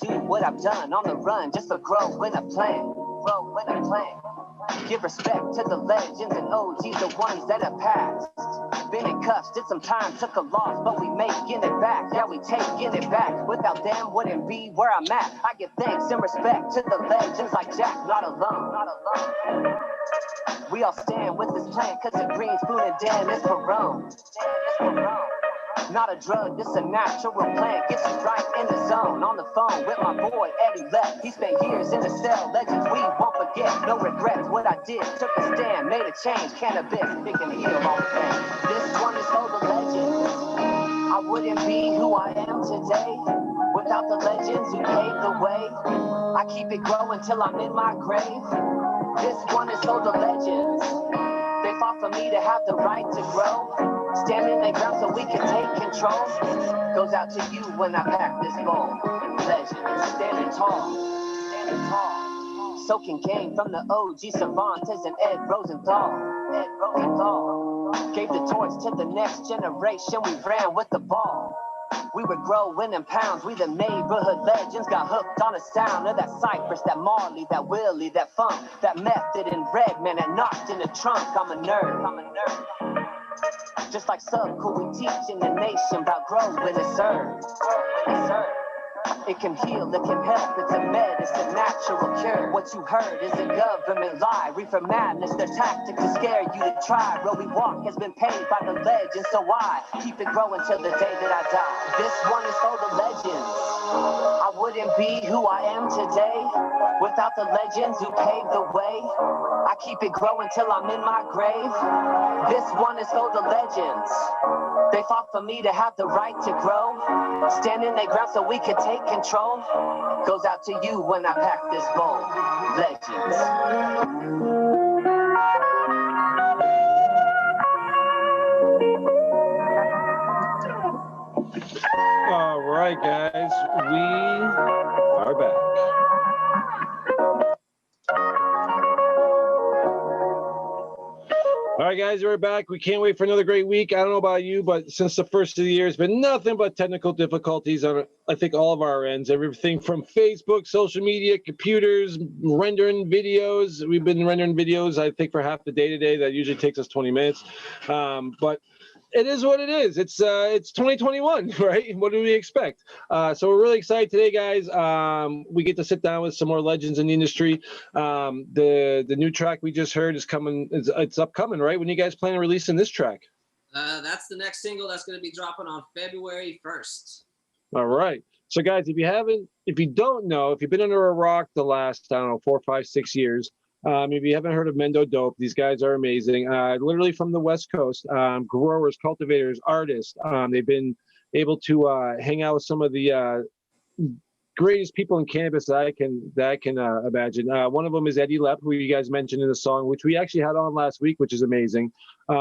do what I've done on the run just to grow when I plan. Grow when I plan. Give respect to the legends and OGs, the ones that have passed. Been in cuffs, did some time, took a loss, but we making it back. Yeah, we taking it back. Without them, wouldn't be where I'm at. I give thanks and respect to the legends like Jack, not alone, not alone. We all stand with this plan, cause the green spoon and Dan is Perone. Not a drug, this a natural plant. Gets you right in the zone. On the phone with my boy Eddie Left. He spent years in the cell. Legends we won't forget. No regrets. What I did, took a stand, made a change. Cannabis, it can heal all the pain. This one is for the legends. I wouldn't be who I am today without the legends who paved the way. I keep it growing till I'm in my grave. This one is for the legends. They fought for me to have the right to grow. Standing their ground so we can take control. Goes out to you when I pack this bowl. Legends, standing tall, standing tall. Soaking game from the OG Cervantes and Ed Rosenthal. Ed Rosenthal. Gave the torch to the next generation. We ran with the ball. We were growing in pounds. We the neighborhood legends. Got hooked on the sound of that Cypress, that Marley, that Willie, that funk, that method and Redman that knocked in the trunk. I'm a nerd, I'm a nerd. Just like Subcool, we teaching the nation about growing and serve. It can heal, it can help, it's a medicine, natural cure. What you heard is a government lie. Reefer madness, their tactic to scare you to try. Road we walk has been paid by the legends, so I keep it growing till the day that I die. This one is for the legends. I wouldn't be who I am today without the legends who paved the way. I keep it growing till I'm in my grave. This one is for the legends. They fought for me to have the right to grow. Standing their ground so we could take control. Goes out to you when I pack this bowl. Legends. All right, guys, we are back. All right, guys, we're back. We can't wait for another great week. I don't know about you, but since the first of the year, it's been nothing but technical difficulties on, I think, all of our ends. Everything from Facebook, social media, computers, rendering videos. We've been rendering videos, I think, for half the day today. That usually takes us 20 minutes. But it is what it is. It's 2021, right? What do we expect? So we're really excited today, guys. We get to sit down with some more legends in the industry. The new track we just heard is coming. It's upcoming, right? When you guys plan on releasing this track? That's the next single that's going to be dropping on February 1st. All right. So, guys, if you don't know, if you've been under a rock the last, I don't know, 4, 5, 6 years. If you haven't heard of Mendo Dope, these guys are amazing. Literally from the West Coast, growers, cultivators, artists. They've been able to hang out with some of the greatest people in cannabis that I can imagine. One of them is Eddie Lepp, who you guys mentioned in the song, which we actually had on last week, which is amazing.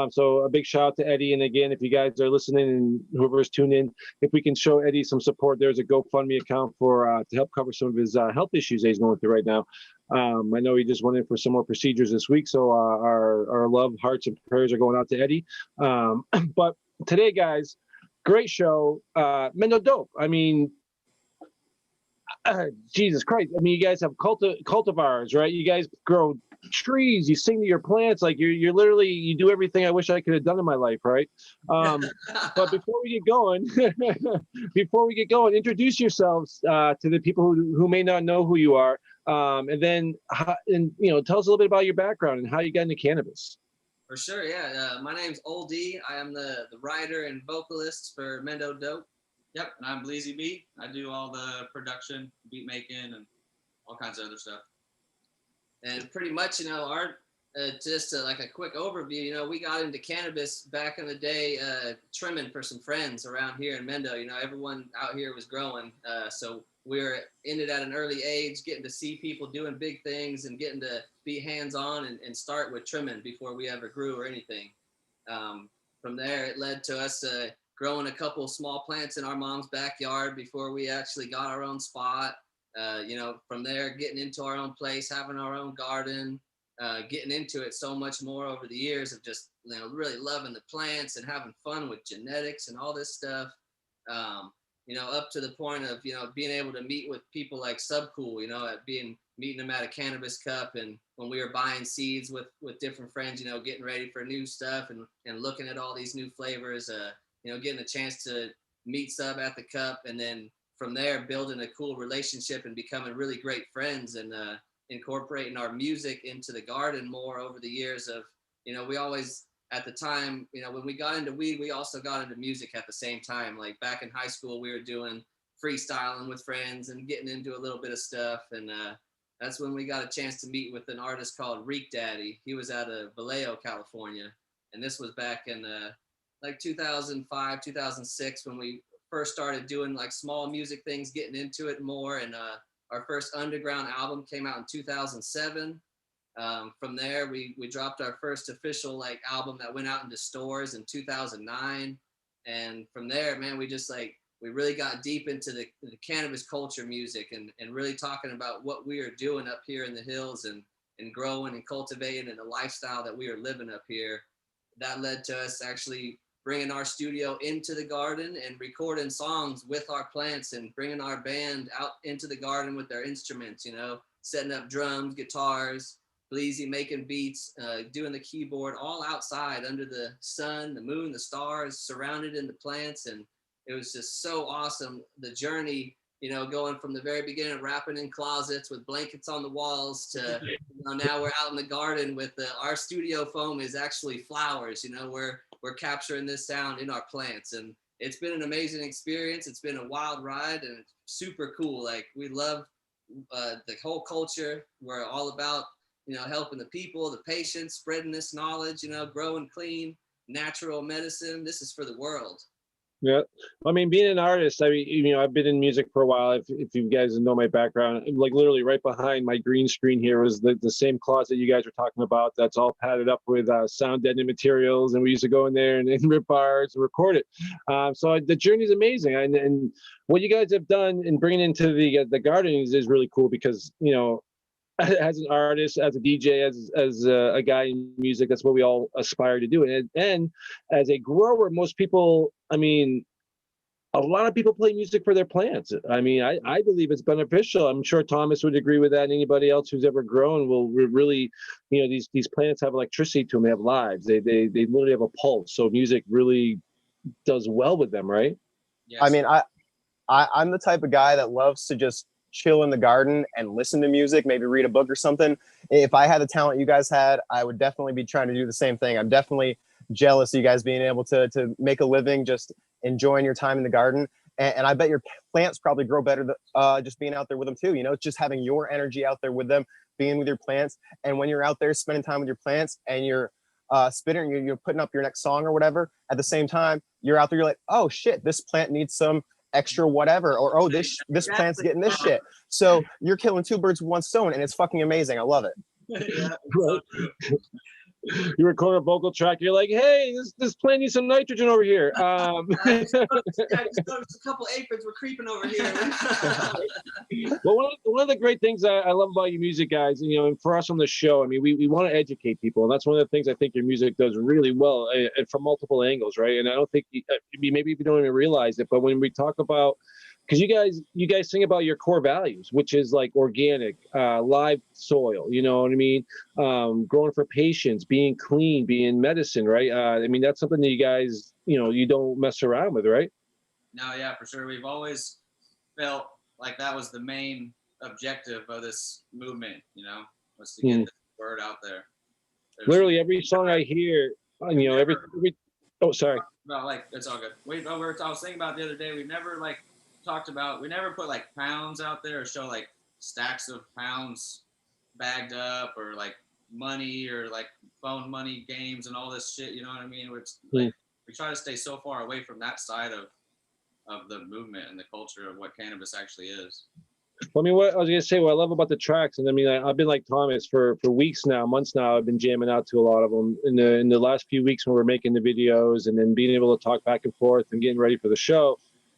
So a big shout out to Eddie. And again, if you guys are listening and whoever's tuned in, if we can show Eddie some support, there's a GoFundMe account for to help cover some of his health issues that he's going through right now. I know he just went in for some more procedures this week, so our love, hearts, and prayers are going out to Eddie. But today, guys, great show. Mendo Dope. I mean, Jesus Christ. I mean, you guys have cultivars, right? You guys grow trees. You sing to your plants. Like you're literally, you do everything I wish I could have done in my life, right? But before we get going, introduce yourselves to the people who may not know who you are. And then, tell us a little bit about your background and how you got into cannabis. For sure, yeah. My name's Old E. I am the writer and vocalist for Mendo Dope. Yep, and I'm Bleezy B. I do all the production, beat making, and all kinds of other stuff. And pretty much, our just like a quick overview, we got into cannabis back in the day, trimming for some friends around here in Mendo. Everyone out here was growing, so we were in it at an early age, getting to see people doing big things and getting to be hands-on and start with trimming before we ever grew or anything. From there, it led to us growing a couple small plants in our mom's backyard before we actually got our own spot. From there, getting into our own place, having our own garden, getting into it so much more over the years of just, really loving the plants and having fun with genetics and all this stuff. you know, up to the point of, you know, being able to meet with people like Subcool, you know, meeting them at a cannabis cup, and when we were buying seeds with different friends, you know, getting ready for new stuff and looking at all these new flavors, you know, getting a chance to meet Sub at the cup, and then from there building a cool relationship and becoming really great friends, and incorporating our music into the garden more over the years of, you know, we always, at the time, you know, when we got into weed, we also got into music at the same time. Like back in high school, we were doing freestyling with friends and getting into a little bit of stuff. And that's when we got a chance to meet with an artist called Reek Daddy. He was out of Vallejo, California. And this was back in like 2005, 2006, when we first started doing like small music things, getting into it more. And our first underground album came out in 2007. From there, we dropped our first official like album that went out into stores in 2009. And from there, man, we just like, we really got deep into the cannabis culture music, and really talking about what we are doing up here in the hills, and growing and cultivating, and the lifestyle that we are living up here. That led to us actually bringing our studio into the garden and recording songs with our plants, and bringing our band out into the garden with their instruments, you know, setting up drums, guitars, Bleezy making beats, doing the keyboard, all outside under the sun, the moon, the stars, surrounded in the plants. And it was just so awesome. The journey, you know, going from the very beginning, rapping in closets with blankets on the walls, to, you know, now we're out in the garden with our studio foam is actually flowers. You know, we're capturing this sound in our plants, and it's been an amazing experience. It's been a wild ride, and it's super cool. Like, we love the whole culture. We're all about, you know, helping the people, the patients, spreading this knowledge, you know, growing clean, natural medicine. This is for the world. Yeah, I mean, being an artist, I mean, you know, I've been in music for a while. If you guys know my background, like literally right behind my green screen here was the same closet you guys were talking about. That's all padded up with sound deadening materials, and we used to go in there and rip bars and record it. So the journey is amazing, and what you guys have done in bringing into the garden is really cool, because, you know, as an artist, as a DJ, as a guy in music, that's what we all aspire to do. And as a grower, most people, I mean, a lot of people play music for their plants. I mean, I believe it's beneficial. I'm sure Thomas would agree with that. And anybody else who's ever grown will really, you know, these plants have electricity to them. They have lives. They literally have a pulse. So music really does well with them, right? Yes. I mean, I'm the type of guy that loves to just chill in the garden and listen to music, maybe read a book or something. If I had the talent you guys had, I would definitely be trying to do the same thing. I'm definitely jealous of you guys being able to make a living just enjoying your time in the garden. And I bet your plants probably grow better just being out there with them too. You know, just having your energy out there with them, being with your plants. And when you're out there spending time with your plants and you're spitting, you're putting up your next song or whatever, at the same time, you're out there, you're like, oh shit, this plant needs some extra whatever, or oh, this plant's getting this shit. So you're killing two birds with one stone, and it's fucking amazing. I love it. Yeah, Right. You record a vocal track, you're like, hey, this plant needs some nitrogen over here. Just noticed a couple aphids were creeping over here. Well, one of the great things I love about your music, guys, and, you know, and for us on the show, I mean, we want to educate people, and that's one of the things I think your music does really well, and from multiple angles, right? And I don't think maybe you don't even realize it, but when we talk about, because you guys sing about your core values, which is like organic, live soil, you know what I mean? Growing for patients, being clean, being medicine, right? I mean, that's something that you guys, you know, you don't mess around with, right? No, yeah, for sure. We've always felt like that was the main objective of this movement, you know, was to get this word out there. Literally every song I hear, you know, every oh, sorry. No, like, it's all good. I was thinking about the other day, we never put like pounds out there, or show like stacks of pounds bagged up, or like money, or like phone money games and all this shit, you know what I mean? Which like, we try to stay so far away from that side of the movement and the culture of what cannabis actually is. Well, I mean, what I was gonna say, what I love about the tracks, and I mean, I've been like Thomas for weeks now, months now. I've been jamming out to a lot of them in the last few weeks when we're making the videos, and then being able to talk back and forth and getting ready for the show.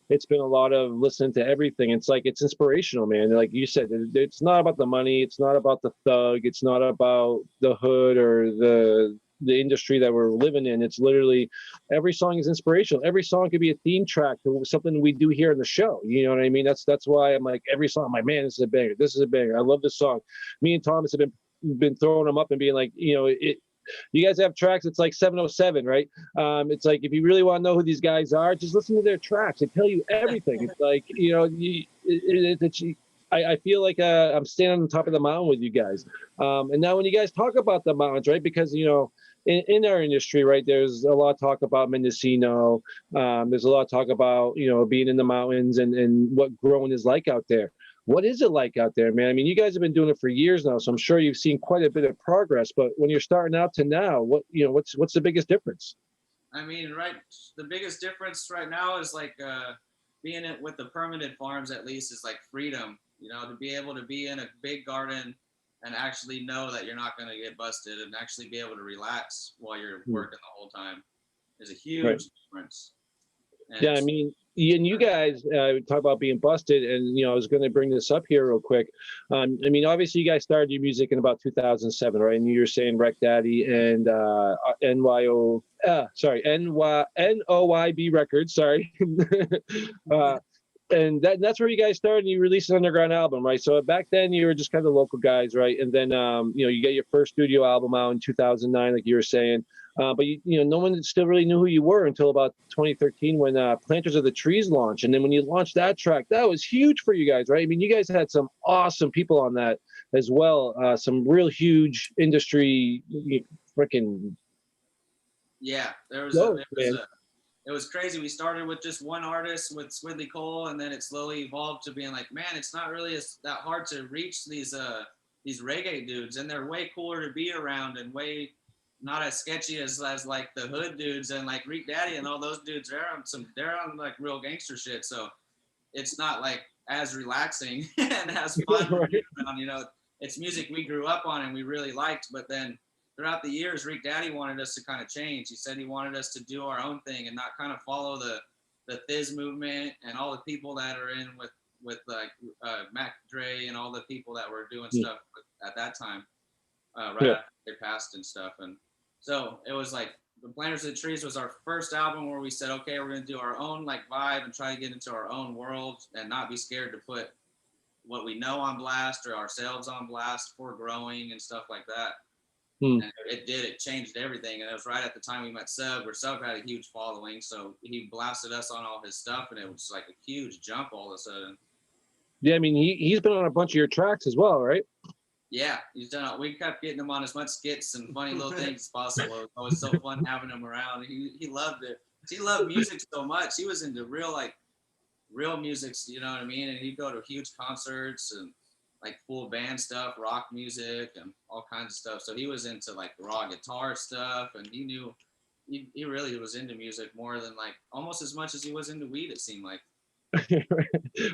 It's been a lot of listening to everything. It's like, it's inspirational, man. Like you said, it's not about the money. It's not about the thug. It's not about the hood or the the industry that we're living in. It's literally every song is inspirational. Every song could be a theme track to something we do here in the show. You know what I mean? That's why I'm like, every song, I'm like, man, this is a banger. This is a banger. I love this song. Me and Thomas have been throwing them up and being like, you know, you guys have tracks. It's like 707, right? It's like, if you really want to know who these guys are, just listen to their tracks. They tell you everything. It's like, you know, I feel like I'm standing on top of the mountain with you guys. And now when you guys talk about the mountains, right? Because, you know, in our industry, right, there's a lot of talk about Mendocino. There's a lot of talk about, you know, being in the mountains and what growing is like out there. What is it like out there, man? I mean, you guys have been doing it for years now, so I'm sure you've seen quite a bit of progress. But when you're starting out to now, what's the biggest difference? I mean, the biggest difference right now is like being it with the permanent farms, at least, is like freedom. You know, to be able to be in a big garden and actually know that you're not going to get busted and actually be able to relax while you're working the whole time is a huge difference. And yeah, I mean, and you guys talk about being busted, and you know, I was going to bring this up here real quick. I mean, obviously, you guys started your music in about 2007, right? And you were saying Wreck Daddy and NYOB Records, sorry. And that's where you guys started, and you released an underground album, right? So back then you were just kind of local guys, right? And then you know, you get your first studio album out in 2009, like you were saying. But you know, no one still really knew who you were until about 2013 when Planters of the Trees launched. And then when you launched that track, that was huge for you guys, right? I mean, you guys had some awesome people on that as well. Some real huge industry freaking. Yeah, it was crazy. We started with just one artist with Swidley Cole, and then it slowly evolved to being like, man, it's not really that hard to reach these reggae dudes, and they're way cooler to be around and way not as sketchy as like the hood dudes and like Reek Daddy and all those dudes. They're on like real gangster shit. So it's not like as relaxing and as fun to be around. You know, it's music we grew up on and we really liked. But then throughout the years, Reek Daddy wanted us to kind of change. He said he wanted us to do our own thing and not kind of follow the Thiz movement and all the people that are in with like Mac Dre and all the people that were doing stuff at that time, after they passed and stuff. And so it was like the Planters of the Trees was our first album where we said, okay, we're going to do our own like vibe and try to get into our own world and not be scared to put what we know on blast or ourselves on blast for growing and stuff like that. And it changed everything. And it was right at the time we met Sub, where Sub had a huge following. So he blasted us on all his stuff, and it was like a huge jump all of a sudden. Yeah, I mean, he's been on a bunch of your tracks as well, right? Yeah, he's done. We kept getting him on as much skits and funny little things as possible. It was so fun having him around. He loved it. He loved music so much. He was into real music, you know what I mean? And he'd go to huge concerts and like full band stuff, rock music and all kinds of stuff. So he was into like raw guitar stuff, and he really was into music more than like almost as much as he was into weed, it seemed like.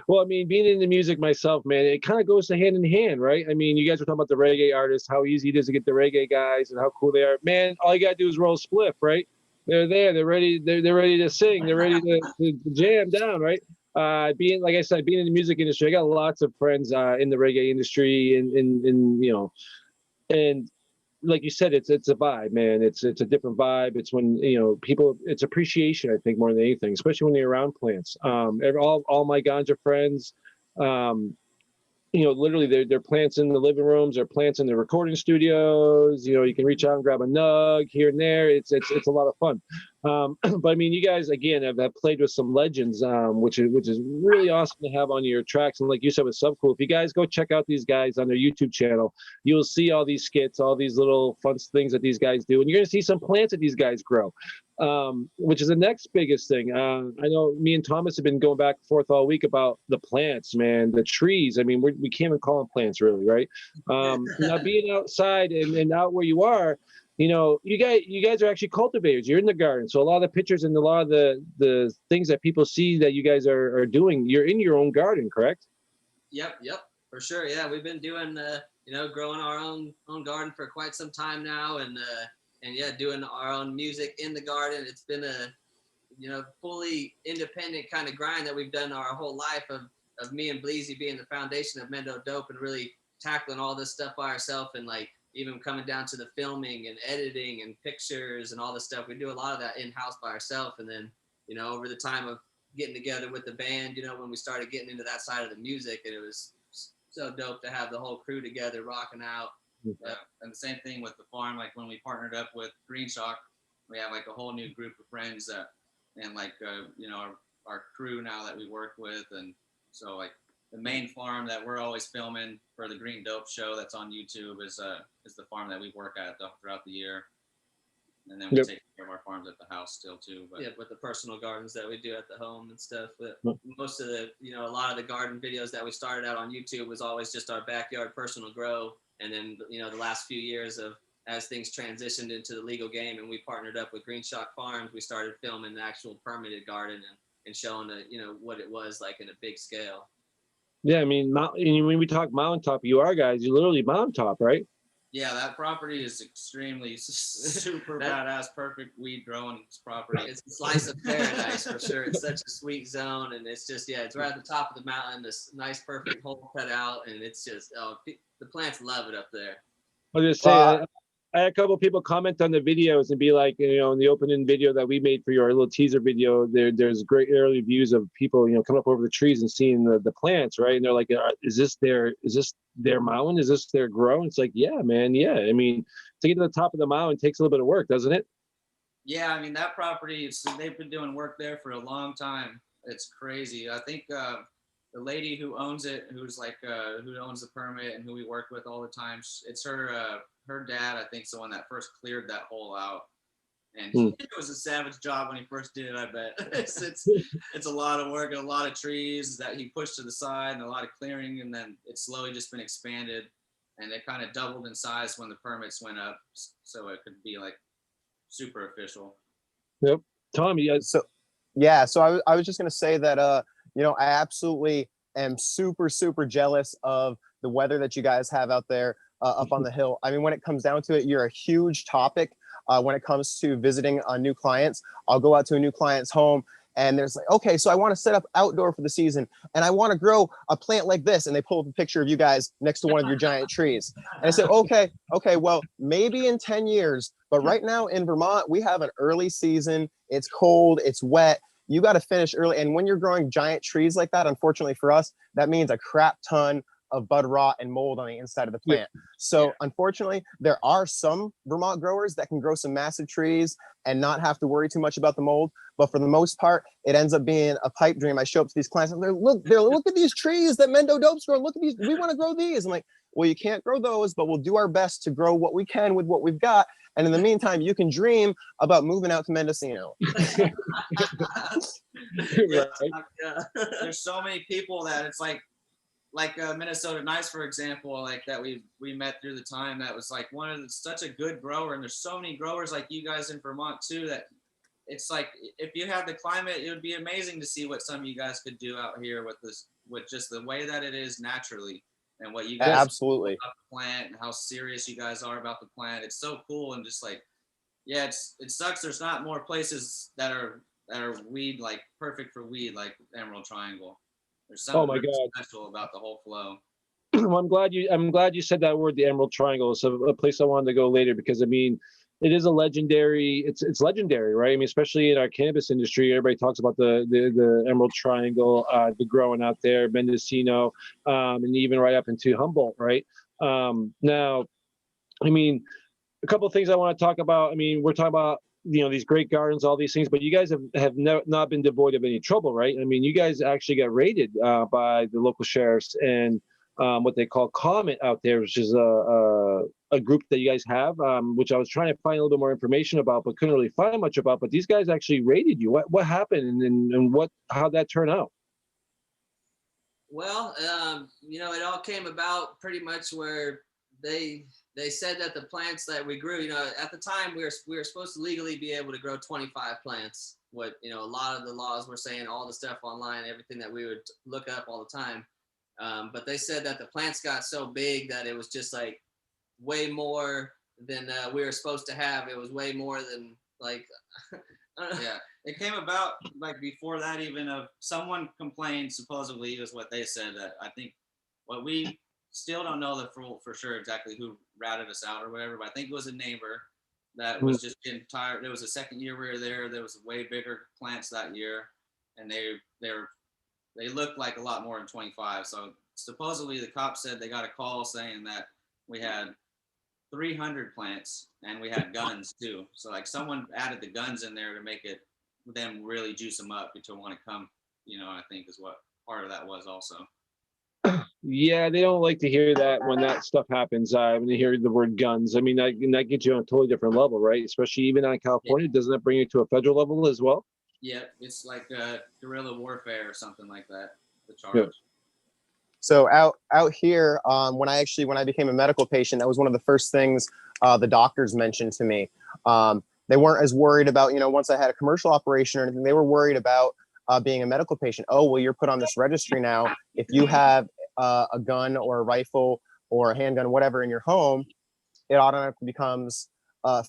Well, I mean, being into music myself, man, it kind of goes hand in hand, right? I mean, you guys were talking about the reggae artists, how easy it is to get the reggae guys and how cool they are. Man, all you gotta do is roll a spliff, right? They're there, they're ready to sing, they're ready to jam down, right? Being, like I said, being in the music industry, I got lots of friends in the reggae industry, and you know, and like you said, it's a vibe, man. It's a different vibe. It's when, you know, people, it's appreciation, I think, more than anything, especially when you're around plants. All my ganja friends, you know, literally they're plants in the living rooms, they're plants in the recording studios. You know, you can reach out and grab a nug here and there. It's a lot of fun. But I mean, you guys again have played with some legends, which is really awesome to have on your tracks. And like you said with Subcool, if you guys go check out these guys on their YouTube channel, you'll see all these skits, all these little fun things that these guys do, and you're gonna see some plants that these guys grow, which is the next biggest thing. I know me and Thomas have been going back and forth all week about the plants, man, the trees. I mean, we can't even call them plants, really, right? Now being outside and out where you are, you know, you guys are actually cultivators. You're in the garden, so a lot of the pictures and a lot of the things that people see that you guys are doing, you're in your own garden, correct? Yep, for sure. Yeah, we've been doing you know, growing our own garden for quite some time now, and yeah, doing our own music in the garden. It's been a, you know, fully independent kind of grind that we've done our whole life of me and Bleezy being the foundation of Mendo Dope and really tackling all this stuff by ourselves and like even coming down to the filming and editing and pictures and all this stuff. We do a lot of that in-house by ourselves. And then, you know, over the time of getting together with the band, you know, when we started getting into that side of the music, and it was so dope to have the whole crew together rocking out. And the same thing with the farm, like when we partnered up with Green Shock, we have like a whole new group of friends that, and like, you know, our crew now that we work with. And so like the main farm that we're always filming for the Green Dope show that's on YouTube is the farm that we work at throughout the year. And then we take care of our farms at the house still too. But yeah, with the personal gardens that we do at the home and stuff. But most of the, you know, a lot of the garden videos that we started out on YouTube was always just our backyard personal grow. And then, you know, the last few years of, as things transitioned into the legal game and we partnered up with Green Shock Farms, we started filming the actual permitted garden and showing the, you know, what it was like in a big scale. Yeah, I mean, when we talk mountaintop, you are guys, you literally mountaintop, right? yeah, that property is extremely super badass, perfect weed growing property. It's a slice of paradise for sure. It's such a sweet zone, and it's just, yeah, it's right at the top of the mountain. This nice, perfect hole cut out, and it's just, oh, the plants love it up there. I was just saying, I had a couple of people comment on the videos and be like, you know, in the opening video that we made for your little teaser video, there's great early views of people, you know, coming up over the trees and seeing the plants, right? And they're like, is this their mountain? Is this their grow? And it's like, yeah, man, yeah. I mean, to get to the top of the mountain takes a little bit of work, doesn't it? Yeah, I mean, that property, they've been doing work there for a long time. It's crazy. I think the lady who owns it, who's like, who owns the permit and who we work with all the time, it's her dad, I think, is the one that first cleared that hole out. And it was a savage job when he first did it, I bet. It's a lot of work and a lot of trees that he pushed to the side and a lot of clearing, and then it's slowly just been expanded, and it kind of doubled in size when the permits went up, so it could be like super official. Yep. Tommy, so I was just gonna say that you know, I absolutely am super jealous of the weather that you guys have out there up on the hill. I mean, when it comes down to it, you're a huge topic when it comes to visiting new clients. I'll go out to a new client's home and there's like, okay, so I want to set up outdoor for the season and I want to grow a plant like this. And they pull up a picture of you guys next to one of your giant trees. And I said, okay, well, maybe in 10 years, but right now in Vermont, we have an early season. It's cold, it's wet. You got to finish early. And when you're growing giant trees like that, unfortunately for us, that means a crap ton of bud rot and mold on the inside of the plant. So unfortunately, there are some Vermont growers that can grow some massive trees and not have to worry too much about the mold. But for the most part, it ends up being a pipe dream. I show up to these clients and they're look at these trees that Mendo Dope's growing. Look at these. We want to grow these. I'm like, well, you can't grow those, but we'll do our best to grow what we can with what we've got. And in the meantime, you can dream about moving out to Mendocino. There's so many people that it's like Minnesota Nice, for example, like that we met through the time, that was like such a good grower. And there's so many growers like you guys in Vermont too, that it's like, if you had the climate, it would be amazing to see what some of you guys could do out here with just the way that it is naturally, and what you guys absolutely about the plant and how serious you guys are about the plant. It's so cool. And just like, yeah, it sucks there's not more places that are weed, like perfect for weed, like Emerald Triangle. There's something special about the whole flow. Well, I'm glad you said that word, the Emerald Triangle. So a place I wanted to go later, because I mean, it is a legendary. It's legendary, right? I mean, especially in our cannabis industry, everybody talks about the Emerald Triangle, the growing out there, Mendocino, and even right up into Humboldt, right? Now, I mean, a couple of things I want to talk about. I mean, we're talking about, you know, these great gardens, all these things, but you guys have not been devoid of any trouble, right? I mean, you guys actually got raided by the local sheriffs and what they call COMMET out there, which is a group that you guys have, which I was trying to find a little bit more information about, but couldn't really find much about. But these guys actually raided you. What happened, and how'd that turn out? Well, you know, it all came about pretty much where they said that the plants that we grew, you know, at the time we were supposed to legally be able to grow 25 plants. What, you know, a lot of the laws were saying, all the stuff online, everything that we would look up all the time. But they said that the plants got so big that it was just like way more than we were supposed to have. It was way more than like, yeah, it came about like before that, even of someone complained, supposedly is what they said, that I think what we still don't know for sure exactly who ratted us out or whatever, but I think it was a neighbor that was just getting tired. It was the second year we were there. There was way bigger plants that year, and they looked like a lot more than 25. So supposedly the cops said they got a call saying that we had 300 plants and we had guns too. So like someone added the guns in there to make it them really juice them up to want to come. I think is what part of that was also. Yeah, they don't like to hear that when that stuff happens. When they hear the word guns, I mean, that gets you on a totally different level, right? Especially even on California, doesn't that bring you to a federal level as well? Yeah, it's like guerrilla warfare or something like that. The charge. Yeah. So out here, when I became a medical patient, that was one of the first things the doctors mentioned to me. They weren't as worried about, once I had a commercial operation or anything, they were worried about being a medical patient. Oh, well, you're put on this registry now. If you have a gun or a rifle or a handgun, whatever, in your home, it automatically becomes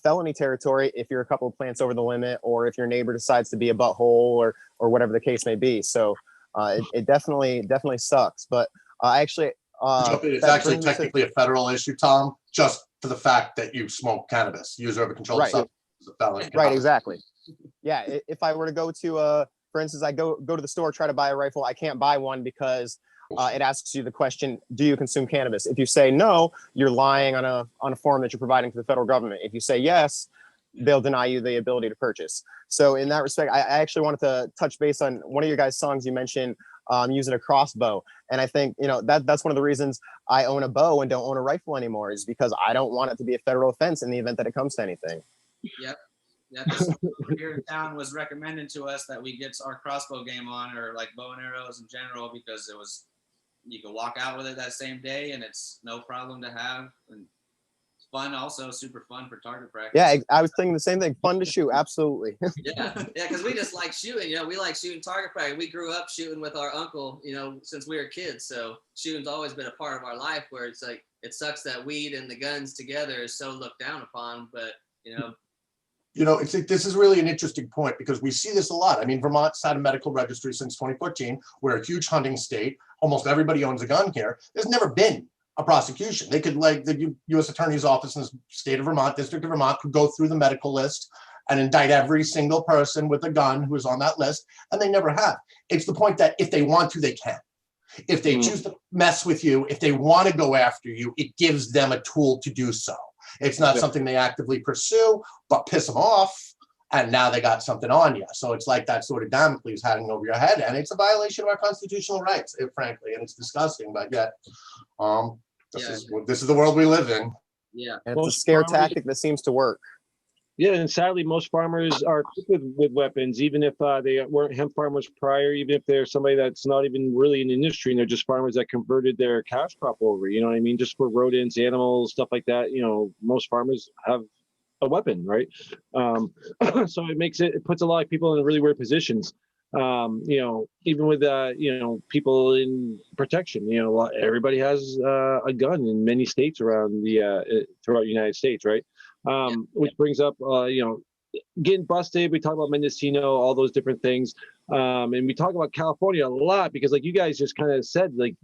felony territory if you're a couple of plants over the limit, or if your neighbor decides to be a butthole or whatever the case may be. So it definitely sucks. But actually, it's actually technically a federal issue, Tom, just for the fact that you smoke cannabis. User of a controlled substance is a felony. Right, exactly. Yeah, if I were to go to, for instance, I go to the store, try to buy a rifle, I can't buy one because it asks you the question, do you consume cannabis? If you say no, you're lying on a form that you're providing to the federal government. If you say yes, they'll deny you the ability to purchase. So in that respect, I actually wanted to touch base on one of your guys' songs. You mentioned using a crossbow. And I think, that's one of the reasons I own a bow and don't own a rifle anymore, is because I don't want it to be a federal offense in the event that it comes to anything. Yep. Yeah, this here in town was recommended to us that we get our crossbow game on, or like bow and arrows in general, because you can walk out with it that same day and it's no problem to have, and it's fun, also super fun for target practice. Yeah, I was thinking the same thing. Fun to shoot, absolutely. Yeah, because we just like shooting. We like shooting target practice. We grew up shooting with our uncle, since we were kids. So shooting's always been a part of our life. Where it's like it sucks that weed and the guns together is so looked down upon, but this is really an interesting point, because we see this a lot. I mean, Vermont's had a medical registry since 2014. We're a huge hunting state. Almost everybody owns a gun here. There's never been a prosecution. They could, like the U.S. Attorney's Office in the state of Vermont, District of Vermont, could go through the medical list and indict every single person with a gun who is on that list, and they never have. It's the point that if they want to, they can. If they choose to mess with you, if they want to go after you, it gives them a tool to do so. It's not something they actively pursue, but piss them off, and now they got something on you. So it's like that sort of Damocles hanging over your head, and it's a violation of our constitutional rights, frankly, and it's disgusting. But yet, this is the world we live in. Yeah, and it's a scare tactic that seems to work. Yeah, and sadly, most farmers are equipped with weapons, even if they weren't hemp farmers prior, even if they're somebody that's not even really in the industry, and they're just farmers that converted their cash crop over, you know what I mean? Just for rodents, animals, stuff like that. Most farmers have a weapon, right? So it puts a lot of people in really weird positions. Even with people in protection, everybody has a gun in many states around throughout the United States, right? Which brings up, getting busted. We talk about Mendocino, all those different things. And we talk about California a lot because, like you guys just kind of said, like,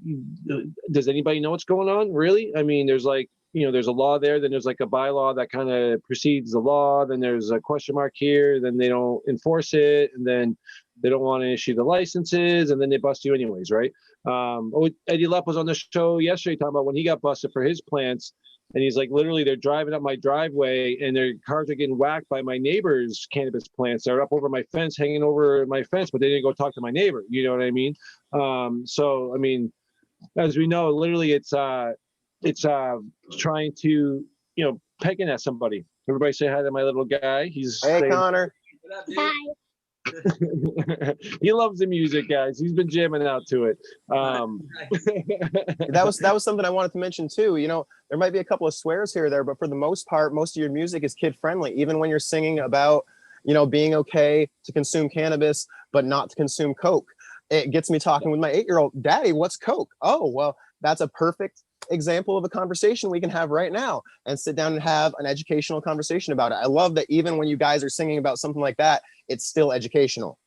does anybody know what's going on? Really? I mean, there's there's a law there, then there's like a bylaw that kind of precedes the law, then there's a question mark here, then they don't enforce it, and then they don't want to issue the licenses, and then they bust you anyways, right? Eddie Lepp was on the show yesterday talking about when he got busted for his plants. And he's like, literally, they're driving up my driveway and their cars are getting whacked by my neighbor's cannabis plants. They're up over my fence, hanging over my fence, but they didn't go talk to my neighbor. You know what I mean? So, I mean, as we know, literally it's trying to, pecking at somebody. Everybody say hi to my little guy. Hey, Connor. What up, dude? Hi. He loves the music, guys. He's been jamming out to it. That was something I wanted to mention too. There might be a couple of swears here or there, but for the most part, most of your music is kid friendly. Even when you're singing about, being okay to consume cannabis, but not to consume coke. It gets me talking with my 8-year-old, Daddy, what's coke? Oh, well, that's a perfect example of a conversation we can have right now and sit down and have an educational conversation about it. I love that even when you guys are singing about something like that, it's still educational.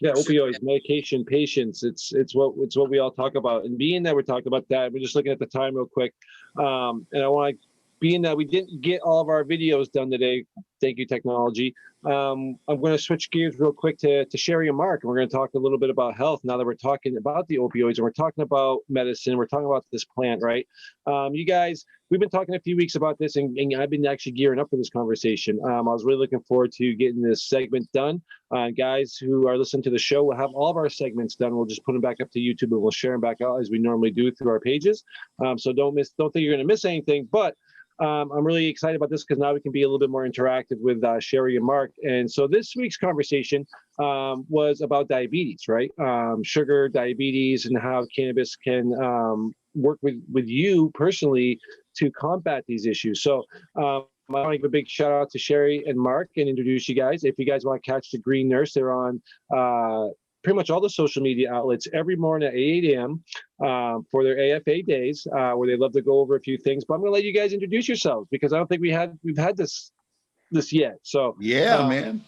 Yeah, opioids, medication, patients. It's what we all talk about. And being that we're talking about that, we're just looking at the time real quick. And I want to, being that we didn't get all of our videos done today, thank you, technology. I'm going to switch gears real quick to Sherry and Mark, and we're going to talk a little bit about health now that we're talking about the opioids and we're talking about medicine. We're talking about this plant, right? You guys, we've been talking a few weeks about this, and I've been actually gearing up for this conversation. I was really looking forward to getting this segment done. Guys who are listening to the show, we'll have all of our segments done. We'll just put them back up to YouTube and we'll share them back out as we normally do through our pages. So don't think you're going to miss anything, but I'm really excited about this because now we can be a little bit more interactive with Sherry and Mark. And so this week's conversation was about diabetes, right? Sugar, diabetes, and how cannabis can work with you personally to combat these issues. So I want to give a big shout out to Sherry and Mark and introduce you guys. If you guys want to catch the Green Nurse, they're on pretty much all the social media outlets every morning at 8 a.m. For their AFA days, where they love to go over a few things. But I'm going to let you guys introduce yourselves because I don't think we've had this yet. So yeah, man,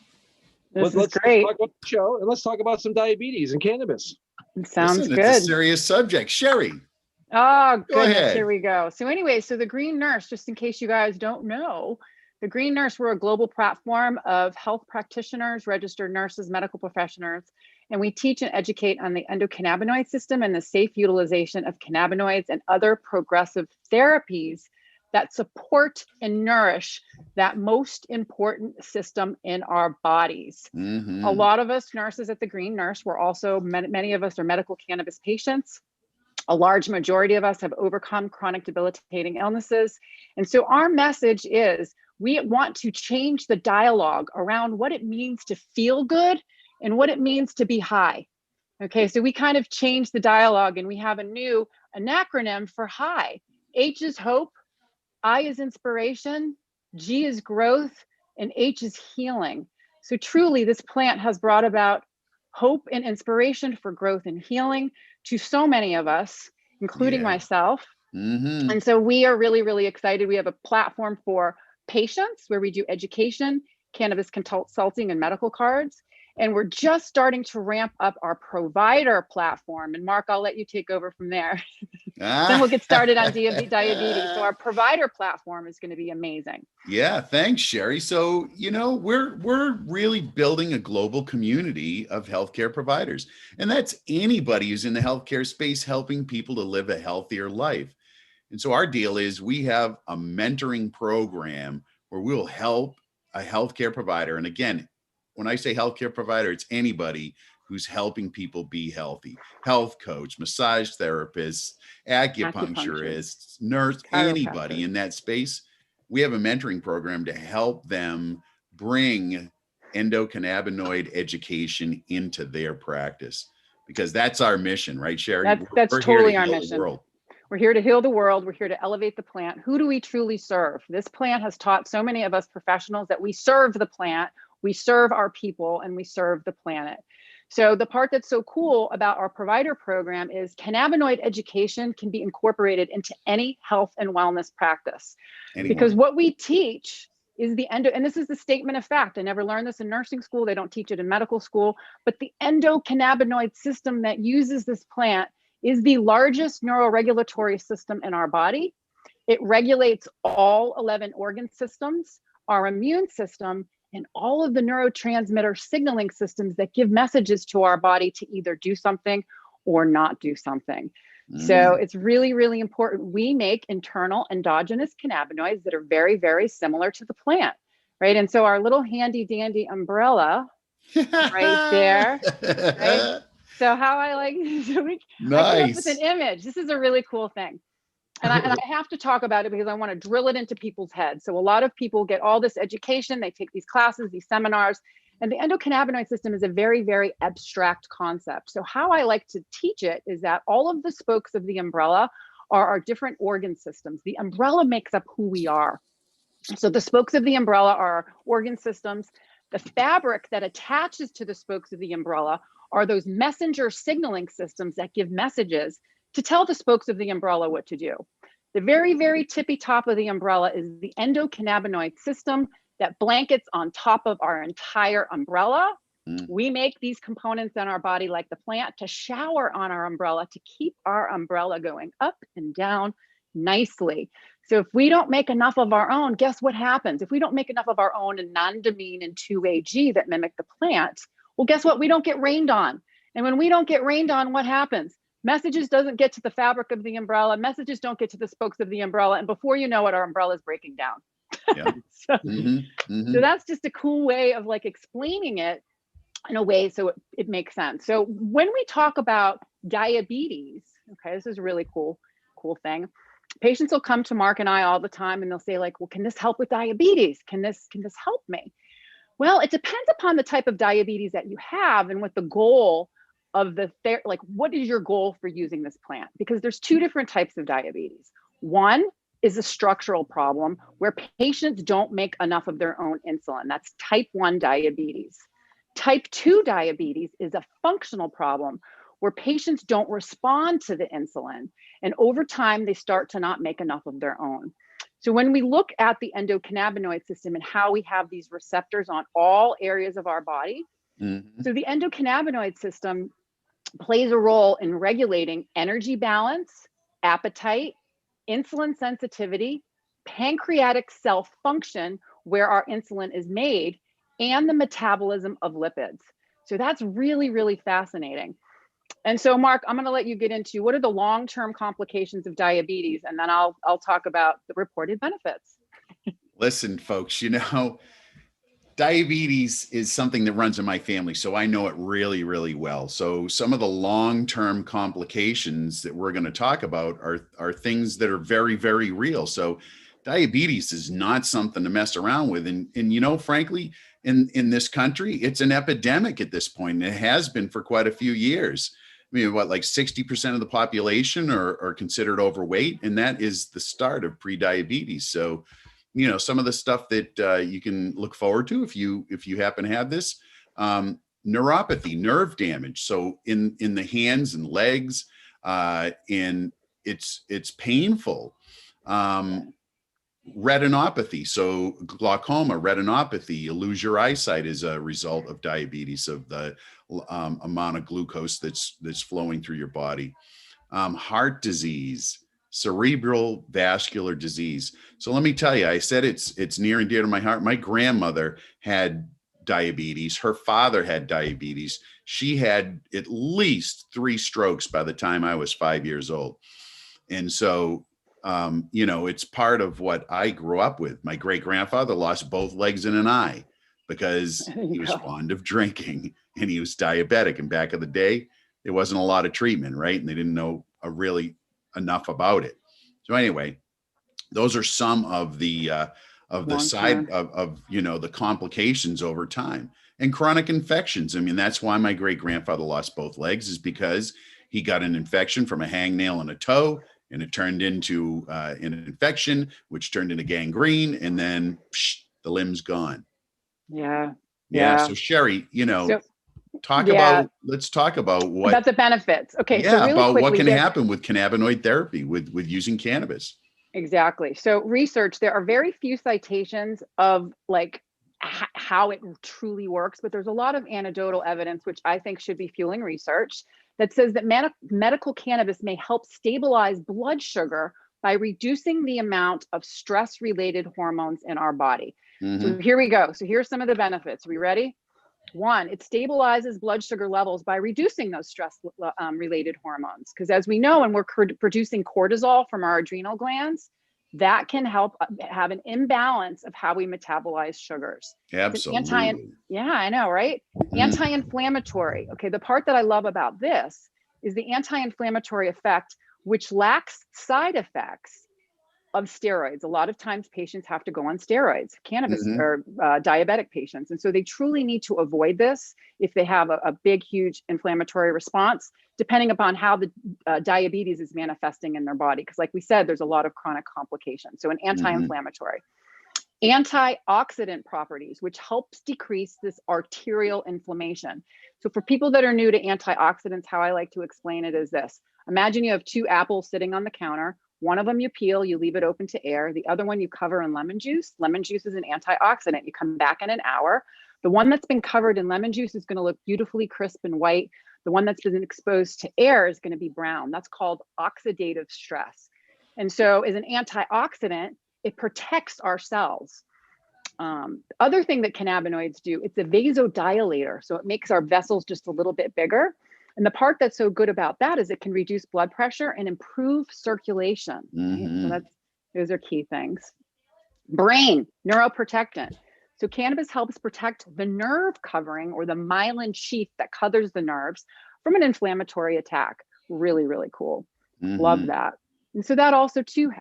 let's talk great. about the show and let's talk about some diabetes and cannabis. Sounds good. It's a serious subject. Sherry. Oh, Go goodness, ahead. here we go. So anyway, so the Green Nurse, just in case you guys don't know, the Green Nurse, we're a global platform of health practitioners, registered nurses, medical professionals, and we teach and educate on the endocannabinoid system and the safe utilization of cannabinoids and other progressive therapies that support and nourish that most important system in our bodies. Mm-hmm. A lot of us nurses at the Green Nurse, we're also, many of us are medical cannabis patients. A large majority of us have overcome chronic debilitating illnesses. And so our message is we want to change the dialogue around what it means to feel good and what it means to be high. Okay, so we kind of changed the dialogue and we have an acronym for high. H is hope, I is inspiration, G is growth, and H is healing. So truly, this plant has brought about hope and inspiration for growth and healing to so many of us, including myself. Mm-hmm. And so we are really, really excited. We have a platform for patients where we do education, cannabis consulting, and medical cards. And we're just starting to ramp up our provider platform. And Mark, I'll let you take over from there. Then we'll get started on diabetes. So our provider platform is going to be amazing. Yeah, thanks, Sherry. So, we're really building a global community of healthcare providers. And that's anybody who's in the healthcare space helping people to live a healthier life. And so our deal is we have a mentoring program where we'll help a healthcare provider. And again, when I say healthcare provider, it's anybody who's helping people be healthy. Health coach, massage therapists, acupuncturists, nurse, anybody in that space. We have a mentoring program to help them bring endocannabinoid education into their practice, because that's our mission, right, Sherry? That's We're totally here to our heal mission. the world. We're here to heal the world. We're here to elevate the plant. Who do we truly serve? This plant has taught so many of us professionals that we serve the plant, we serve our people, and we serve the planet. So the part that's so cool about our provider program is cannabinoid education can be incorporated into any health and wellness practice. Because what we teach is the and this is the statement of fact. I never learned this in nursing school. They don't teach it in medical school, but the endocannabinoid system that uses this plant is the largest neuroregulatory system in our body. It regulates all 11 organ systems, our immune system, and all of the neurotransmitter signaling systems that give messages to our body to either do something or not do something. So it's really, really important. We make internal endogenous cannabinoids that are very, very similar to the plant, right? And so our little handy dandy umbrella right there, right? So how I came up with an image. This is a really cool thing. And I have to talk about it because I want to drill it into people's heads. So a lot of people get all this education, they take these classes, these seminars, and the endocannabinoid system is a very, very abstract concept. So how I like to teach it is that all of the spokes of the umbrella are our different organ systems. The umbrella makes up who we are. So the spokes of the umbrella are our organ systems. The fabric that attaches to the spokes of the umbrella are those messenger signaling systems that give messages to tell the spokes of the umbrella what to do. The very, very tippy top of the umbrella is the endocannabinoid system that blankets on top of our entire umbrella. We make these components in our body like the plant to shower on our umbrella, to keep our umbrella going up and down nicely. So if we don't make enough of our own, guess what happens? If we don't make enough of our own nonamine and 2-AG that mimic the plant, well, guess what? We don't get rained on. And when we don't get rained on, what happens? Messages doesn't get to the fabric of the umbrella. Messages don't get to the spokes of the umbrella. And before you know it, our umbrella is breaking down. Yeah. So that's just a cool way of like explaining it in a way so it makes sense. So when we talk about diabetes, okay, this is a really cool thing. Patients will come to Mark and I all the time and they'll say like, well, can this help with diabetes? Can this help me? Well, it depends upon the type of diabetes that you have and what the goal of like, what is your goal for using this plant? Because there's two different types of diabetes. One is a structural problem where patients don't make enough of their own insulin. That's type 1 diabetes. Type 2 diabetes is a functional problem where patients don't respond to the insulin. And over time, they start to not make enough of their own. So when we look at the endocannabinoid system and how we have these receptors on all areas of our body, so the endocannabinoid system plays a role in regulating energy balance, appetite, insulin sensitivity, pancreatic cell function, where our insulin is made, and the metabolism of lipids. So that's really, really fascinating. And so, Mark, I'm going to let you get into what are the long-term complications of diabetes, and then I'll talk about the reported benefits. Listen, folks, diabetes is something that runs in my family, so I know it really, really well. So some of the long-term complications that we're going to talk about are things that are very, very real. So diabetes is not something to mess around with. And frankly, in this country, it's an epidemic at this point. And it has been for quite a few years. I mean, like 60% of the population are considered overweight, and that is the start of pre-diabetes. So some of the stuff that you can look forward to if you happen to have this, neuropathy, nerve damage. So in the hands and legs, and it's painful. Retinopathy, so glaucoma, retinopathy, you lose your eyesight as a result of diabetes, of the amount of glucose that's flowing through your body. Heart disease, cerebral vascular disease. So let me tell you, I said it's near and dear to my heart. My grandmother had diabetes. Her father had diabetes. She had at least 3 strokes by the time I was 5 years old. And so, it's part of what I grew up with. My great grandfather lost both legs and an eye because he was fond of drinking and he was diabetic. And back in the day, there wasn't a lot of treatment, right? And they didn't know really enough about it. So anyway, those are some of the side of the complications over time. And chronic infections. I mean, that's why my great grandfather lost both legs, is because he got an infection from a hangnail in a toe, and it turned into an infection, which turned into gangrene, and then the limb's gone. Yeah. So Sherry, let's talk about the benefits. Okay. Yeah, so really about what can happen with cannabinoid therapy with using cannabis. Exactly. So research, there are very few citations of like how it truly works, but there's a lot of anecdotal evidence, which I think should be fueling research, that says that medical cannabis may help stabilize blood sugar by reducing the amount of stress-related hormones in our body. So here we go. So here's some of the benefits. Are we ready? 1, it stabilizes blood sugar levels by reducing those stress-related hormones. Because as we know, when we're producing cortisol from our adrenal glands, that can help have an imbalance of how we metabolize sugars. Absolutely. Yeah, I know, right? Anti-inflammatory. Okay, the part that I love about this is the anti-inflammatory effect, which lacks side effects of steroids. A lot of times patients have to go on steroids, cannabis or diabetic patients. And so they truly need to avoid this if they have a big, huge inflammatory response, depending upon how the diabetes is manifesting in their body. Because like we said, there's a lot of chronic complications. So an anti-inflammatory. Antioxidant properties, which helps decrease this arterial inflammation. So for people that are new to antioxidants, how I like to explain it is this. Imagine you have 2 apples sitting on the counter. One of them you peel, you leave it open to air. The other one you cover in lemon juice. Lemon juice is an antioxidant. You come back in an hour. The one that's been covered in lemon juice is going to look beautifully crisp and white. The one that's been exposed to air is going to be brown. That's called oxidative stress. And so as an antioxidant, it protects our cells. Other thing that cannabinoids do, it's a vasodilator. So it makes our vessels just a little bit bigger. And the part that's so good about that is it can reduce blood pressure and improve circulation. Mm-hmm. So those are key things. Brain, neuroprotectant. So cannabis helps protect the nerve covering or the myelin sheath that covers the nerves from an inflammatory attack. Really, really cool. Mm-hmm. Love that. And so that also too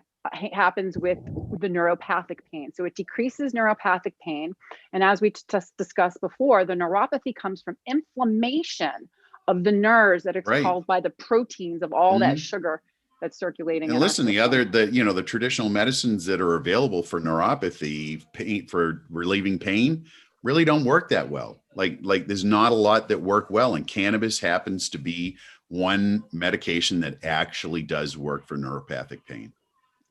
happens with the neuropathic pain. So it decreases neuropathic pain. And as we just discussed before, the neuropathy comes from inflammation of the nerves that are caused by the proteins of all that sugar that's circulating. And listen, the traditional medicines that are available for neuropathy, pain, for relieving pain, really don't work that well. Like there's not a lot that work well, and cannabis happens to be one medication that actually does work for neuropathic pain.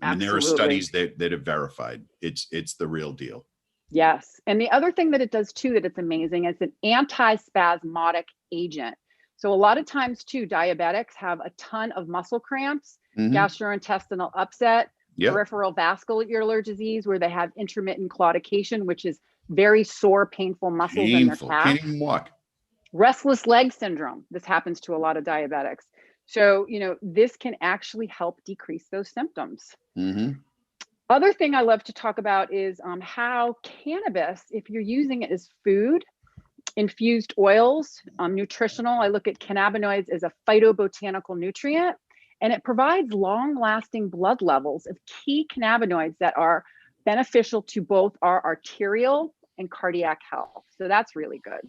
I mean, there are studies that have verified it's the real deal. Yes. And the other thing that it does too, that it's amazing, is an antispasmodic agent. So a lot of times too, diabetics have a ton of muscle cramps, gastrointestinal upset, peripheral vascular disease, where they have intermittent claudication, which is very sore, painful muscles in their calves. Can't even walk. Restless leg syndrome. This happens to a lot of diabetics. So, this can actually help decrease those symptoms. Other thing I love to talk about is how cannabis, if you're using it as food, infused oils, nutritional. I look at cannabinoids as a phytobotanical nutrient, and it provides long-lasting blood levels of key cannabinoids that are beneficial to both our arterial and cardiac health. So that's really good.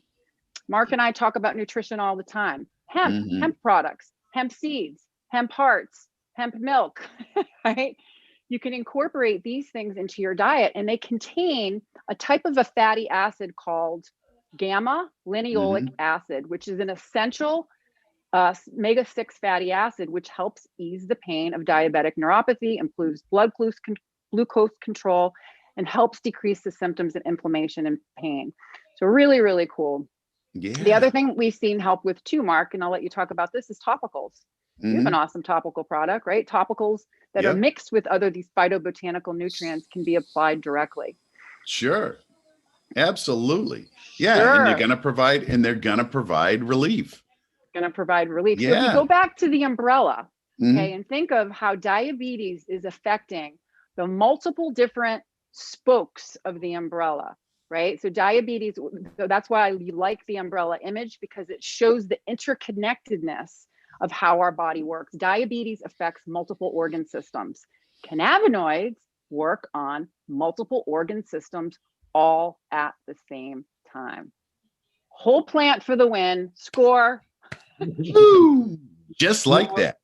Mark and I talk about nutrition all the time. Hemp products, hemp seeds, hemp hearts, hemp milk, right? You can incorporate these things into your diet, and they contain a type of a fatty acid called gamma linolenic acid, which is an essential omega-6 fatty acid, which helps ease the pain of diabetic neuropathy, improves blood glucose control, and helps decrease the symptoms of inflammation and pain. So really, really cool. Yeah. The other thing we've seen help with too, Mark, and I'll let you talk about this, is topicals. You have an awesome topical product, right? Topicals that are mixed with these phytobotanical nutrients can be applied directly. Sure. Absolutely. Yeah. And they're going to provide relief. So if you go back to the umbrella, okay, and think of how diabetes is affecting the multiple different spokes of the umbrella, right? So diabetes, so that's why you like the umbrella image, because it shows the interconnectedness of how our body works. Diabetes affects multiple organ systems. Cannabinoids work on multiple organ systems all at the same time. Whole plant for the win. Score. Just like that.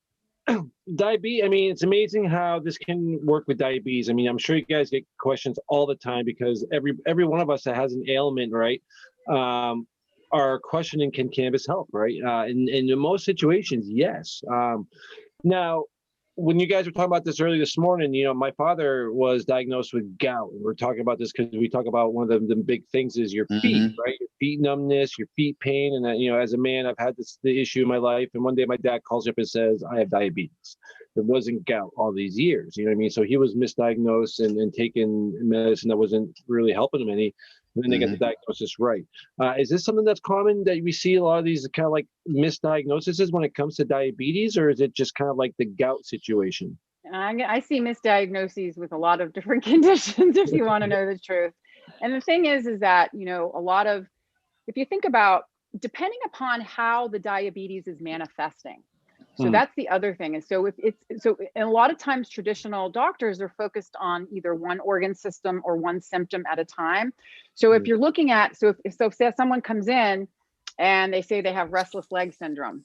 Diabetes, I mean, it's amazing how this can work with diabetes. I mean, I'm sure you guys get questions all the time, because every one of us that has an ailment, right, are questioning, can cannabis help, right? And in most situations, yes. Now, when you guys were talking about this earlier this morning, my father was diagnosed with gout. And we're talking about this because we talk about one of the big things is your feet, right? Your feet numbness, your feet pain. And as a man, I've had the issue in my life. And one day my dad calls up and says, I have diabetes. It wasn't gout all these years. You know what I mean? So he was misdiagnosed and taking medicine that wasn't really helping him any. And then they get the diagnosis right. Is this something that's common, that we see a lot of these kind of like misdiagnoses when it comes to diabetes, or is it just kind of like the gout situation? I see misdiagnoses with a lot of different conditions, if you want to know the truth. And the thing is that, a lot of, if you think about, depending upon how the diabetes is manifesting. So that's the other thing. And so and a lot of times traditional doctors are focused on either one organ system or one symptom at a time. So if you're looking at, so say someone comes in and they say they have restless leg syndrome,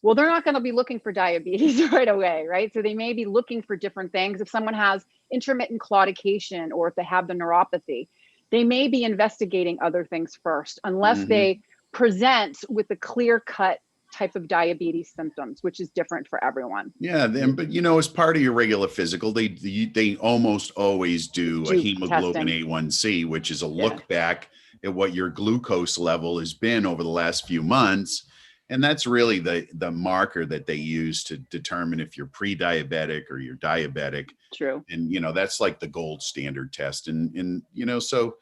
well, they're not going to be looking for diabetes right away, right? So they may be looking for different things. If someone has intermittent claudication, or if they have the neuropathy, they may be investigating other things first, unless they present with a clear-cut type of diabetes symptoms, which is different for everyone. Yeah, but as part of your regular physical, they almost always do a hemoglobin testing. A1C, which is a look back at what your glucose level has been over the last few months. And that's really the marker that they use to determine if you're pre-diabetic or you're diabetic. True. And, you know, that's like the gold standard test. And you know, so,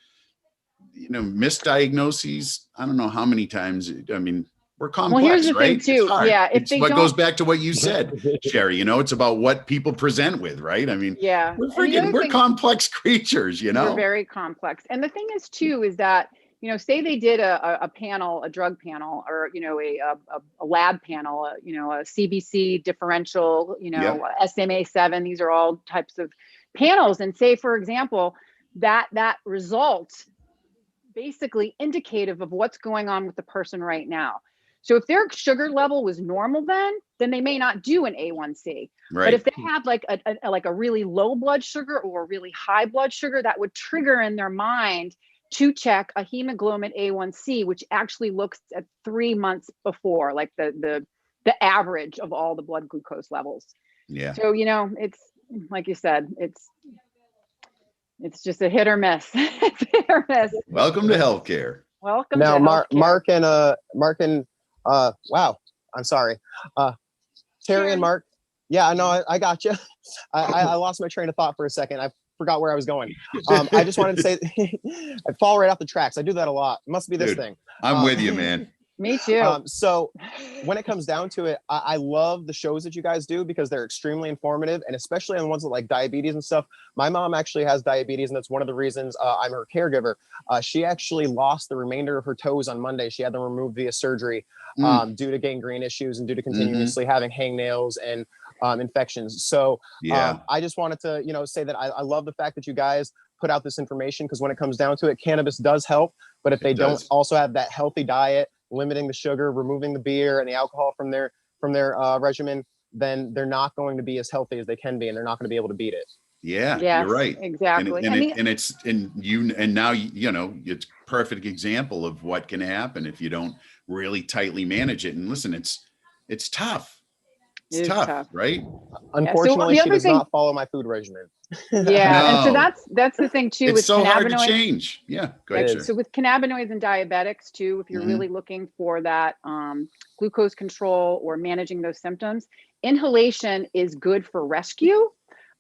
you know, misdiagnoses, I don't know how many times, I mean, we're complex, well, here's the right? thing too. It's hard. Yeah. If it's they what don't, goes back to what you said, Sherry, you know, it's about what people present with, right? I mean, yeah. we're complex creatures, you know? We're very complex. And the thing is too, is that, you know, say they did a panel, a drug panel, or, you know, a lab panel, you know, a CBC differential, you know, SMA7, these are all types of panels. And say, for example, that result basically indicative of what's going on with the person right now. So if their sugar level was normal, then they may not do an A1C. Right. But if they had like a really low blood sugar or a really high blood sugar, that would trigger in their mind to check a hemoglobin A1C, which actually looks at 3 months before, like the average of all the blood glucose levels. Yeah. So, you know, it's like you said, it's just a hit or miss. It's a hit or miss. Welcome to healthcare. Welcome Now, to healthcare. Mark and wow, I'm sorry, Terry and Mark. Yeah, I know, I got you. I lost my train of thought for a second. I forgot where I was going. I just wanted to say, I fall right off the tracks. I do that a lot. It must be this Dude, thing. I'm with you, man. Me too. So when it comes down to it, I love the shows that you guys do because they're extremely informative, and especially on the ones that like diabetes and stuff. My mom actually has diabetes, and that's one of the reasons I'm her caregiver. She actually lost the remainder of her toes on Monday. She had them removed via surgery due to gangrene issues and due to continuously having hangnails and infections. So I just wanted to, you know, say that I love the fact that you guys put out this information, because when it comes down to it, cannabis does help. But if they don't also have that healthy diet, limiting the sugar, removing the beer and the alcohol from their regimen, then they're not going to be as healthy as they can be, and they're not going to be able to beat it. Yeah, yes, you're right. Exactly. And now you know, it's perfect example of what can happen if you don't really tightly manage it. And listen, it's tough. It's tough, right? Unfortunately, she does not follow my food regimen. And so that's the thing too. It's with so hard to cannabinoids. change. Yeah, go ahead. So with cannabinoids and diabetics too, if you're really looking for that glucose control or managing those symptoms, inhalation is good for rescue.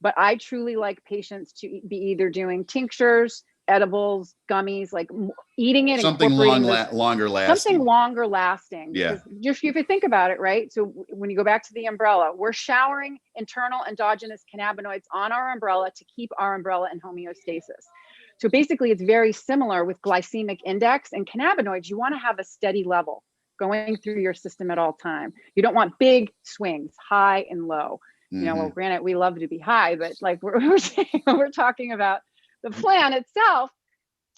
But I truly like patients to be either doing tinctures, edibles, gummies, like eating it, something longer lasting. Something longer lasting. Yeah. Just if you think about it, right? So when you go back to the umbrella, we're showering internal endogenous cannabinoids on our umbrella to keep our umbrella in homeostasis. So basically, it's very similar with glycemic index and cannabinoids. You want to have a steady level going through your system at all time. You don't want big swings, high and low. You know, well, granted, we love to be high, but like we're talking about the plant itself.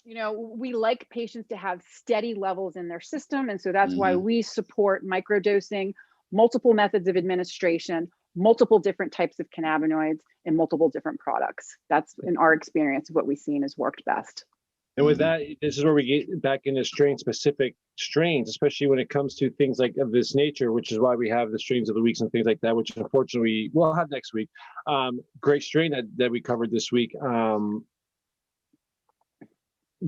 You know, we like patients to have steady levels in their system. And so that's why we support microdosing, multiple methods of administration, multiple different types of cannabinoids, and multiple different products. That's in our experience what we've seen has worked best. And with that, this is where we get back into strain-specific strains, especially when it comes to things like of this nature, which is why we have the strains of the weeks and things like that, which unfortunately we'll have next week. Great strain that we covered this week.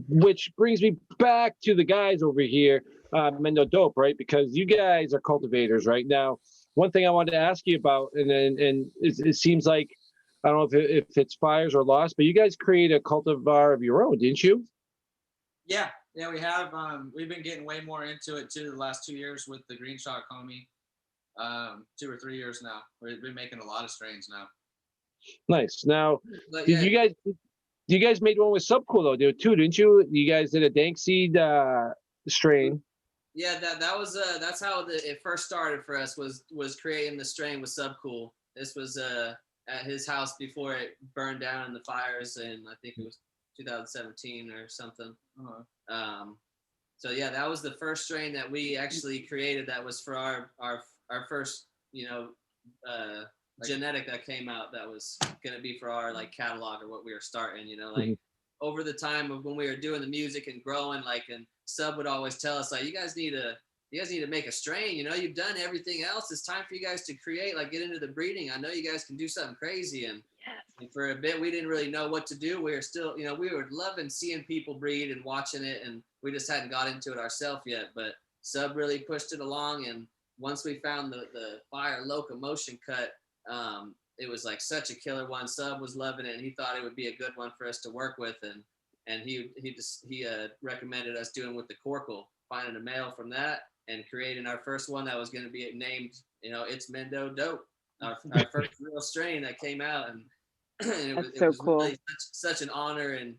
Which brings me back to the guys over here, Mendo Dope, right? Because you guys are cultivators right now. One thing I wanted to ask you about, and it seems like, I don't know if it's fires or lost, but you guys create a cultivar of your own, didn't you? Yeah, we have. We've been getting way more into it too the last 2 years with the Green Shot COMMET. 2 or 3 years now. We've been making a lot of strains now. Nice. Now, you guys made one with Subcool though, didn't you? You guys did a dank seed strain. Yeah, that was that's how it first started for us was creating the strain with Subcool. This was at his house before it burned down in the fires, and I think it was 2017 or something. So yeah, that was the first strain that we actually created. That was for our first, you know, genetic that came out. That was gonna be for our like catalog or what we were starting. You know, like over the time of when we were doing the music and growing, like, and Sub would always tell us like, you guys need to make a strain. You know, you've done everything else. It's time for you guys to create, like, get into the breeding. I know you guys can do something crazy. And And for a bit, we didn't really know what to do. We were still, you know, we were loving seeing people breed and watching it, and we just hadn't got into it ourselves yet. But Sub really pushed it along, and once we found the fire locomotion cut, it was like such a killer one. Sub was loving it, and he thought it would be a good one for us to work with, and he recommended us doing with the Corkle, finding a male from that and creating our first one that was going to be named, you know, It's Mendo Dope, our first real strain that came out, and it was cool. really such an honor, and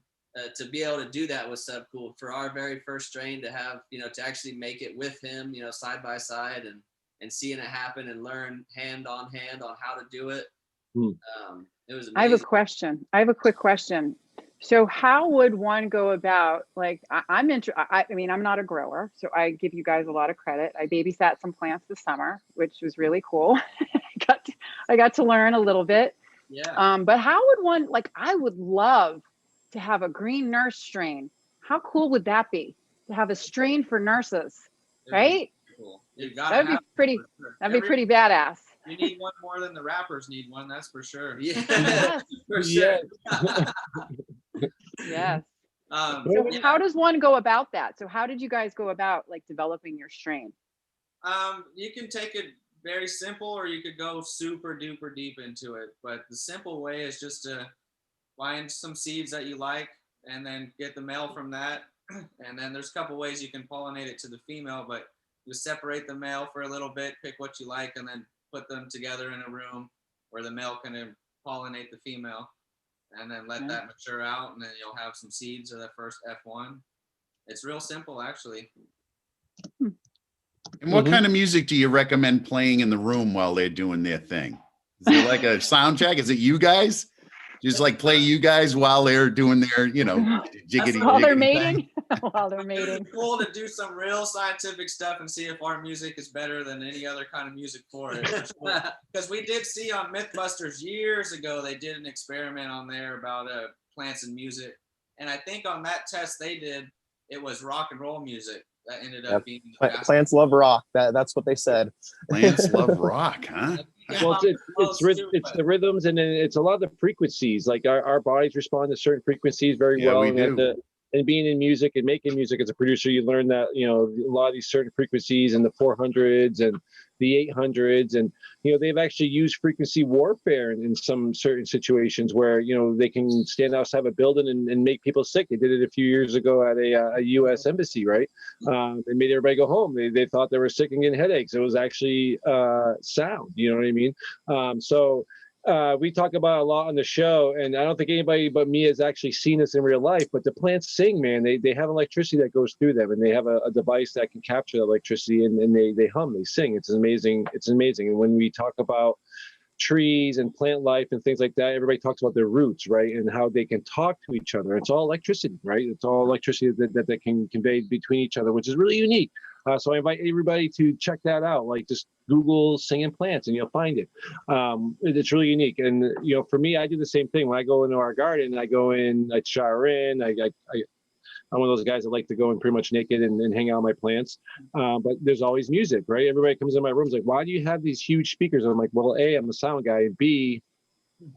to be able to do that with Subcool for our very first strain, to have, you know, to actually make it with him, you know, side by side, and seeing it happen and learn hand on how to do it. It was amazing. I have a question. I have a quick question. So how would one go about, like, I mean, I'm not a grower, so I give you guys a lot of credit. I babysat some plants this summer, which was really cool. I got to learn a little bit. Yeah. But how would one, like, I would love to have a green nurse strain. How cool would that be to have a strain for nurses, right? Cool. That'd be pretty badass. You need one more than the rappers need one, that's for sure. Yeah. For sure. Yes. So how does one go about that? So how did you guys go about, like, developing your strain? You can take it very simple, or you could go super duper deep into it. But the simple way is just to find some seeds that you like, and then get the male from that. And then there's a couple ways you can pollinate it to the female, but you separate the male for a little bit, pick what you like, and then put them together in a room where the male can pollinate the female, and then let that mature out, and then you'll have some seeds of the first F1. It's real simple, actually. And what kind of music do you recommend playing in the room while they're doing their thing? Is it like a sound check? Is it you guys? Just like play you guys while they're doing their, you know, jiggity. While they're jiggity mating? thing? While they're mating. It's cool to do some real scientific stuff and see if our music is better than any other kind of music for it. Because we did see on Mythbusters years ago, they did an experiment on there about plants and music. And I think on that test they did, it was rock and roll music that ended up being the Plants love rock. That's what they said. Plants love rock, huh? Well, it's the rhythms, and then it's a lot of the frequencies. Like our bodies respond to certain frequencies very well. We do. And being in music and making music as a producer, you learn that, you know, a lot of these certain frequencies and the 400s and the 800s, and, you know, they've actually used frequency warfare in some certain situations where, you know, they can stand outside of a building and make people sick. They did it a few years ago at a U.S. embassy, right? They made everybody go home. They thought they were sick and getting headaches. It was actually sound, you know what I mean? We talk about a lot on the show, and I don't think anybody but me has actually seen this in real life, but the plants sing, man. They have electricity that goes through them, and they have a device that can capture the electricity, and they hum, they sing. It's amazing. It's amazing. And when we talk about trees and plant life and things like that, everybody talks about their roots, right? And how they can talk to each other. It's all electricity, right? It's all electricity that they can convey between each other, which is really unique. So I invite everybody to check that out. Like, just Google singing plants and you'll find it. It's really unique. And, you know, for me, I do the same thing. When I go into our garden, I go in, I shower in, I'm one of those guys that like to go in pretty much naked and hang out on my plants. But there's always music, right? Everybody comes in my room, is like, why do you have these huge speakers? And I'm like, well, A, I'm a sound guy, and B,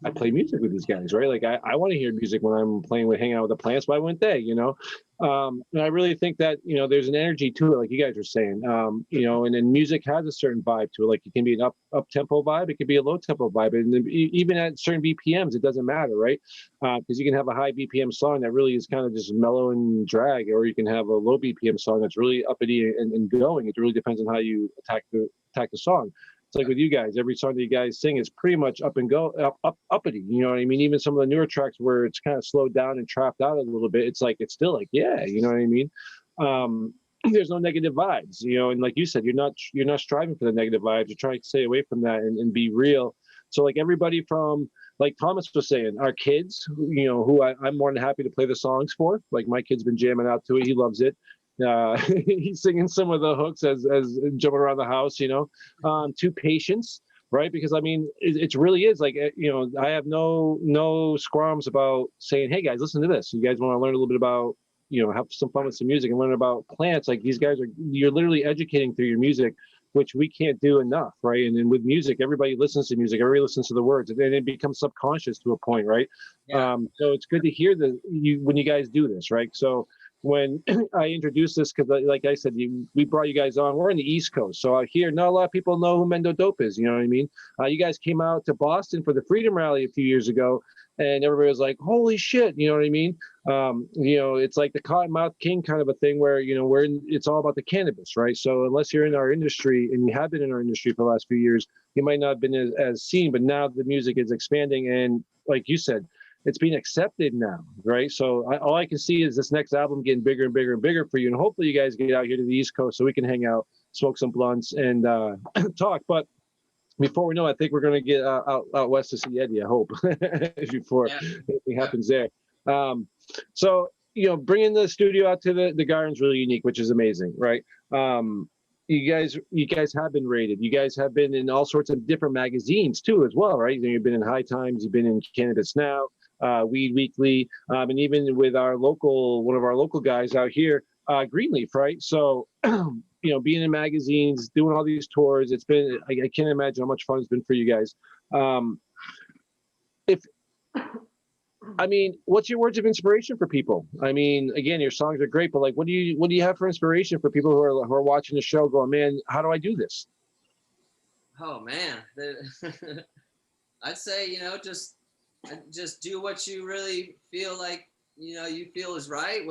I play music with these guys, right? Like I want to hear music when I'm hanging out with the plants. Why wouldn't they, you know? And I really think that, you know, there's an energy to it, like you guys were saying, you know, and then music has a certain vibe to it. Like it can be an up tempo vibe, it could be a low tempo vibe, and even at certain BPMs, it doesn't matter, right? Because you can have a high BPM song that really is kind of just mellow and drag, or you can have a low BPM song that's really uppity and going. It really depends on how you attack the song. It's like with you guys, every song that you guys sing is pretty much uppity. You know what I mean? Even some of the newer tracks where it's kind of slowed down and trapped out a little bit, it's still like, yeah, you know what I mean? There's no negative vibes, you know, and like you said, you're not striving for the negative vibes. You're trying to stay away from that and be real. So like everybody from, like Thomas was saying, our kids, you know, who I'm more than happy to play the songs for. Like my kid's been jamming out to it. He loves it. He's singing some of the hooks as jumping around the house, you know, to patience, right? Because I mean, it really is like, you know, I have no squalms about saying, hey guys, listen to this. You guys want to learn a little bit about, you know, have some fun with some music and learn about plants. Like these guys you're literally educating through your music which we can't do enough, right? And then with music, everybody listens to music, everybody listens to the words, and then it becomes subconscious to a point, right? Yeah. So it's good to hear when you guys do this, right? So when I introduced this, because like I said, we brought you guys on. We're in the East Coast, so out here, not a lot of people know who Mendo Dope is. You know what I mean? You guys came out to Boston for the Freedom Rally a few years ago, and everybody was like, "Holy shit!" You know what I mean? It's like the Cottonmouth King kind of a thing where it's all about the cannabis, right? So unless you're in our industry, and you have been in our industry for the last few years, you might not have been as seen. But now the music is expanding, and like you said, it's being accepted now, right? So all I can see is this next album getting bigger and bigger and bigger for you. And hopefully you guys get out here to the East Coast so we can hang out, smoke some blunts, and talk. But before we know it, I think we're going to get out west to see Eddie, I hope, before anything happens there. So, bringing the studio out to the garden is really unique, which is amazing, right? You guys have been rated. You guys have been in all sorts of different magazines too, as well, right? You've been in High Times, you've been in Cannabis Now, Weed Weekly, and even with one of our local guys out here, Greenleaf, right? So, being in magazines, doing all these tours, I can't imagine how much fun it's been for you guys. What's your words of inspiration for people? I mean, again, your songs are great, but like, what do you have for inspiration for people who are watching the show going, man, how do I do this? Oh man, I'd say, just do what you really feel like, you feel is right.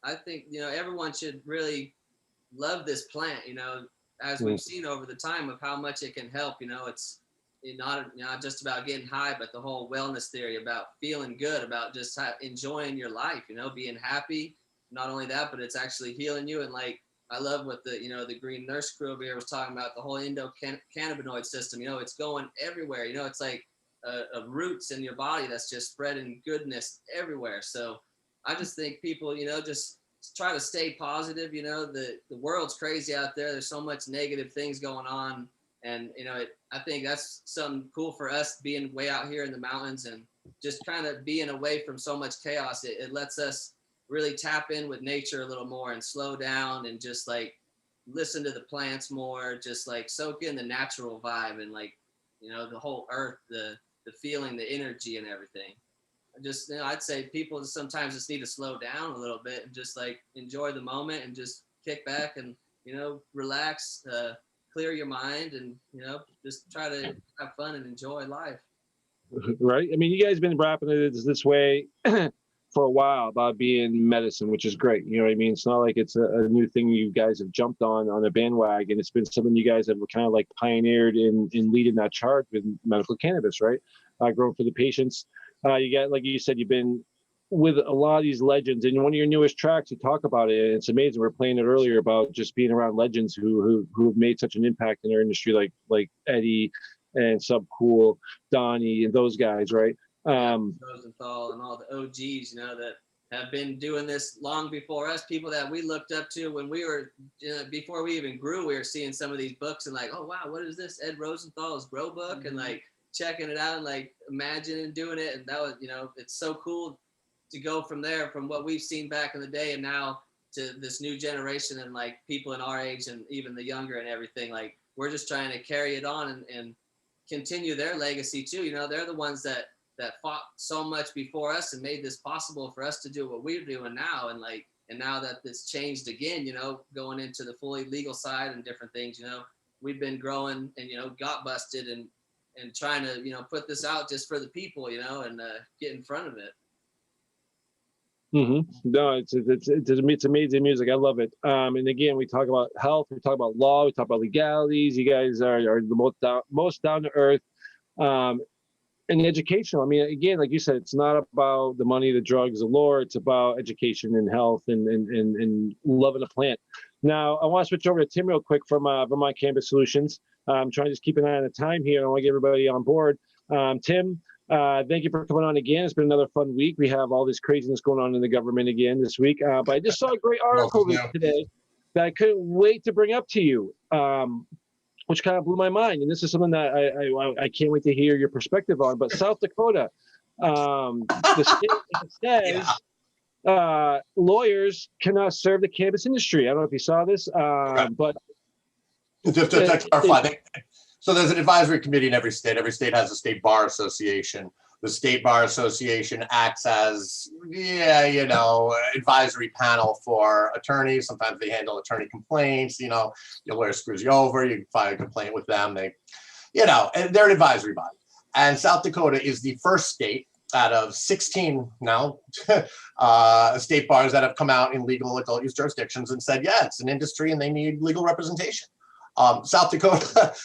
I think, everyone should really love this plant, as we've seen over the time of how much it can help. It's not just about getting high, but the whole wellness theory about feeling good, about just enjoying your life, being happy. Not only that, but it's actually healing you. And like, I love what the Green Nurse crew over here was talking about, the whole endocannabinoid system. It's going everywhere. It's like roots in your body that's just spreading goodness everywhere. So I just think people, just try to stay positive. The world's crazy out there. There's so much negative things going on. And, I think that's something cool for us being way out here in the mountains and just kind of being away from so much chaos. It lets us really tap in with nature a little more and slow down and just like listen to the plants more, just like soak in the natural vibe and like, the whole earth, the feeling, the energy and everything. Just, I'd say people sometimes just need to slow down a little bit and just like enjoy the moment and just kick back and, relax, clear your mind and, just try to have fun and enjoy life. Right. I mean, you guys have been rapping it this way for a while about being medicine, which is great. You know what I mean? It's not like it's a new thing you guys have jumped on a bandwagon. It's been something you guys have kind of like pioneered in leading that charge with medical cannabis, right? Growing for the patients. You got, like you said, you've been with a lot of these legends, and one of your newest tracks, you talk about it. And it's amazing. We were playing it earlier about just being around legends who have made such an impact in our industry, like Eddie and Subcool, Donnie, and those guys, right? Rosenthal and all the OGs, that have been doing this long before us. People that we looked up to when we were, before we even grew, we were seeing some of these books and like, oh wow, what is this? Ed Rosenthal's Grow Book, and like checking it out and like imagining doing it, and that was, it's so cool to go from there, from what we've seen back in the day and now to this new generation and like people in our age and even the younger and everything. Like, we're just trying to carry it on and continue their legacy too. They're the ones that fought so much before us and made this possible for us to do what we're doing now. And now that it's changed again, going into the fully legal side and different things, we've been growing and, got busted and trying to, put this out just for the people, and get in front of it. No, it's amazing music. I love it. And again, we talk about health, we talk about law, we talk about legalities. You guys are the most down to earth, and educational. I mean, again, like you said, it's not about the money, the drugs, the lore. It's about education and health and loving the plant. Now, I want to switch over to Tim real quick from Vermont Cannabis Solutions. I'm trying to just keep an eye on the time here. I want to get everybody on board. Tim, thank you for coming on again. It's been another fun week. We have all this craziness going on in the government again this week. But I just saw a great article today that I couldn't wait to bring up to you, which kind of blew my mind. And this is something that I can't wait to hear your perspective on. But South Dakota, the state says lawyers cannot serve the cannabis industry. I don't know if you saw this, but Just to clarify, so there's an advisory committee in every state. Every state has a state bar association. The state bar association acts as, advisory panel for attorneys. Sometimes they handle attorney complaints. Your lawyer screws you over, you file a complaint with them. They, and they're an advisory body. And South Dakota is the first state out of 16 now state bars that have come out in legal adult use jurisdictions and said, yeah, it's an industry and they need legal representation. South Dakota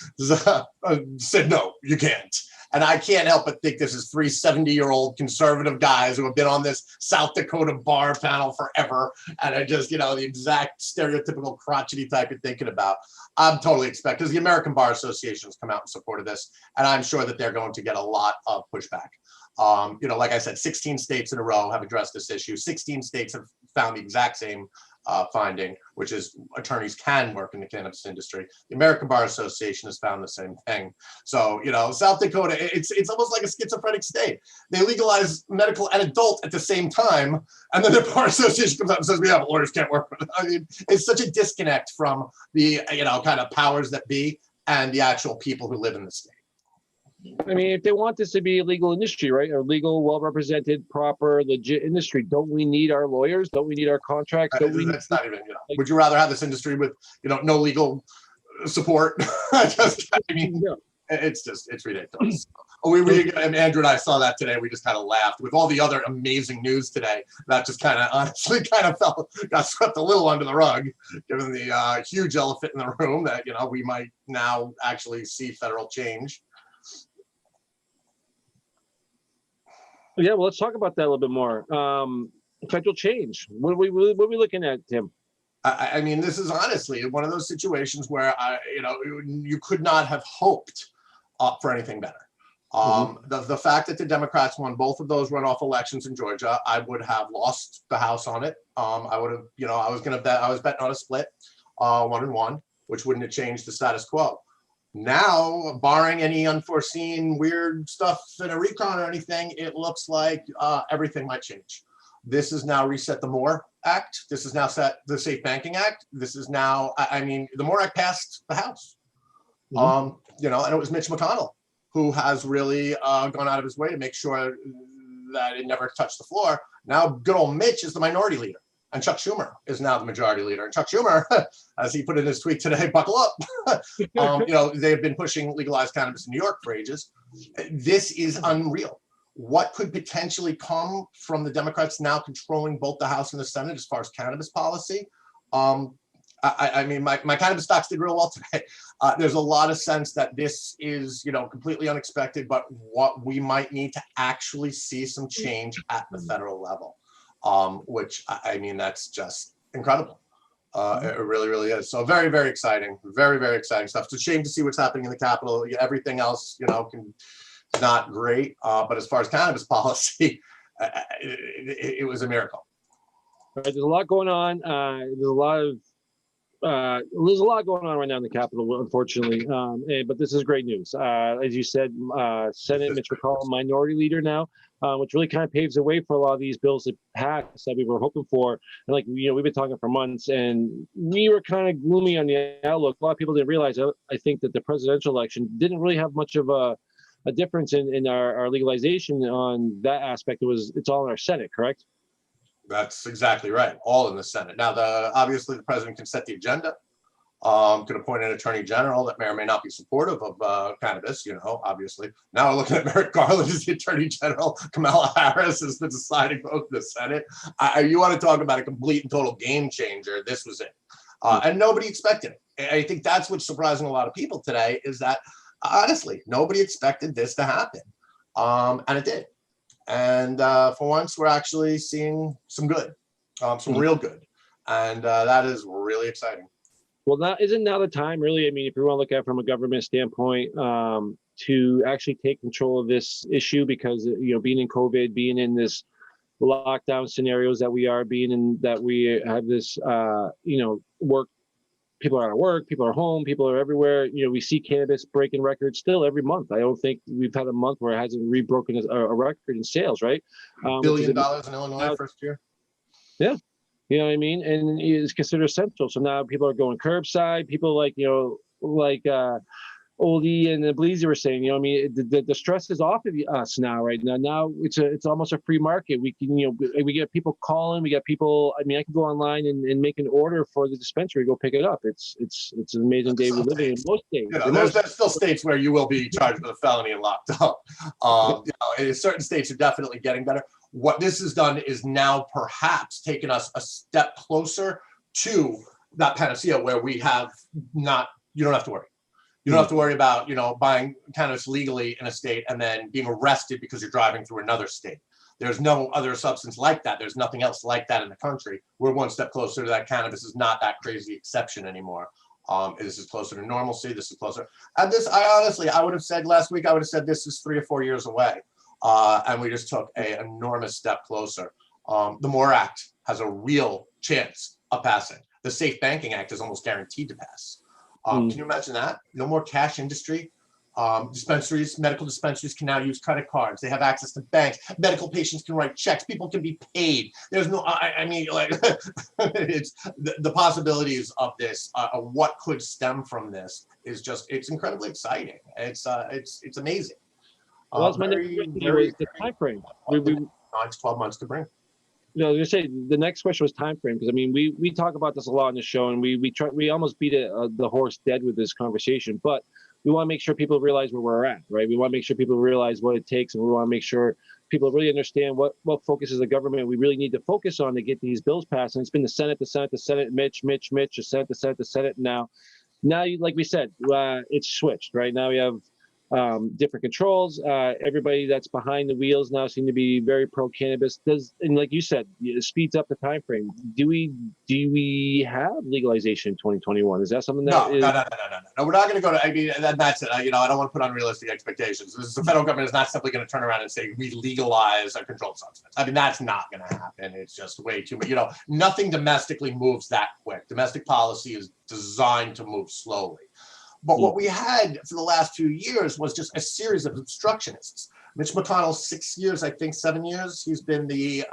said, no, you can't. And I can't help but think this is 3 70-year-old conservative guys who have been on this South Dakota bar panel forever. And are just, the exact stereotypical crotchety type you're thinking about. I'm totally expecting, because the American Bar Association has come out in support of this. And I'm sure that they're going to get a lot of pushback. Like I said, 16 states in a row have addressed this issue. 16 states have found the exact same finding, which is attorneys can work in the cannabis industry. The American Bar Association has found the same thing. So, South Dakota, it's almost like a schizophrenic state. They legalize medical and adult at the same time, and then the Bar Association comes out and says, yeah, lawyers can't work with it. I mean, it's such a disconnect from the, kind of powers that be and the actual people who live in the state. I mean, if they want this to be a legal industry, right? A legal, well-represented, proper, legit industry, don't we need our lawyers? Don't we need our contracts? That's not even, would you rather have this industry with, no legal support? It's ridiculous. And Andrew and I saw that today. We just kind of laughed with all the other amazing news today. That just kind of honestly got swept a little under the rug, given the huge elephant in the room that, we might now actually see federal change. Yeah, well, let's talk about that a little bit more. Federal change. What are we looking at, Tim? I mean, this is honestly one of those situations where you could not have hoped for anything better. The fact that the Democrats won both of those runoff elections in Georgia, I would have lost the House on it. I would have, I was betting on a split, 1-1, which wouldn't have changed the status quo. Now, barring any unforeseen weird stuff in a recon or anything, it looks like everything might change. This is now reset the MORE Act. This is now set the Safe Banking Act. This is now, the MORE Act passed the House. And it was Mitch McConnell who has really gone out of his way to make sure that it never touched the floor. Now, good old Mitch is the minority leader. And Chuck Schumer is now the majority leader. And Chuck Schumer, as he put in his tweet today, buckle up. They've been pushing legalized cannabis in New York for ages. This is unreal. What could potentially come from the Democrats now controlling both the House and the Senate as far as cannabis policy? My cannabis stocks did real well today. There's a lot of sense that this is, completely unexpected, but what we might need to actually see some change at the federal level. Which that's just incredible. It really, really is. So very, very exciting. Very, very exciting stuff. It's a shame to see what's happening in the Capitol. Everything else, it's not great. But as far as cannabis policy, it was a miracle. Right, there's a lot going on. There's a lot going on right now in the Capitol, unfortunately. But this is great news. As you said, Senate Mitch McConnell, minority leader now, which really kind of paves the way for a lot of these bills to pass that we were hoping for. And we've been talking for months, and we were kind of gloomy on the outlook. A lot of people didn't realize. I think that the presidential election didn't really have much of a difference in our legalization on that aspect. It's all in our Senate, correct? That's exactly right. All in the Senate. Now, obviously, the president can set the agenda, could appoint an attorney general that may or may not be supportive of cannabis, obviously. Now we're looking at Merrick Garland as the attorney general. Kamala Harris is the deciding vote in the Senate. You want to talk about a complete and total game changer. This was it. And nobody expected it. I think that's what's surprising a lot of people today is that, honestly, nobody expected this to happen. And it did. And for once, we're actually seeing some good, some real good. And that is really exciting. Well, isn't now the time, really? I mean, if you want to look at it from a government standpoint, to actually take control of this issue, because, being in COVID, being in this lockdown scenarios that we are being in, that we have this, work. People are out of work, people are home, people are everywhere. We see cannabis breaking records still every month. I don't think we've had a month where it hasn't rebroken a record in sales, right? $1 billion in Illinois first year. Yeah. You know what I mean? And it's considered essential. So now people are going curbside. People like Old E and Bleezy were saying, I mean, the stress is off of us now, right now. Now it's almost a free market. We can, we get people calling, we get people. I mean, I can go online and make an order for the dispensary, go pick it up. It's an amazing day we're living in most states. There's still states where you will be charged with a felony and locked up. Certain states are definitely getting better. What this has done is now perhaps taken us a step closer to that panacea where we have not. You don't have to worry. You don't have to worry about, buying cannabis legally in a state and then being arrested because you're driving through another state. There's no other substance like that. There's nothing else like that in the country. We're one step closer to that. Cannabis is not that crazy exception anymore. This is closer to normalcy. This is closer. And this, I would have said last week, this is 3 or 4 years away. And we just took an enormous step closer. The MORE Act has a real chance of passing. The Safe Banking Act is almost guaranteed to pass. Can you imagine that? No more cash industry. Dispensaries, medical dispensaries can now use credit cards. They have access to banks. Medical patients can write checks. People can be paid. There's no, it's the possibilities of this, what could stem from this is just, it's incredibly exciting. It's amazing. Well, that's my next question was the time frame. 9 to 12 months to bring. I was gonna say the next question was time frame, because I mean we talk about this a lot on the show, and we almost beat the horse dead with this conversation, but we want to make sure people realize where we're at, right? We want to make sure people realize what it takes, and we want to make sure people really understand what focuses the government we really need to focus on to get these bills passed. And it's been the Senate, Mitch, the Senate. Now, like we said, it's switched, right? Now we have different controls. Everybody that's behind the wheels now seem to be very pro cannabis. And like you said, it speeds up the time frame. Do we have legalization in 2021? Is that something that No, we're not going to go to. I mean, that's it. I don't want to put unrealistic expectations. The federal government is not simply going to turn around and say we legalize a controlled substance. I mean, that's not going to happen. It's just way too much. Nothing domestically moves that quick. Domestic policy is designed to move slowly. But what we had for the last 2 years was just a series of obstructionists. Mitch McConnell, 6 years, I think 7 years, he's been the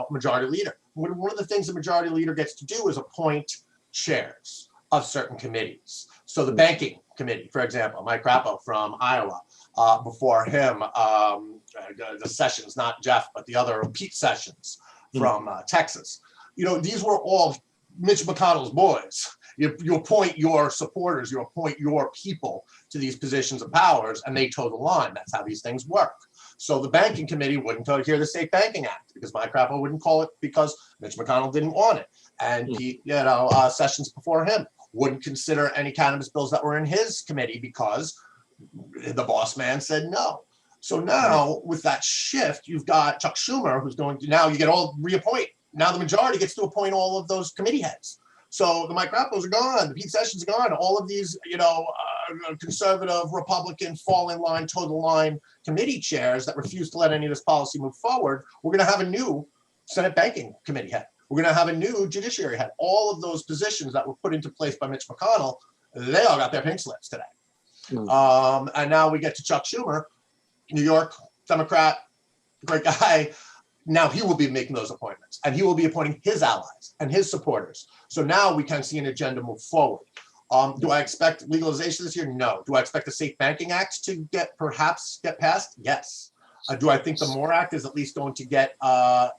majority leader. One of the things the majority leader gets to do is appoint chairs of certain committees. So the banking committee, for example, Mike Crapo from Iowa. Before him, the Sessions, not Jeff, but the other Pete Sessions from Texas. These were all Mitch McConnell's boys. You appoint your supporters, you appoint your people to these positions of powers, and they toe the line. That's how these things work. So the banking committee wouldn't hear the Safe Banking Act because Mike Crapo wouldn't call it because Mitch McConnell didn't want it. And Sessions before him wouldn't consider any cannabis bills that were in his committee because the boss man said no. So now with that shift, you've got Chuck Schumer, who's going to now you get all reappoint. Now the majority gets to appoint all of those committee heads. So the Mike Rappos are gone, the Pete Sessions are gone, all of these, conservative, Republican, fall in line, toe the line committee chairs that refuse to let any of this policy move forward. We're going to have a new Senate Banking Committee head. We're going to have a new Judiciary head. All of those positions that were put into place by Mitch McConnell, they all got their pink slips today. And now we get to Chuck Schumer, New York, Democrat, great guy. Now he will be making those appointments, and he will be appointing his allies and his supporters. So now we can see an agenda move forward. Do I expect legalization this year? No. Do I expect the Safe Banking Act to perhaps get passed? Yes. Do I think the MORE Act is at least going to get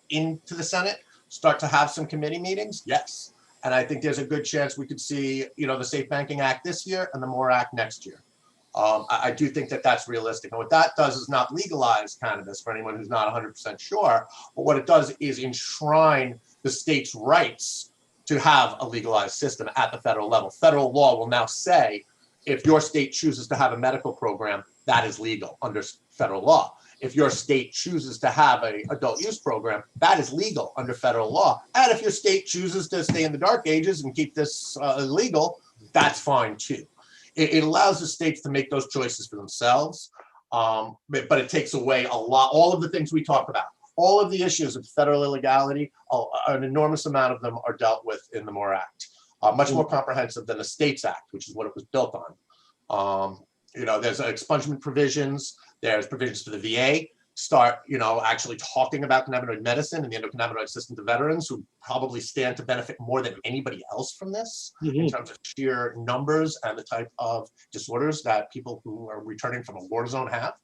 into the Senate, start to have some committee meetings? Yes. And I think there's a good chance we could see, the Safe Banking Act this year and the MORE Act next year. I do think that that's realistic. And what that does is not legalize cannabis for anyone who's not 100% sure. But what it does is enshrine the state's rights to have a legalized system at the federal level. Federal law will now say if your state chooses to have a medical program, that is legal under federal law. If your state chooses to have an adult use program, that is legal under federal law. And if your state chooses to stay in the dark ages and keep this illegal, that's fine too. It allows the states to make those choices for themselves, but it takes away all of the things we talk about. All of the issues of federal illegality, an enormous amount of them are dealt with in the MORE Act, much more comprehensive than the States Act, which is what it was built on. There's expungement provisions, there's provisions for the VA start, actually talking about cannabinoid medicine and the endocannabinoid system to veterans who probably stand to benefit more than anybody else from this in terms of sheer numbers and the type of disorders that people who are returning from a war zone have.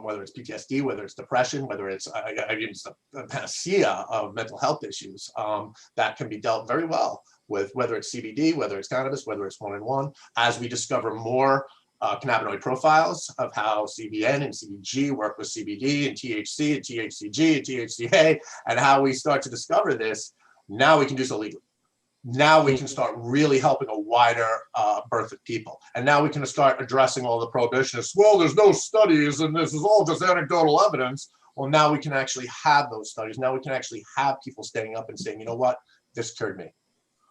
Whether it's PTSD, whether it's depression, whether it's a panacea of mental health issues that can be dealt very well with, whether it's CBD, whether it's cannabis, whether it's one-in-one, as we discover more cannabinoid profiles of how CBN and CBG work with CBD and THC and THCG and THCA, and how we start to discover this. Now we can do so legally. Now we can start really helping a wider berth of people. And now we can start addressing all the prohibitionists. Well, there's no studies and this is all just anecdotal evidence. Well, now we can actually have those studies. Now we can actually have people standing up and saying, you know what, this cured me.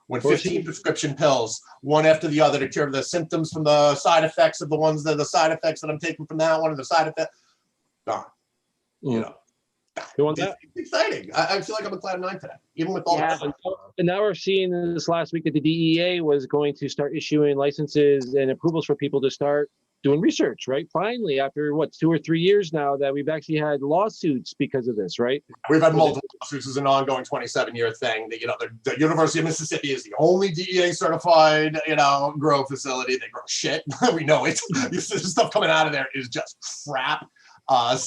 When 15 prescription pills, one after the other to cure the symptoms from the side effects of the side effects that I'm taking from that one, and the side effect, gone. You want that? It's exciting. I feel like I'm a cloud nine today, even with all that. And now we're seeing this last week that the DEA was going to start issuing licenses and approvals for people to start doing research, right? Finally, after 2 or 3 years now that we've actually had lawsuits because of this, right? We've had multiple lawsuits. It's an ongoing 27-year thing. That, the University of Mississippi is the only DEA certified, grow facility. They grow shit. We know it. This stuff coming out of there is just crap.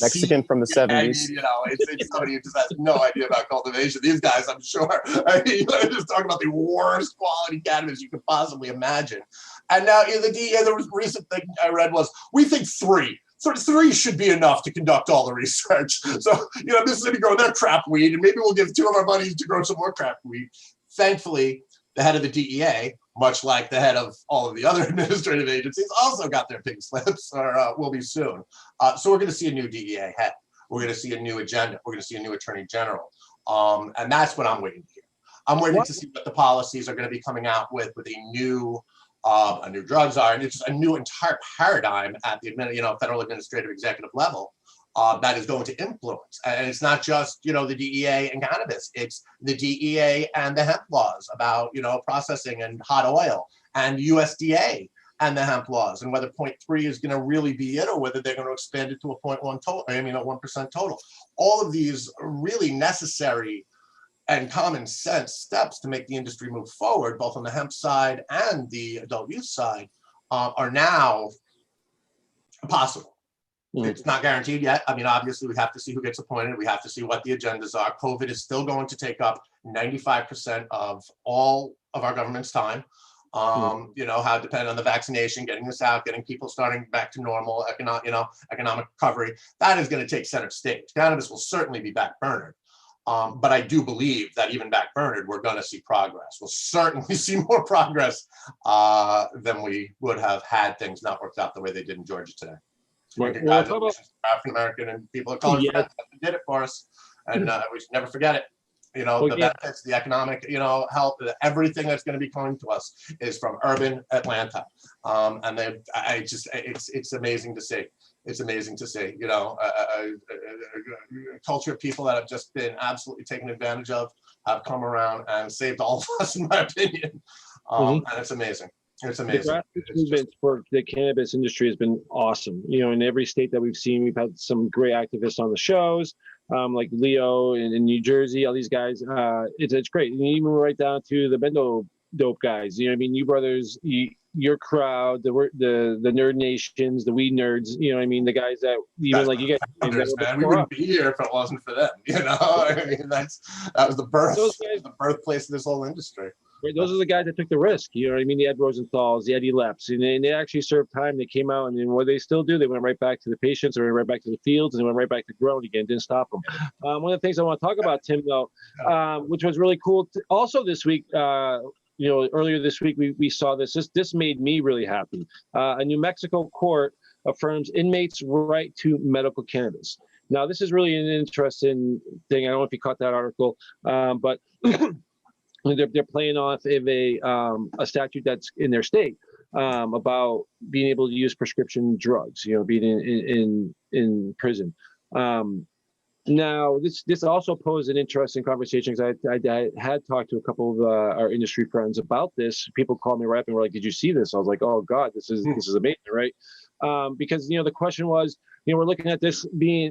Mexican from the 70s. It's somebody who just has no idea about cultivation. These guys, I'm sure, they're just talking about the worst quality cannabis you could possibly imagine. And now the DEA, the recent thing I read was, we think 3. So 3 should be enough to conduct all the research. So, Mississippi growing their crap weed, and maybe we'll give 2 of our buddies to grow some more crap weed. Thankfully, the head of the DEA, much like the head of all of the other administrative agencies, also got their pink slips, or will be soon. So we're going to see a new DEA head. We're going to see a new agenda. We're going to see a new attorney general. And that's what I'm waiting to hear. I'm waiting to see what the policies are going to be coming out with a new drugs are, and it's just a new entire paradigm at the federal administrative executive level that is going to influence. And it's not just the DEA and cannabis. It's the DEA and the hemp laws about processing and hot oil, and USDA and the hemp laws, and whether 0.3 is going to really be it, or whether they're going to expand it to a 0.1 total. 1% total. All of these really necessary and common sense steps to make the industry move forward, both on the hemp side and the adult use side, are now possible. It's not guaranteed yet. Obviously, we have to see who gets appointed. We have to see what the agendas are. COVID is still going to take up 95% of all of our government's time. How it depends on the vaccination, getting this out, getting people starting back to normal economic recovery. That is going to take center stage. Cannabis will certainly be backburnered. But I do believe that even backburnered, we're going to see progress. We'll certainly see more progress than we would have had things not worked out the way they did in Georgia today. Congratulations to African American and people of color that did it for us, and we should never forget it. The benefits, the economic, help, everything that's going to be coming to us is from urban Atlanta, and it's amazing to see. It's amazing to see, a culture of people that have just been absolutely taken advantage of, have come around and saved all of us, in my opinion. And it's amazing. It's amazing. The grassroots movement for the cannabis industry has been awesome. In every state that we've seen, we've had some great activists on the shows, like Leo in New Jersey, all these guys. It's great. And even right down to the Mendo Dope guys. You brothers, your crowd, the nerd nations, the weed nerds, the guys that even like you guys, man, we wouldn't be here if it wasn't for them. That was the birthplace of this whole industry. Right, those are the guys that took the risk. The Ed Rosenthal's, the Eddie Lepps, and they actually served time. They came out, and then what they still do, they went right back to the patients, or right back to the fields, and they went right back to growing again. Didn't stop them. One of the things I want to talk about, Tim, though, which was really cool. Also this week, earlier this week, we saw this. This made me really happy. A New Mexico court affirms inmates' right to medical cannabis. Now, this is really an interesting thing. I don't know if you caught that article, but they're playing off of a statute that's in their state about being able to use prescription drugs. Being in prison. Now, this also posed an interesting conversation because I had talked to a couple of our industry friends about this. People called me right up and were like, "Did you see this?" I was like, "Oh God, this is amazing, right?" Because the question was, we're looking at this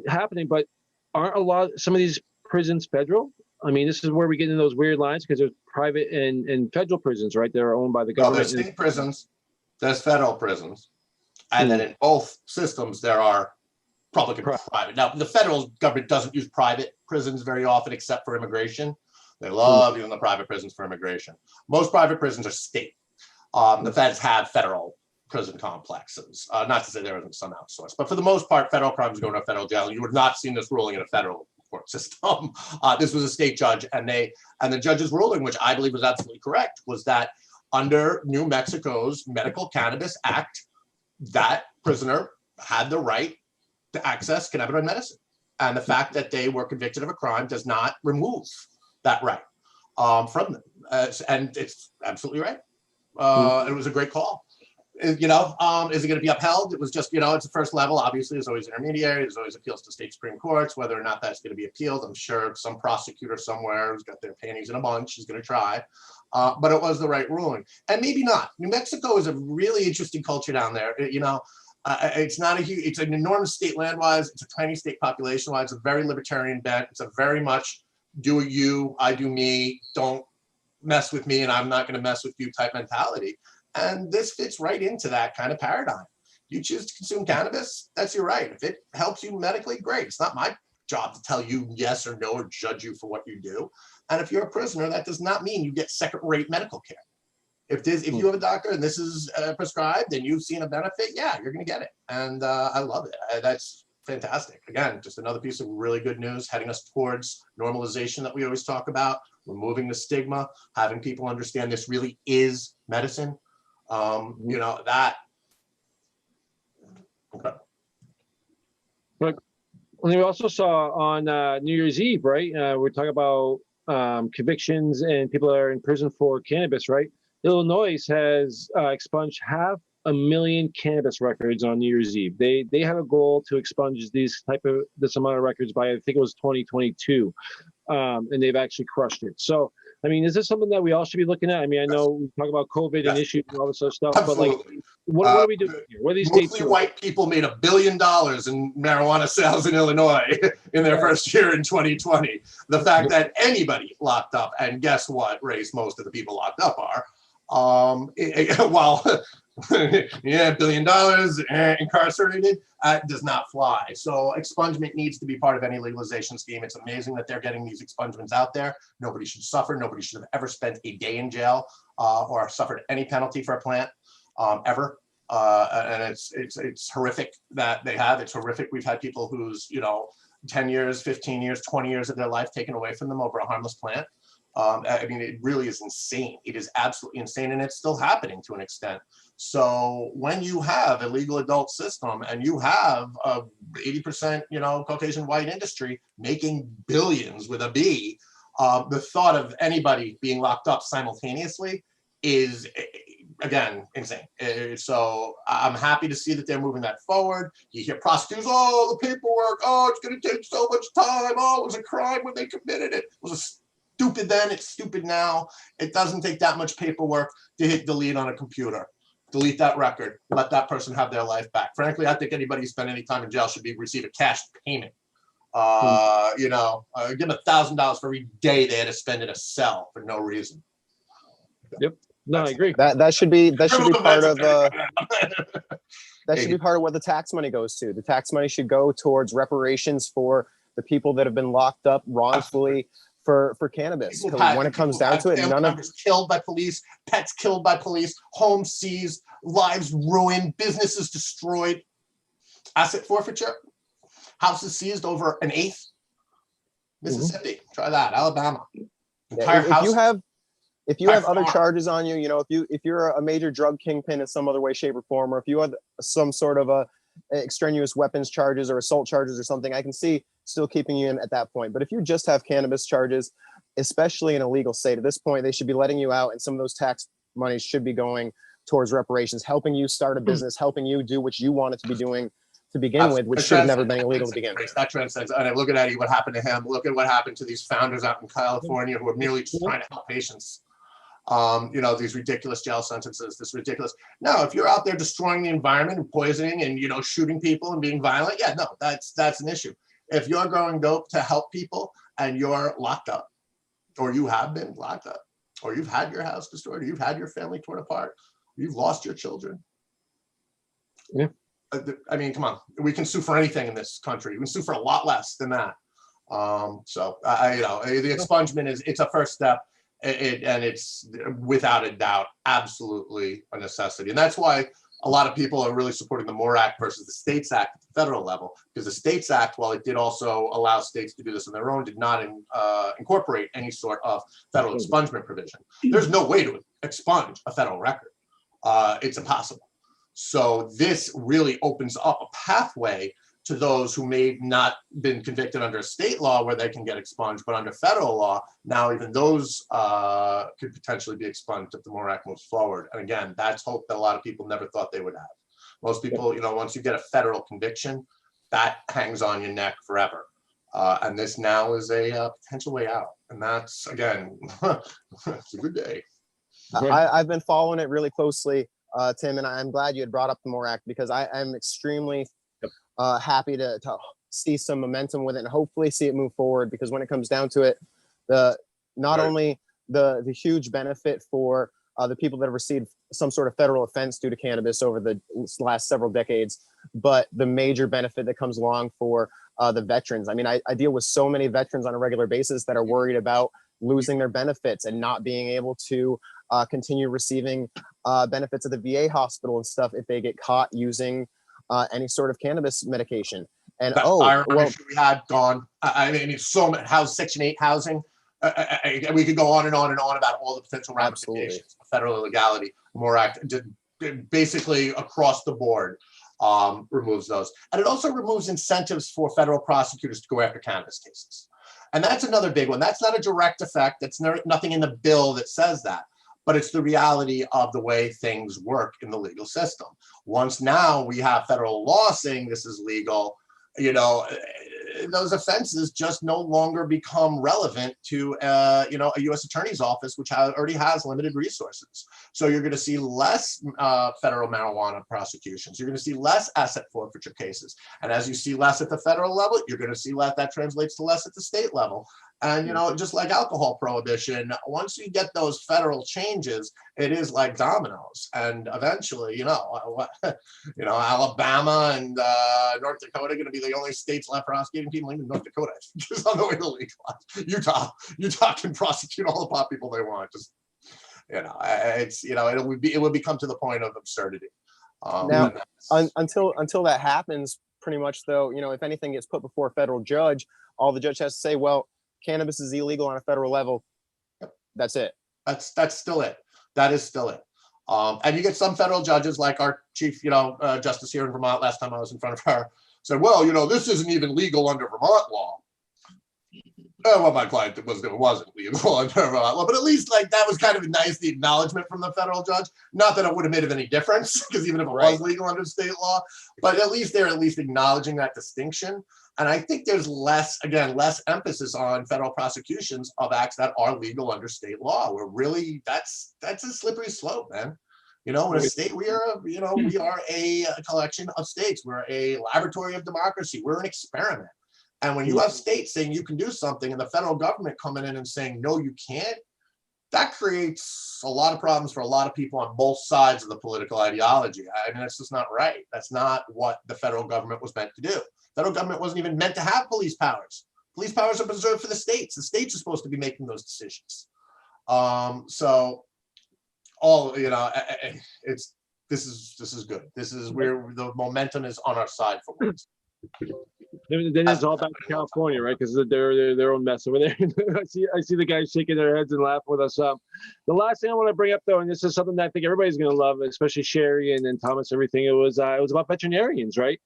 happening, but aren't some of these prisons federal? I mean, this is where we get into those weird lines because there's private and federal prisons, right? They're owned by the government. There's state prisons, there's federal prisons, and then in both systems there are public and private. Now, the federal government doesn't use private prisons very often, except for immigration. They love using the private prisons for immigration. Most private prisons are state. The feds have federal prison complexes. Not to say there isn't some outsourced, but for the most part, federal crimes go to a federal jail. You would not seen this ruling in a federal court system. This was a state judge, and the judge's ruling, which I believe was absolutely correct, was that under New Mexico's Medical Cannabis Act, that prisoner had the right to access cannabinoid medicine. And the fact that they were convicted of a crime does not remove that right from them. And it's absolutely right. It was a great call. Is it going to be upheld? It was just, it's the first level. Obviously, there's always intermediary. There's always appeals to state Supreme Courts. Whether or not that's going to be appealed, I'm sure some prosecutor somewhere who's got their panties in a bunch is going to try. But it was the right ruling. And maybe not. New Mexico is a really interesting culture down there. It's not a huge, it's an enormous state land-wise. It's a tiny state population-wise. It's a very libertarian bent. It's a very much do you, I do me, don't mess with me, and I'm not going to mess with you type mentality. And this fits right into that kind of paradigm. You choose to consume cannabis, that's your right. If it helps you medically, great. It's not my job to tell you yes or no or judge you for what you do. And if you're a prisoner, that does not mean you get second-rate medical care. If you have a doctor and this is prescribed and you've seen a benefit, yeah, you're going to get it. And I love it. That's fantastic. Again, just another piece of really good news heading us towards normalization that we always talk about, removing the stigma, having people understand this really is medicine. That. Okay. But we also saw on New Year's Eve, right? We're talking about convictions and people that are in prison for cannabis, right? Illinois has expunged 500,000 cannabis records on New Year's Eve. They have a goal to expunge this amount of records by, I think it was 2022, and they've actually crushed it. So, I mean, is this something that we all should be looking at? I mean, I know we talk about COVID and issues and all this other stuff, Absolutely. but like, what are we doing here? What are these states Mostly doing? white people made $1 billion in marijuana sales in Illinois in their first year in 2020. The fact that anybody locked up, and guess what race most of the people locked up are, $1 billion incarcerated does not fly. So expungement needs to be part of any legalization scheme. It's amazing that they're getting these expungements out there. Nobody should suffer. Nobody should have ever spent a day in jail or suffered any penalty for a plant ever. And it's horrific that they have. It's horrific. We've had people who's 10 years, 15 years, 20 years of their life taken away from them over a harmless plant. I mean, it really is insane. It is absolutely insane, and it's still happening to an extent. So when you have a legal adult system and you have a 80%, Caucasian white industry making billions with a B, the thought of anybody being locked up simultaneously is, again, insane. So I'm happy to see that they're moving that forward. You hear prosecutors, the paperwork, it's going to take so much time. It was a crime when they committed it. It was stupid then, it's stupid now. It doesn't take that much paperwork to hit delete on a computer. Delete that record, let that person have their life back. Frankly, I think anybody who spent any time in jail should receive a cash payment. Give them $1,000 for every day they had to spend in a cell for no reason. Yep. No, I agree. That should be part of that should be part of what the tax money goes to. The tax money should go towards reparations for the people that have been locked up wrongfully for cannabis. When it comes down to it, none of killed by police, pets killed by police, homes seized, lives ruined, businesses destroyed, asset forfeiture, houses seized over an eighth. Mississippi, try that. Alabama, entire house. If you have other charges on you, if you're a major drug kingpin in some other way, shape, or form, or if you have some sort of a extraneous weapons charges or assault charges or something, I can see still keeping you in at that point. But if you just have cannabis charges, especially in a legal state, at this point, they should be letting you out, and some of those tax monies should be going towards reparations, helping you start a business, helping you do what you wanted to be doing to begin with, which should have never been illegal to begin with. That transcends. And look at Eddie, what happened to him. Look at what happened to these founders out in California who are merely just trying to help patients. You know, these ridiculous jail sentences, this ridiculous. No, if you're out there destroying the environment and poisoning and, you know, shooting people and being violent, yeah, no, that's an issue. If you're growing dope to help people and you're locked up, or you have been locked up, or you've had your house destroyed, or you've had your family torn apart, you've lost your children. Yeah. I mean, come on, we can sue for anything in this country. We can sue for a lot less than that. So you know, the expungement it's a first step, and it's without a doubt absolutely a necessity. And that's why a lot of people are really supporting the MORE Act versus the States Act at the federal level, because the States Act, while it did also allow states to do this on their own, did not incorporate any sort of federal expungement provision. There's no way to expunge a federal record. It's impossible. So this really opens up a pathway to those who may not been convicted under state law where they can get expunged, but under federal law, now even those could potentially be expunged if the MORE Act moves forward. And again, that's hope that a lot of people never thought they would have. Most people, you know, once you get a federal conviction, that hangs on your neck forever. And this now is a potential way out. And that's, again, it's a good day. I've been following it really closely, Tim, and I'm glad you had brought up the MORE Act, because I'm extremely happy to see some momentum with it and hopefully see it move forward, because when it comes down to it, not only the huge benefit for the people that have received some sort of federal offense due to cannabis over the last several decades, but the major benefit that comes along for the veterans. I mean, I deal with so many veterans on a regular basis that are worried about losing their benefits and not being able to continue receiving benefits at the VA hospital and stuff if they get caught using any sort of cannabis medication. And we had gone. I mean, it's so much. How's Section 8 housing? We could go on and on and on about all the potential ramifications of federal illegality. MORE Act basically across the board removes those, and it also removes incentives for federal prosecutors to go after cannabis cases. And that's another big one. That's not a direct effect. That's nothing in the bill that says that. But it's the reality of the way things work in the legal system. Once now we have federal law saying this is legal, you know, those offenses just no longer become relevant to, you know, a U.S. attorney's office, which already has limited resources. So you're going to see less federal marijuana prosecutions. You're going to see less asset forfeiture cases. And as you see less at the federal level, you're going to see less, that translates to less at the state level. And, you know, just like alcohol prohibition, once you get those federal changes, it is like dominoes. And eventually, you know, Alabama and North Dakota are going to be the only states left prosecuting people. Even North Dakota is on the way to legalize. Utah can prosecute all the pot people they want. Just, you know, it's, you know, it would become to the point of absurdity. Now, until that happens, pretty much though, you know, if anything gets put before a federal judge, all the judge has to say, well, cannabis is illegal on a federal level. That's it. That's still it. That is still it. And you get some federal judges, like our chief, you know, justice here in Vermont. Last time I was in front of her, said, "Well, you know, this isn't even legal under Vermont law." Well, my client wasn't legal under Vermont law, but at least like that was kind of nice, the acknowledgement from the federal judge. Not that it would have made any difference, because even if it was legal under state law, but at least they're acknowledging that distinction. And I think there's less emphasis on federal prosecutions of acts that are legal under state law. We're really, that's a slippery slope, man. You know, in a state, we are a collection of states. We're a laboratory of democracy. We're an experiment. And when you have states saying you can do something and the federal government coming in and saying, no, you can't, that creates a lot of problems for a lot of people on both sides of the political ideology. I mean, that's just not right. That's not what the federal government was meant to do. Federal government wasn't even meant to have police powers. Police powers are preserved for the states. The states are supposed to be making those decisions. So all, you know, this is good. This is where the momentum is on our side for once. Then it's all back to California, right? Because they're their own mess over there. I see the guys shaking their heads and laughing with us. The last thing I want to bring up, though, and this is something that I think everybody's going to love, especially Sherry and Thomas, everything. It was about veterinarians, right?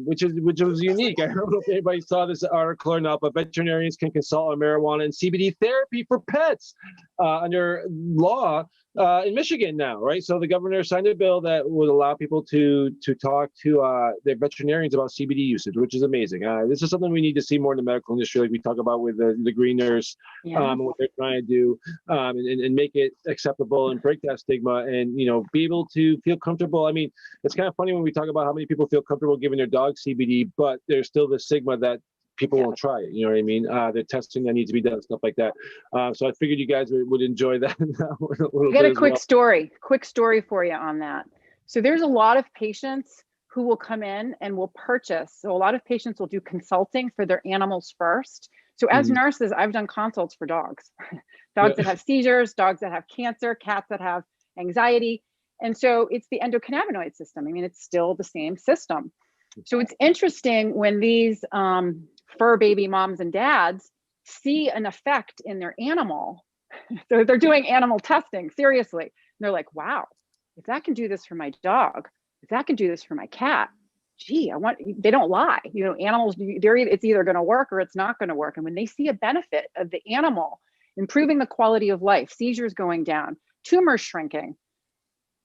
Which was unique. I don't know if anybody saw this article or not, but veterinarians can consult on marijuana and CBD therapy for pets under law. in Michigan now, right? So the governor signed a bill that would allow people to talk to their veterinarians about CBD usage, which is amazing. This is something we need to see more in the medical industry, like we talk about with the green nurse, and what they're trying to do, and make it acceptable and break that stigma, and be able to feel comfortable. I mean, it's kind of funny when we talk about how many people feel comfortable giving their dog CBD, but there's still the stigma that people won't try it. You know what I mean? The testing that needs to be done, stuff like that. So I figured you guys would enjoy that. I got a quick story for you on that. So there's a lot of patients who will come in and will purchase. So a lot of patients will do consulting for their animals first. So as nurses, I've done consults for dogs, that have seizures, dogs that have cancer, cats that have anxiety. And so it's the endocannabinoid system. I mean, it's still the same system. So it's interesting when these fur baby moms and dads see an effect in their animal. So they're doing animal testing, seriously. And they're like, wow, if that can do this for my dog, if that can do this for my cat, gee, they don't lie. Animals, it's either going to work or it's not going to work. And when they see a benefit of the animal, improving the quality of life, seizures going down, tumors shrinking,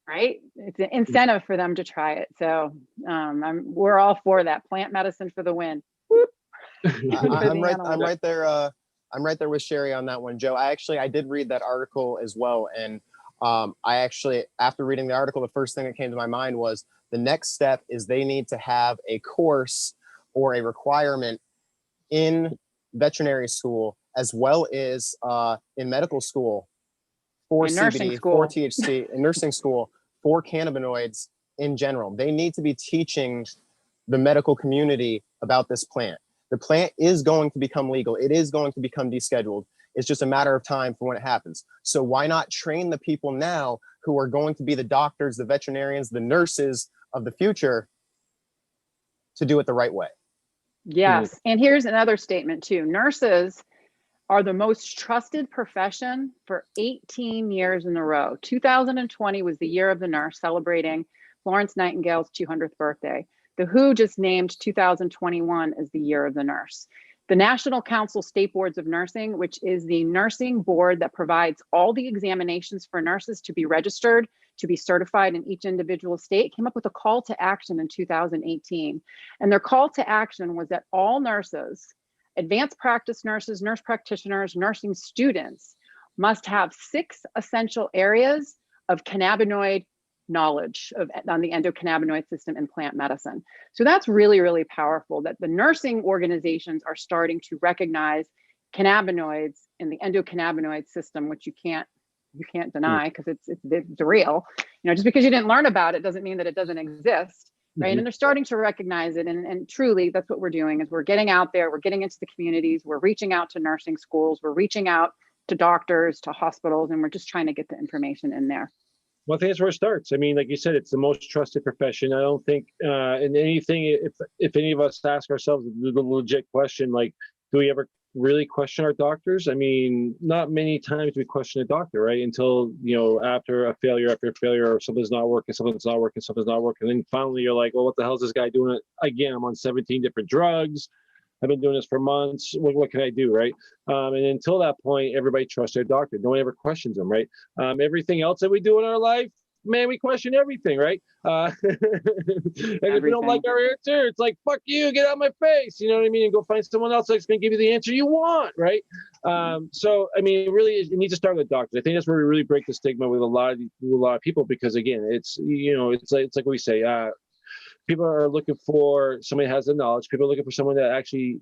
right? It's an incentive for them to try it. So we're all for that. Plant medicine for the win. I'm right there. I'm right there with Sherry on that one, Joe. I did read that article as well. And after reading the article, the first thing that came to my mind was the next step is they need to have a course or a requirement in veterinary school, as well as in medical school for CBD, for THC, in nursing school, for cannabinoids in general. They need to be teaching the medical community about this plant. The plant is going to become legal. It is going to become descheduled. It's just a matter of time for when it happens. So why not train the people now who are going to be the doctors, the veterinarians, the nurses of the future to do it the right way? Yes. And here's another statement too. Nurses are the most trusted profession for 18 years in a row. 2020 was the year of the nurse, celebrating Florence Nightingale's 200th birthday. The WHO just named 2021 as the year of the nurse. The National Council State Boards of Nursing, which is the nursing board that provides all the examinations for nurses to be registered, to be certified in each individual state, came up with a call to action in 2018. And their call to action was that all nurses, advanced practice nurses, nurse practitioners, nursing students must have 6 essential areas of cannabinoid knowledge on the endocannabinoid system in plant medicine. So that's really, really powerful that the nursing organizations are starting to recognize cannabinoids in the endocannabinoid system, which you can't deny because it's real. Just because you didn't learn about it doesn't mean that it doesn't exist. Right. And they're starting to recognize it. And truly, that's what we're doing is we're getting out there, we're getting into the communities, we're reaching out to nursing schools, we're reaching out to doctors, to hospitals, and we're just trying to get the information in there. Well, I think that's where it starts. I mean, like you said, it's the most trusted profession. I don't think in anything, if any of us ask ourselves the legit question, like, do we ever really question our doctors? I mean, not many times we question a doctor, right? Until, after a failure, or something's not working. And then finally you're like, well, what the hell is this guy doing? Again, I'm on 17 different drugs. I've been doing this for months. What can I do, right? And until that point, everybody trusts their doctor. No one ever questions them, right? Everything else that we do in our life, man, we question everything, right? And if you don't like our answer, it's like, fuck you, get out of my face. You know what I mean? And go find someone else that's going to give you the answer you want, right? So, I mean, really, it needs to start with doctors. I think that's where we really break the stigma with a lot of people, because again, it's like we say, people are looking for somebody who has the knowledge. People are looking for someone that actually,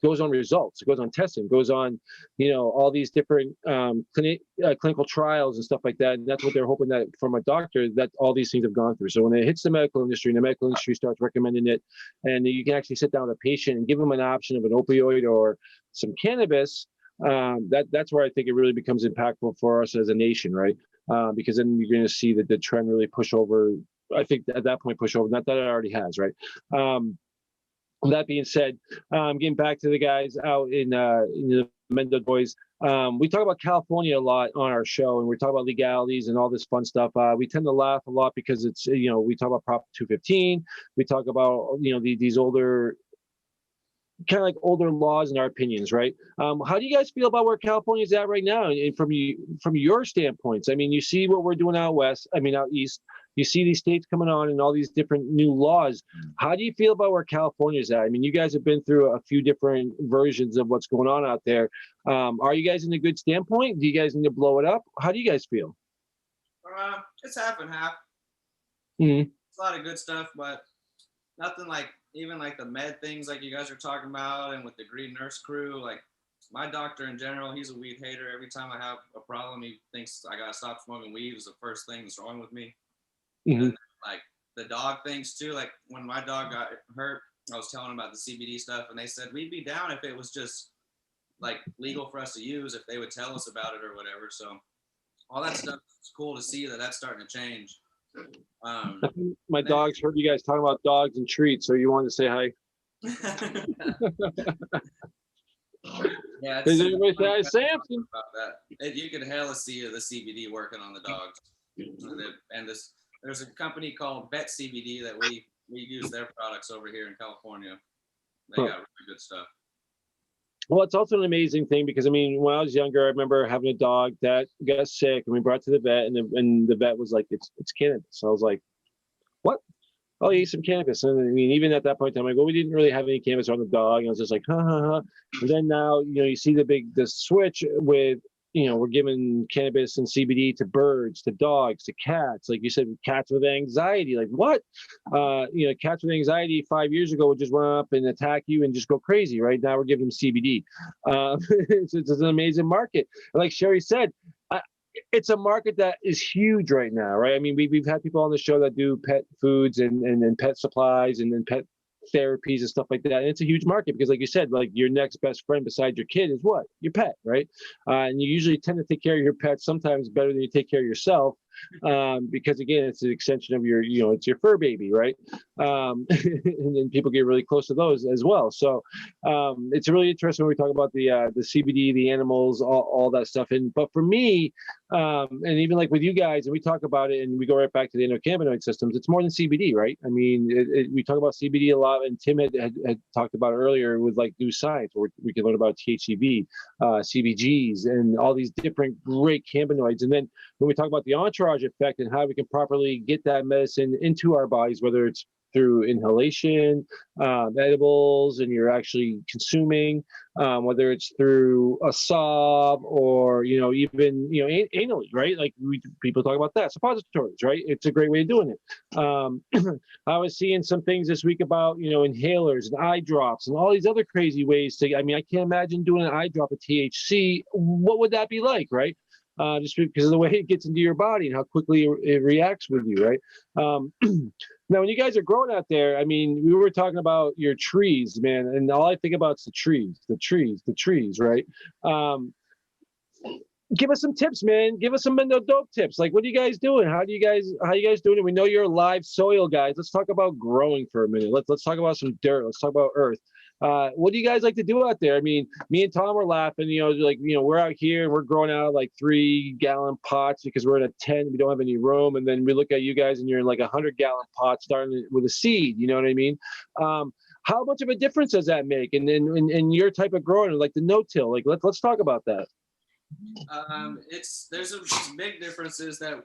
goes on results, goes on testing, goes on, all these different clinical trials and stuff like that. And that's what they're hoping that from a doctor, that all these things have gone through. So when it hits the medical industry and the medical industry starts recommending it, and you can actually sit down with a patient and give them an option of an opioid or some cannabis, that's where I think it really becomes impactful for us as a nation, right? Because then you're going to see that the trend really push over. I think at that point, push over, not that it already has, right? That being said, getting back to the guys out in the Mendo Boys, we talk about California a lot on our show, and we talk about legalities and all this fun stuff. We tend to laugh a lot because it's, we talk about Prop 215. We talk about, these older kind of like older laws and our opinions, right? How do you guys feel about where California is at right now, and from your standpoints? I mean, you see what we're doing out west. I mean, out east. You see these states coming on and all these different new laws. How do you feel about where California is at? I mean, you guys have been through a few different versions of what's going on out there. Are you guys in a good standpoint? Do you guys need to blow it up? How do you guys feel? It's half and half. Mm-hmm. It's a lot of good stuff, but nothing like even like the med things like you guys are talking about, and with the Green Nurse crew. Like my doctor in general, he's a weed hater. Every time I have a problem, he thinks I gotta stop smoking weed. Is the first thing that's wrong with me. Mm-hmm. And like the dog things too. Like when my dog got hurt, I was telling them about the CBD stuff, and they said we'd be down if it was just like legal for us to use, if they would tell us about it or whatever. So all that stuff is cool to see that that's starting to change. My dogs heard you guys talking about dogs and treats, so you wanted to say hi. Yeah, Is anybody say hi, Samson? about that. You could hella see the CBD working on the dogs. And there's a company called Bet CBD that we use their products over here in California. They got really good stuff. Well, it's also an amazing thing because, I mean, when I was younger, I remember having a dog that got sick and we brought it to the vet, and the vet was like, it's cannabis. I was like, what? Oh, you eat some cannabis. And I mean, even at that point in time, like, well, we didn't really have any cannabis on the dog. And I was just like, ha. And then now, you see the switch with, we're giving cannabis and CBD to birds, to dogs, to cats. Like you said, cats with anxiety. Like what? Cats with anxiety 5 years ago would just run up and attack you and just go crazy. Right now, we're giving them CBD. It's an amazing market. And like Sherry said, it's a market that is huge right now, right? I mean, we've had people on the show that do pet foods and pet supplies and then pet therapies and stuff like that. And it's a huge market because, like you said, like your next best friend besides your kid is what? Your pet, right? And you usually tend to take care of your pet sometimes better than you take care of yourself. Because again, it's an extension of your, it's your fur baby, right? And then people get really close to those as well. So it's really interesting when we talk about the CBD, the animals, all that stuff. But for me, and even like with you guys, and we talk about it, and we go right back to the endocannabinoid systems. It's more than CBD, right? I mean, we talk about CBD a lot, and Tim had talked about it earlier with like new science, where we can learn about THCV, CBGs, and all these different great cannabinoids. And then when we talk about the entourage effect and how we can properly get that medicine into our bodies, whether it's through inhalation, edibles, and you're actually consuming, whether it's through a sob or, even, anally, right? Like people talk about that, suppositories, right? It's a great way of doing it. I was seeing some things this week about, inhalers and eye drops and all these other crazy ways to, I can't imagine doing an eye drop of THC. What would that be like, right? Just because of the way it gets into your body and how quickly it reacts with you, right? Now, when you guys are growing out there, I mean, we were talking about your trees, man, and all I think about is the trees, right? Give us some tips, man. Give us some Mendo Dope tips. Like, what are you guys doing? How you guys doing it? We know you're live soil guys. Let's talk about growing for a minute. Let's talk about some dirt. Let's talk about earth. What do you guys like to do out there? I mean, me and Tom were laughing, we're out here and we're growing out of like 3-gallon pots because we're in a tent. We don't have any room. And then we look at you guys and you're in like 100-gallon pots starting with a seed. You know what I mean? How much of a difference does that make? And then in your type of growing, like the no-till, like let's talk about that. There's some big differences that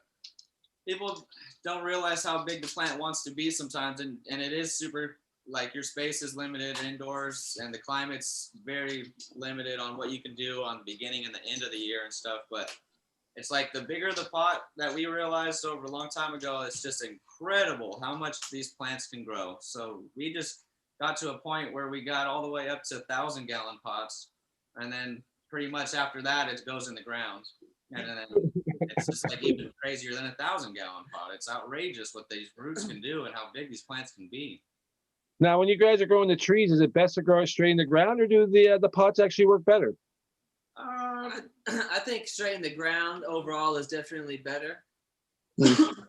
people don't realize how big the plant wants to be sometimes. And it is super, like your space is limited indoors and the climate's very limited on what you can do on the beginning and the end of the year and stuff. But it's like the bigger the pot that we realized over a long time ago, it's just incredible how much these plants can grow. So we just got to a point where we got all the way up to 1,000-gallon pots. And then pretty much after that, it goes in the ground. And then it's just like even crazier than 1,000-gallon pot. It's outrageous what these roots can do and how big these plants can be. Now, when you guys are growing the trees, is it best to grow it straight in the ground, or do the pots actually work better? I think straight in the ground overall is definitely better.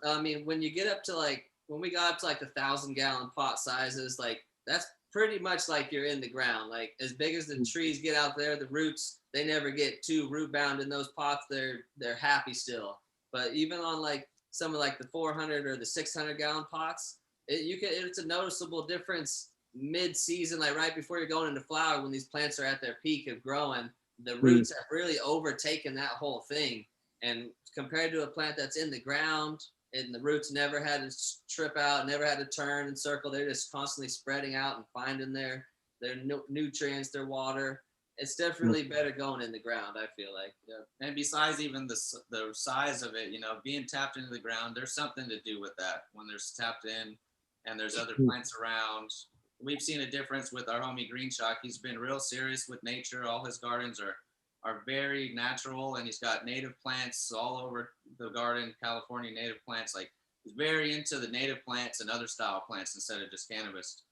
I mean, when you get up to when we got up to like 1,000-gallon pot sizes, like that's pretty much like you're in the ground. Like as big as the trees get out there, the roots, they never get too root bound in those pots. They're happy still. But even on like some of like the 400 or the 600-gallon pots, it's a noticeable difference mid-season, like right before you're going into flower, when these plants are at their peak of growing, the roots have really overtaken that whole thing. And compared to a plant that's in the ground, and the roots never had to trip out, never had to turn and circle, they're just constantly spreading out and finding their nutrients, their water. It's definitely better going in the ground, I feel like. Yeah. And besides even the size of it, being tapped into the ground, there's something to do with that. When there's tapped in and there's other plants around, we've seen a difference with our homie Green Shock. He's been real serious with nature. All his gardens are very natural, and he's got native plants all over the garden, California native plants. Like, he's very into the native plants and other style plants instead of just cannabis.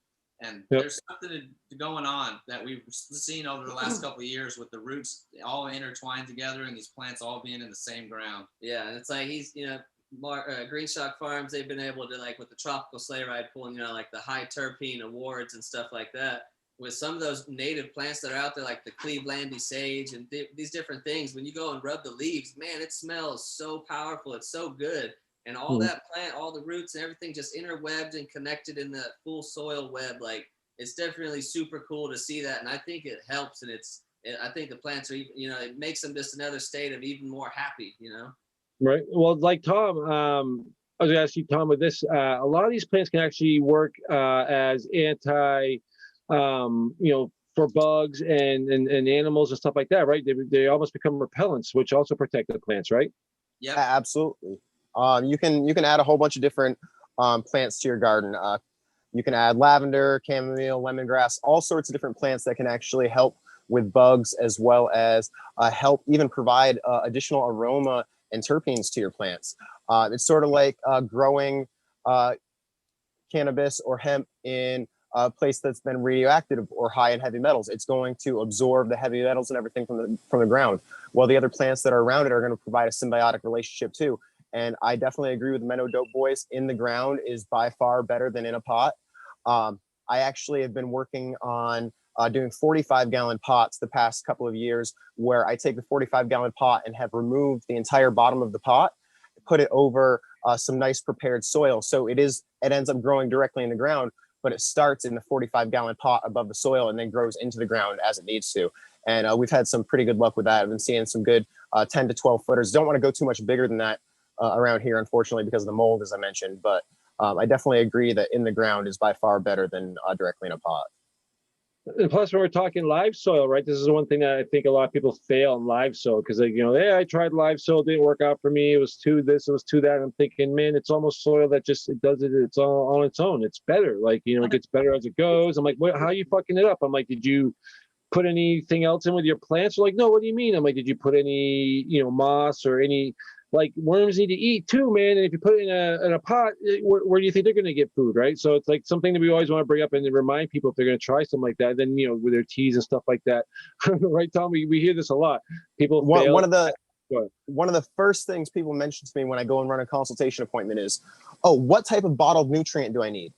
And there's something going on that we've seen over the last couple of years with the roots all intertwined together and these plants all being in the same ground. Yeah, and it's like he's, Green Shock Farms, they've been able to, like, with the tropical sleigh ride, pulling, like the high terpene awards and stuff like that. With some of those native plants that are out there, like the Clevelandy sage and these different things, when you go and rub the leaves, man, it smells so powerful. It's so good. And all that plant, all the roots and everything just interwebbed and connected in the full soil web. Like, it's definitely super cool to see that. And I think it helps. And I think the plants are, it makes them just another state of even more happy, Right. Well, like Tom, I was going to ask you, Tom, with this, a lot of these plants can actually work as anti, for bugs and animals and stuff like that, right? They almost become repellents, which also protect the plants, right? Yeah, absolutely. You can add a whole bunch of different plants to your garden. You can add lavender, chamomile, lemongrass, all sorts of different plants that can actually help with bugs, as well as help even provide additional aroma and terpenes to your plants. It's sort of like growing cannabis or hemp in a place that's been radioactive or high in heavy metals. It's going to absorb the heavy metals and everything from the ground, while the other plants that are around it are going to provide a symbiotic relationship too. And I definitely agree with Mendo Dope Boys. In the ground is by far better than in a pot. I actually have been working on doing 45-gallon pots the past couple of years, where I take the 45-gallon pot and have removed the entire bottom of the pot, put it over some nice prepared soil. So it ends up growing directly in the ground, but it starts in the 45-gallon pot above the soil and then grows into the ground as it needs to. And we've had some pretty good luck with that. I've been seeing some good 10 to 12 footers. Don't want to go too much bigger than that around here, unfortunately, because of the mold, as I mentioned. But I definitely agree that in the ground is by far better than directly in a pot. And plus, when we're talking live soil, right? This is the one thing that I think a lot of people fail in live soil, because I tried live soil, didn't work out for me. It was too this, it was too that. And I'm thinking, man, it's almost soil that just it's all on its own. It's better, like it gets better as it goes. I'm like, how are you fucking it up? I'm like, did you put anything else in with your plants? They're like, no, what do you mean? I'm like, did you put any moss or any? Like, worms need to eat too, man. And if you put it in a pot, where do you think they're going to get food, right? So it's like something that we always want to bring up and remind people if they're going to try something like that. Then with their teas and stuff like that, right, Tom? We hear this a lot. People fail. One of the first things people mention to me when I go and run a consultation appointment is, "Oh, what type of bottled nutrient do I need?"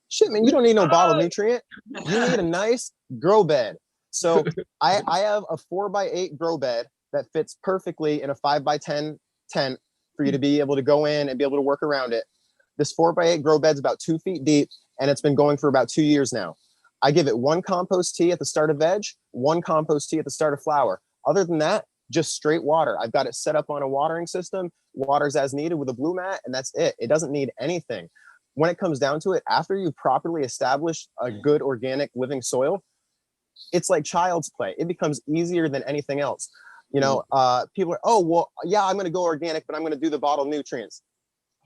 Shit, man, you don't need no bottled nutrient. You need a nice grow bed. So I have a 4x8 grow bed that fits perfectly in a 5x10 tent for you to be able to go in and be able to work around it. This 4x8 grow bed's about 2 feet deep, and it's been going for about 2 years now. I give it one compost tea at the start of veg, one compost tea at the start of flower. Other than that, just straight water. I've got it set up on a watering system, waters as needed with a blue mat, and that's it. It doesn't need anything. When it comes down to it, after you've properly established a good organic living soil, it's like child's play. It becomes easier than anything else. People are, oh, well, yeah, I'm going to go organic, but I'm going to do the bottled nutrients.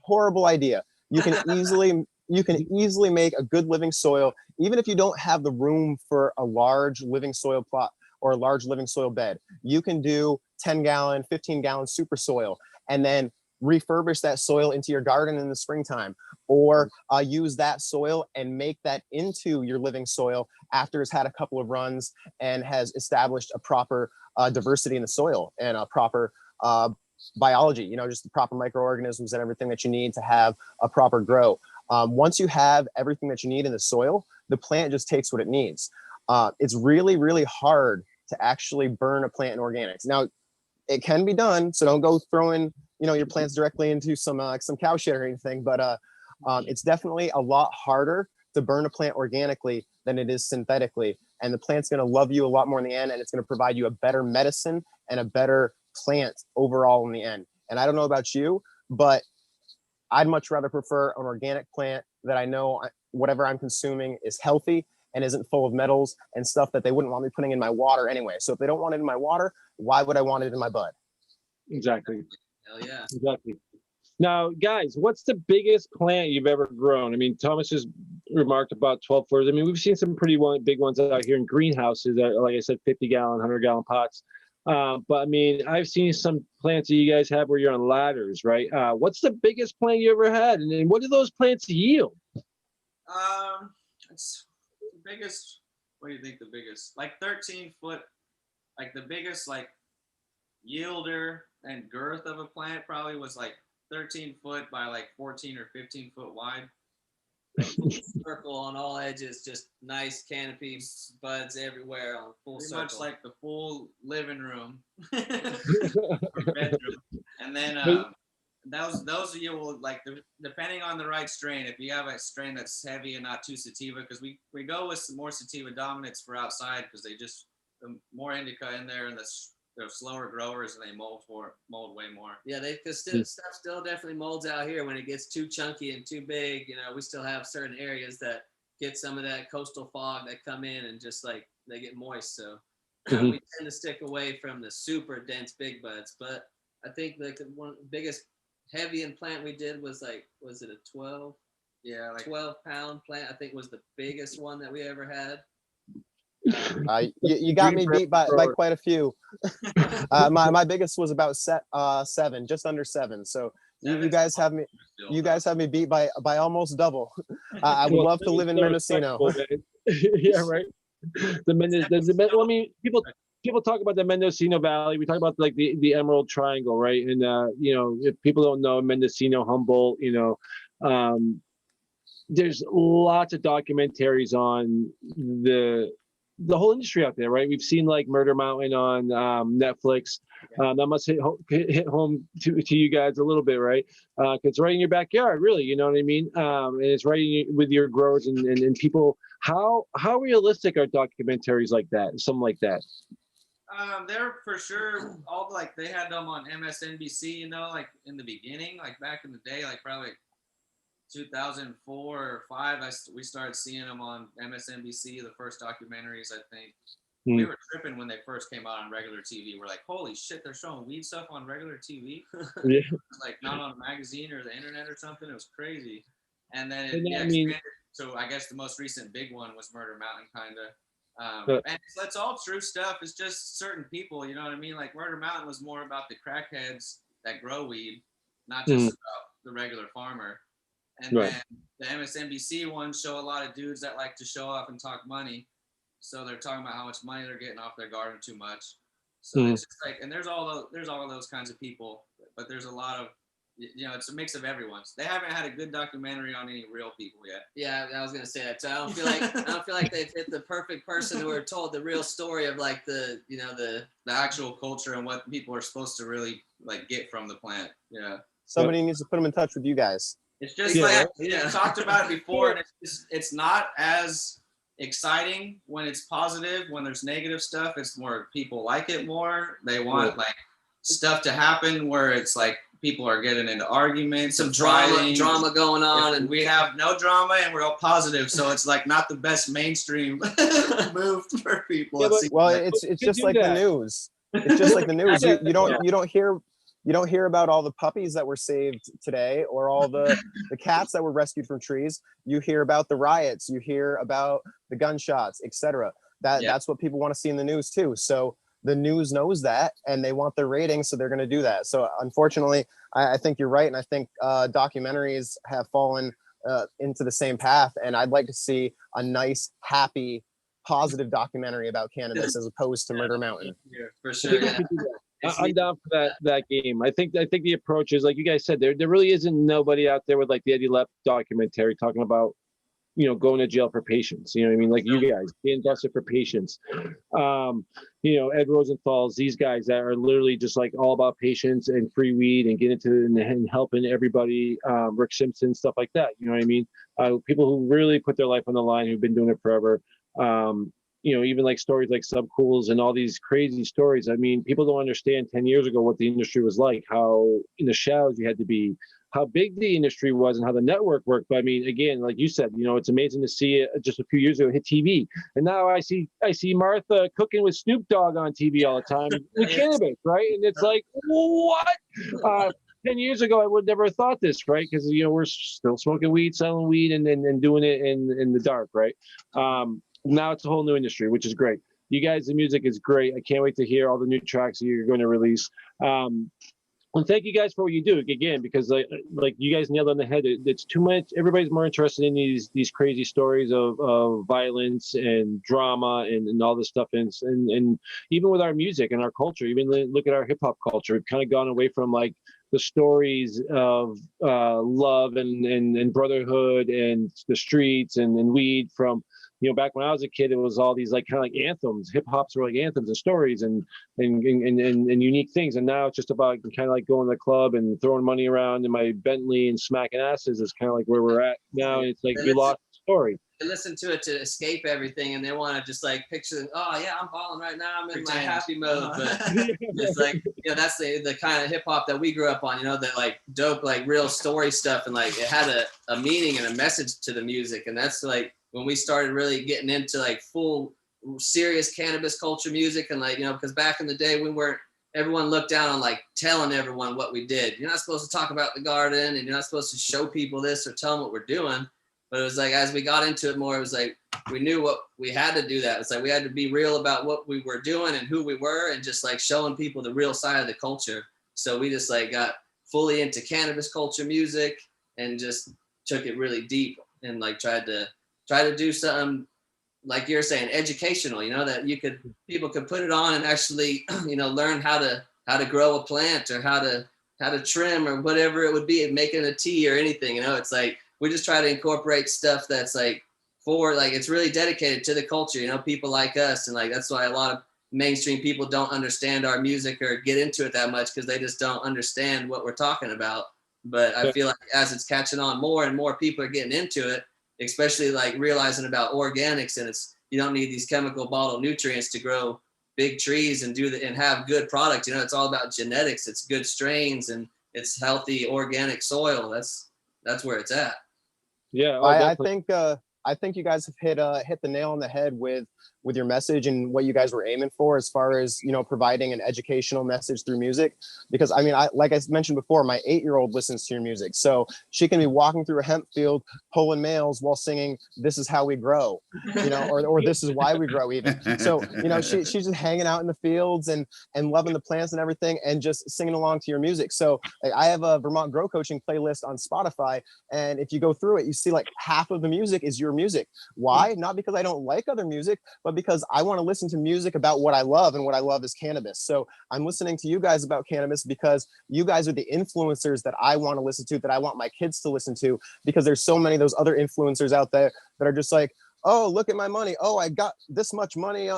Horrible idea. You can easily make a good living soil, even if you don't have the room for a large living soil plot or a large living soil bed. You can do 10-gallon, 15-gallon super soil, and then refurbish that soil into your garden in the springtime, or use that soil and make that into your living soil after it's had a couple of runs and has established a proper diversity in the soil and a proper biology, just the proper microorganisms and everything that you need to have a proper grow. Once you have everything that you need in the soil, the plant just takes what it needs. It's really, really hard to actually burn a plant in organics. Now, it can be done, so don't go throwing your plants directly into some cow shit or anything, but it's definitely a lot harder to burn a plant organically than it is synthetically. And the plant's going to love you a lot more in the end, and it's going to provide you a better medicine and a better plant overall in the end. And I don't know about you, but I'd much rather prefer an organic plant that I know whatever I'm consuming is healthy and isn't full of metals and stuff that they wouldn't want me putting in my water anyway. So if they don't want it in my water, why would I want it in my bud? Exactly. Hell yeah. Exactly. Now, guys, what's the biggest plant you've ever grown? I mean, Thomas just remarked about 12 footers. I mean, we've seen some pretty big ones out here in greenhouses that, like I said, 50-gallon, 100-gallon pots. But I mean, I've seen some plants that you guys have where you're on ladders, right? What's the biggest plant you ever had? And what do those plants yield? It's the biggest. What do you think the biggest? Like 13-foot, like the biggest like yielder and girth of a plant probably was like 13 foot by like 14 or 15 foot wide. Circle on all edges, just nice canopies, buds everywhere on full Pretty circle. much like the full living room or bedroom. And then those you will like depending on the right strain. If you have a strain that's heavy and not too sativa, because we go with some more sativa dominants for outside because they just the more indica in there and they're slower growers and they mold way more. Yeah, because stuff still definitely molds out here when it gets too chunky and too big. You know, we still have certain areas that get some of that coastal fog that come in and just like they get moist. So we tend to stick away from the super dense big buds. But I think like one of the biggest heavy implant we did was it a 12? Yeah, like 12-pound plant. I think was the biggest one that we ever had. You got me beat by quite a few. My biggest was about 7, just under 7. So you guys have me beat by almost double. I would love to live in Mendocino. Yeah, right. I mean, people talk about the Mendocino Valley. We talk about like the Emerald Triangle, right? And you know, if people don't know Mendocino, Humboldt, you know, there's lots of documentaries on the whole industry out there, right? We've seen like Murder Mountain on Netflix. That must hit home to you guys a little bit, right? Because it's right in your backyard, really. You know what I mean? And it's right with your growers and people. How realistic are documentaries like that? Something like that? They're for sure all like they had them on MSNBC. You know, like in the beginning, like back in the day, like probably 2004 or 5, we started seeing them on MSNBC, the first documentaries, I think. We were tripping when they first came out on regular TV. We're like, holy shit, they're showing weed stuff on regular TV? Yeah. Like not on a magazine or the internet or something. It was crazy. And then it expanded. So I guess the most recent big one was Murder Mountain, kind of. And that's all true stuff. It's just certain people, you know what I mean? Like Murder Mountain was more about the crackheads that grow weed, not just about the regular farmer. And then the MSNBC ones show a lot of dudes that like to show off and talk money. So they're talking about how much money they're getting off their garden too much. So it's just like, and there's all of those kinds of people, but there's a lot of, you know, it's a mix of everyone's. They haven't had a good documentary on any real people yet. Yeah, I was gonna say that. So I don't feel like they've hit the perfect person who are told the real story of like the actual culture and what people are supposed to really like get from the plant. Yeah. Somebody needs to put them in touch with you guys. It's just we talked about it before, and it's not as exciting when it's positive. When there's negative stuff, it's more people like it more. They want like stuff to happen where it's like people are getting into arguments, some drama going on, and we have no drama and we're all positive. So it's like not the best mainstream move for people. Yeah, well, it's just like the news. It's just like the news. You don't hear about all the puppies that were saved today or all the cats that were rescued from trees. You hear about the riots, you hear about the gunshots, etc. That's what people want to see in the news too. So the news knows that and they want their ratings, so they're going to do that. So unfortunately, I think you're right. And I think documentaries have fallen into the same path. And I'd like to see a nice, happy, positive documentary about cannabis as opposed to Murder Mountain. Yeah, for sure. I'm down for that game. I think the approach is like you guys said. There really isn't nobody out there with like the Eddie Lepp documentary talking about going to jail for patients. You know what I mean? Like you guys being busted for patients. Ed Rosenthal's, these guys that are literally just like all about patients and free weed and getting to and helping everybody. Rick Simpson, stuff like that. You know what I mean? People who really put their life on the line, who've been doing it forever. Even like stories like Subcools and all these crazy stories. I mean, people don't understand 10 years ago what the industry was like, how in the shadows you had to be, how big the industry was and how the network worked. But I mean, again, like you said, it's amazing to see it just a few years ago hit TV. And now I see Martha cooking with Snoop Dogg on TV all the time with cannabis, right? And it's like, what? 10 years ago, I would never have thought this, right? Because, we're still smoking weed, selling weed, and doing it in the dark, right? Now it's a whole new industry, which is great. You guys, the music is great. I can't wait to hear all the new tracks that you're going to release. And thank you guys for what you do again, because like you guys nailed on the head. It's too much. Everybody's more interested in these crazy stories of violence and drama and all this stuff. And even with our music and our culture, even look at our hip hop culture. We've kind of gone away from like the stories of love and brotherhood and the streets and weed from. Back when I was a kid, it was all these like kind of like anthems. Hip hops were like anthems and stories and unique things. And now it's just about kind of like going to the club and throwing money around in my Bentley and smacking asses is kind of like where we're at now. And it's like we lost the story. They listen to it to escape everything, and they want to just like picture them. Oh yeah, I'm balling right now. I'm in my happy mode. But it's like that's the kind of hip hop that we grew up on. That like dope, like real story stuff, and like it had a meaning and a message to the music, and that's like. When we started really getting into like full serious cannabis culture music and like, because back in the day everyone looked down on like telling everyone what we did. You're not supposed to talk about the garden and you're not supposed to show people this or tell them what we're doing. But it was like, as we got into it more, it was like, we knew what we had to do that. It's like, we had to be real about what we were doing and who we were and just like showing people the real side of the culture. So we just like got fully into cannabis culture music and just took it really deep and like tried to do something like you're saying, educational, that people could put it on and actually, learn how to grow a plant or how to trim or whatever it would be, making a tea or anything, it's like, we just try to incorporate stuff that's like it's really dedicated to the culture, people like us. And like, that's why a lot of mainstream people don't understand our music or get into it that much because they just don't understand what we're talking about. But I feel like as it's catching on more and more people are getting into it, especially like realizing about organics and you don't need these chemical bottle nutrients to grow big trees and and have good product. It's all about genetics. It's good strains and it's healthy organic soil. That's where it's at. Yeah, I think you guys have hit the nail on the head with your message and what you guys were aiming for as far as providing an educational message through music. Because I mean, like I mentioned before, my 8-year-old listens to your music, so she can be walking through a hemp field pulling males while singing "This is how we grow," or "This is why we grow." Even so, she's just hanging out in the fields and loving the plants and everything, and just singing along to your music. So like, I have a Vermont Grow Coaching playlist on Spotify, and if you go through it, you see like half of the music is your music. Why? Not because I don't like other music, but because I want to listen to music about what I love, and what I love is cannabis. So I'm listening to you guys about cannabis because you guys are the influencers that I want to listen to, that I want my kids to listen to, because there's so many of those other influencers out there that are just like, oh, look at my money. Oh, I got this much money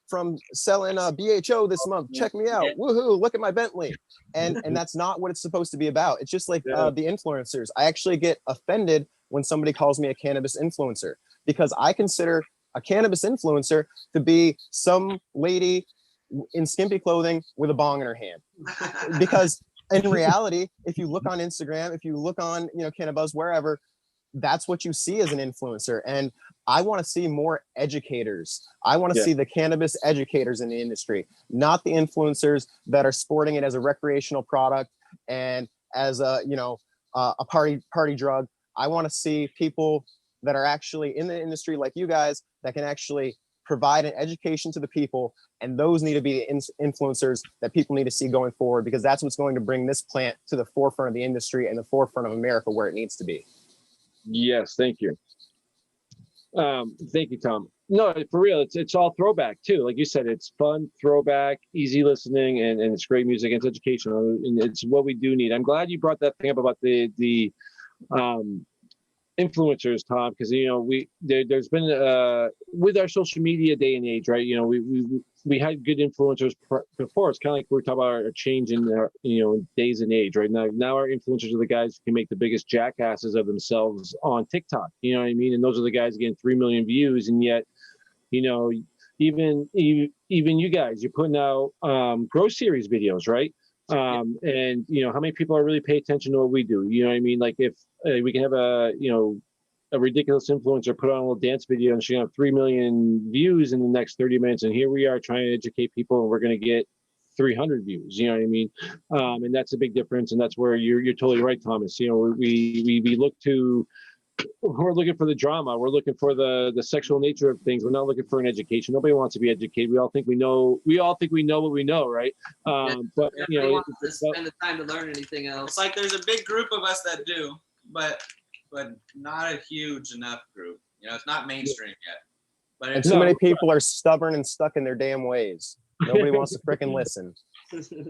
from selling BHO this month. Check me out. Woohoo, look at my Bentley. And that's not what it's supposed to be about. It's just like the influencers. I actually get offended when somebody calls me a cannabis influencer, because I consider a cannabis influencer to be some lady in skimpy clothing with a bong in her hand. Because in reality, if you look on Instagram, if you look on, Cannabis, wherever, that's what you see as an influencer. And I want to see more educators. I want to see the cannabis educators in the industry, not the influencers that are sporting it as a recreational product and as a party drug. I want to see people that are actually in the industry like you guys that can actually provide an education to the people, and those need to be the influencers that people need to see going forward, because that's what's going to bring this plant to the forefront of the industry and the forefront of America where it needs to be. Yes, thank you. Thank you, Tom. No, for real, it's all throwback too. Like you said, it's fun, throwback, easy listening, and it's great music. It's educational, and it's what we do need. I'm glad you brought that thing up about the influencers, Tom, because there's been with our social media day and age, right? We had good influencers before. It's kind of like we're talking about our change in our days and age, right? Now our influencers are the guys who can make the biggest jackasses of themselves on TikTok. You know what I mean? And those are the guys getting 3 million views, and yet, even you guys, you're putting out Grow Series videos, right? And how many people are really pay attention to what we do? You know what I mean? Like if we can have a ridiculous influencer put on a little dance video and she have 3 million views in the next 30 minutes, and here we are trying to educate people, and we're going to get 300 views. You know what I mean? And that's a big difference, and that's where you're totally right, Thomas. We look to. We're looking for the drama. We're looking for the sexual nature of things. We're not looking for an education. Nobody wants to be educated. We all think we know what we know, right? But want to spend the time to learn anything else. It's like there's a big group of us that do, but not a huge enough group. It's not mainstream yet. But and so many people are stubborn and stuck in their damn ways. Nobody wants to frickin' listen.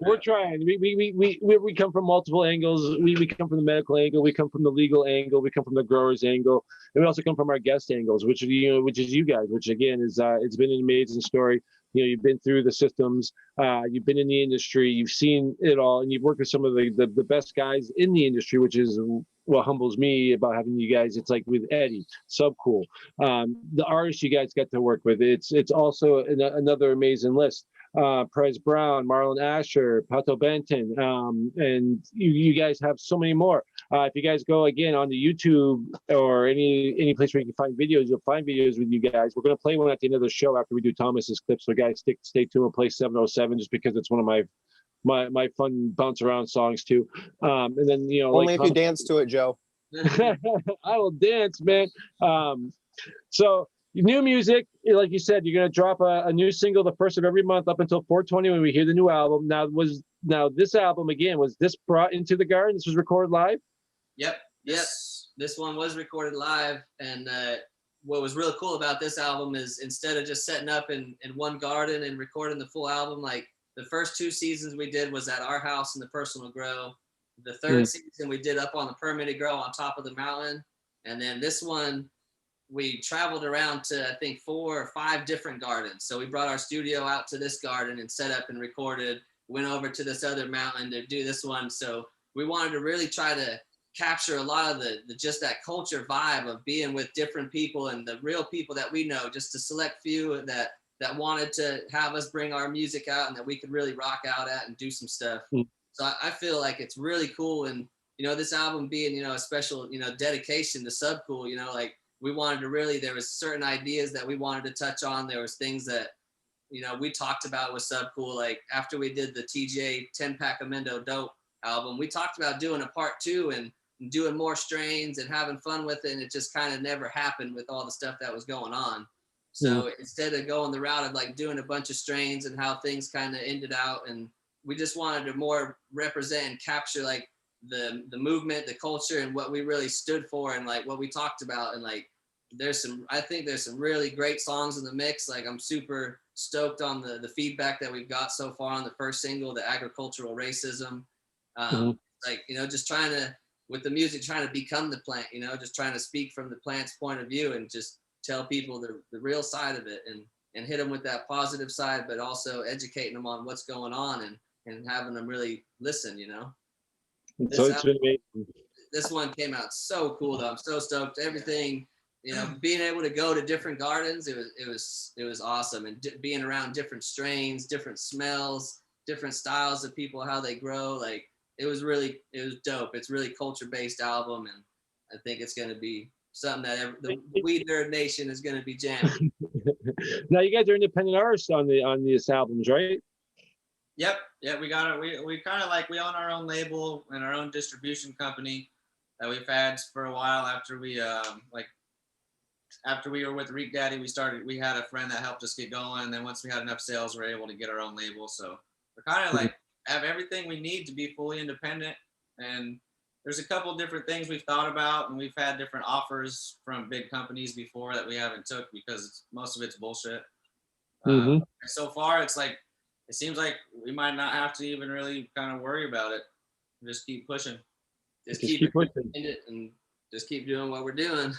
We're trying. We come from multiple angles. We come from the medical angle. We come from the legal angle. We come from the growers angle, and we also come from our guest angles, which is you guys. Which again is it's been an amazing story. You've been through the systems. You've been in the industry. You've seen it all, and you've worked with some of the best guys in the industry, which is what humbles me about having you guys. It's like with Eddie, Subcool, the artists you guys got to work with. It's also another amazing list. Perez Brown, Marlon Asher, Pato Banton, and you guys have so many more. If you guys go again on the YouTube or any place where you can find videos, you'll find videos with you guys. We're going to play one at the end of the show after we do Thomas's clip. So guys, stay tuned. We'll play 707 just because it's one of my fun bounce around songs too. And then only if you dance to it, Joe. I will dance, man. So new music, like you said, you're going to drop a new single the first of every month up until 420 when we hear the new album. Now this album again, was this brought into the garden? This was recorded live? Yep. This one was recorded live, and what was really cool about this album is instead of just setting up in one garden and recording the full album, like the first 2 seasons we did was at our house in the personal grow. The third season we did up on the permitted grow on top of the mountain, and then this one we traveled around to I think 4 or 5 different gardens. So we brought our studio out to this garden and set up and recorded, went over to this other mountain to do this one. So we wanted to really try to capture a lot of the just that culture vibe of being with different people and the real people that we know, just a select few that wanted to have us bring our music out and that we could really rock out at and do some stuff. So I feel like it's really cool. And, this album being, a special, dedication to Subcool, like, we wanted to really, there was certain ideas that we wanted to touch on. There was things that, we talked about with Subcool. Like after we did the TJ 10-pack of Mendo Dope album, we talked about doing a part 2 and doing more strains and having fun with it. And it just kind of never happened with all the stuff that was going on. So instead of going the route of like doing a bunch of strains and how things kind of ended out, and we just wanted to more represent and capture like the movement, the culture, and what we really stood for, and like what we talked about. And like I think there's some really great songs in the mix. Like I'm super stoked on the feedback that we've got so far on the first single, the agricultural racism. Like, just trying to, with the music, trying to become the plant, just trying to speak from the plant's point of view and just tell people the real side of it and hit them with that positive side, but also educating them on what's going on and having them really listen, So it's been amazing. This one came out so cool though. I'm so stoked. Everything, being able to go to different gardens, it was awesome. And being around different strains, different smells, different styles of people, how they grow. Like it was dope. It's really culture-based album. And I think it's going to be something that the Weed Nerd Nation is going to be jamming. Now you guys are independent artists on these albums, right? Yep. Yeah, we got it. We kind of like, we own our own label and our own distribution company that we've had for a while. After we were with Reek Daddy, we had a friend that helped us get going. And then once we had enough sales, we were able to get our own label. So we're kind of like have everything we need to be fully independent. And there's a couple different things we've thought about, and we've had different offers from big companies before that we haven't took because most of it's bullshit. So far, it's like, it seems like we might not have to even really kind of worry about it. Just keep pushing. Just keep pushing it, and just keep doing what we're doing.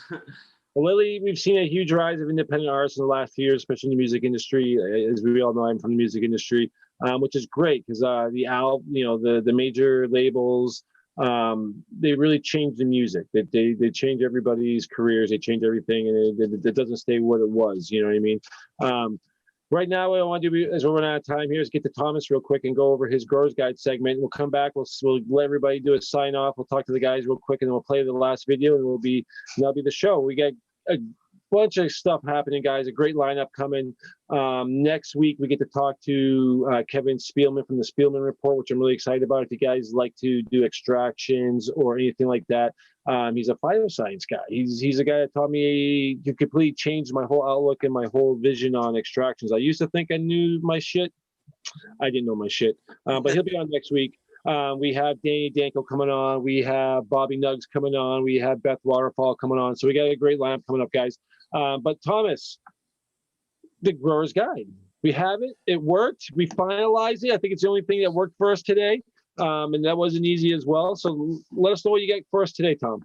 Well, Lily, we've seen a huge rise of independent artists in the last few years, especially in the music industry. As we all know, I'm from the music industry, which is great because the major labels, they really change the music. They change everybody's careers. They change everything, and it doesn't stay what it was. You know what I mean? Right now, what I want to do, as we're running out of time here, is get to Thomas real quick and go over his Growers Guide segment. We'll come back. We'll let everybody do a sign off. We'll talk to the guys real quick, and then we'll play the last video, and that'll be the show. We got a bunch of stuff happening, guys. A great lineup coming. Next week, we get to talk to Kevin Spielman from the Spielman Report, which I'm really excited about. If you guys like to do extractions or anything like that, he's a phytoscience guy. He's a guy that taught me to completely change my whole outlook and my whole vision on extractions. I used to think I knew my shit. I didn't know my shit, but he'll be on next week. We have Danny Danko coming on. We have Bobby Nuggs coming on. We have Beth Waterfall coming on. So we got a great lineup coming up, guys. But Thomas, the Growers Guide. We have it. It worked. We finalized it. I think it's the only thing that worked for us today. And that wasn't easy as well. So let us know what you got for us today, Tom.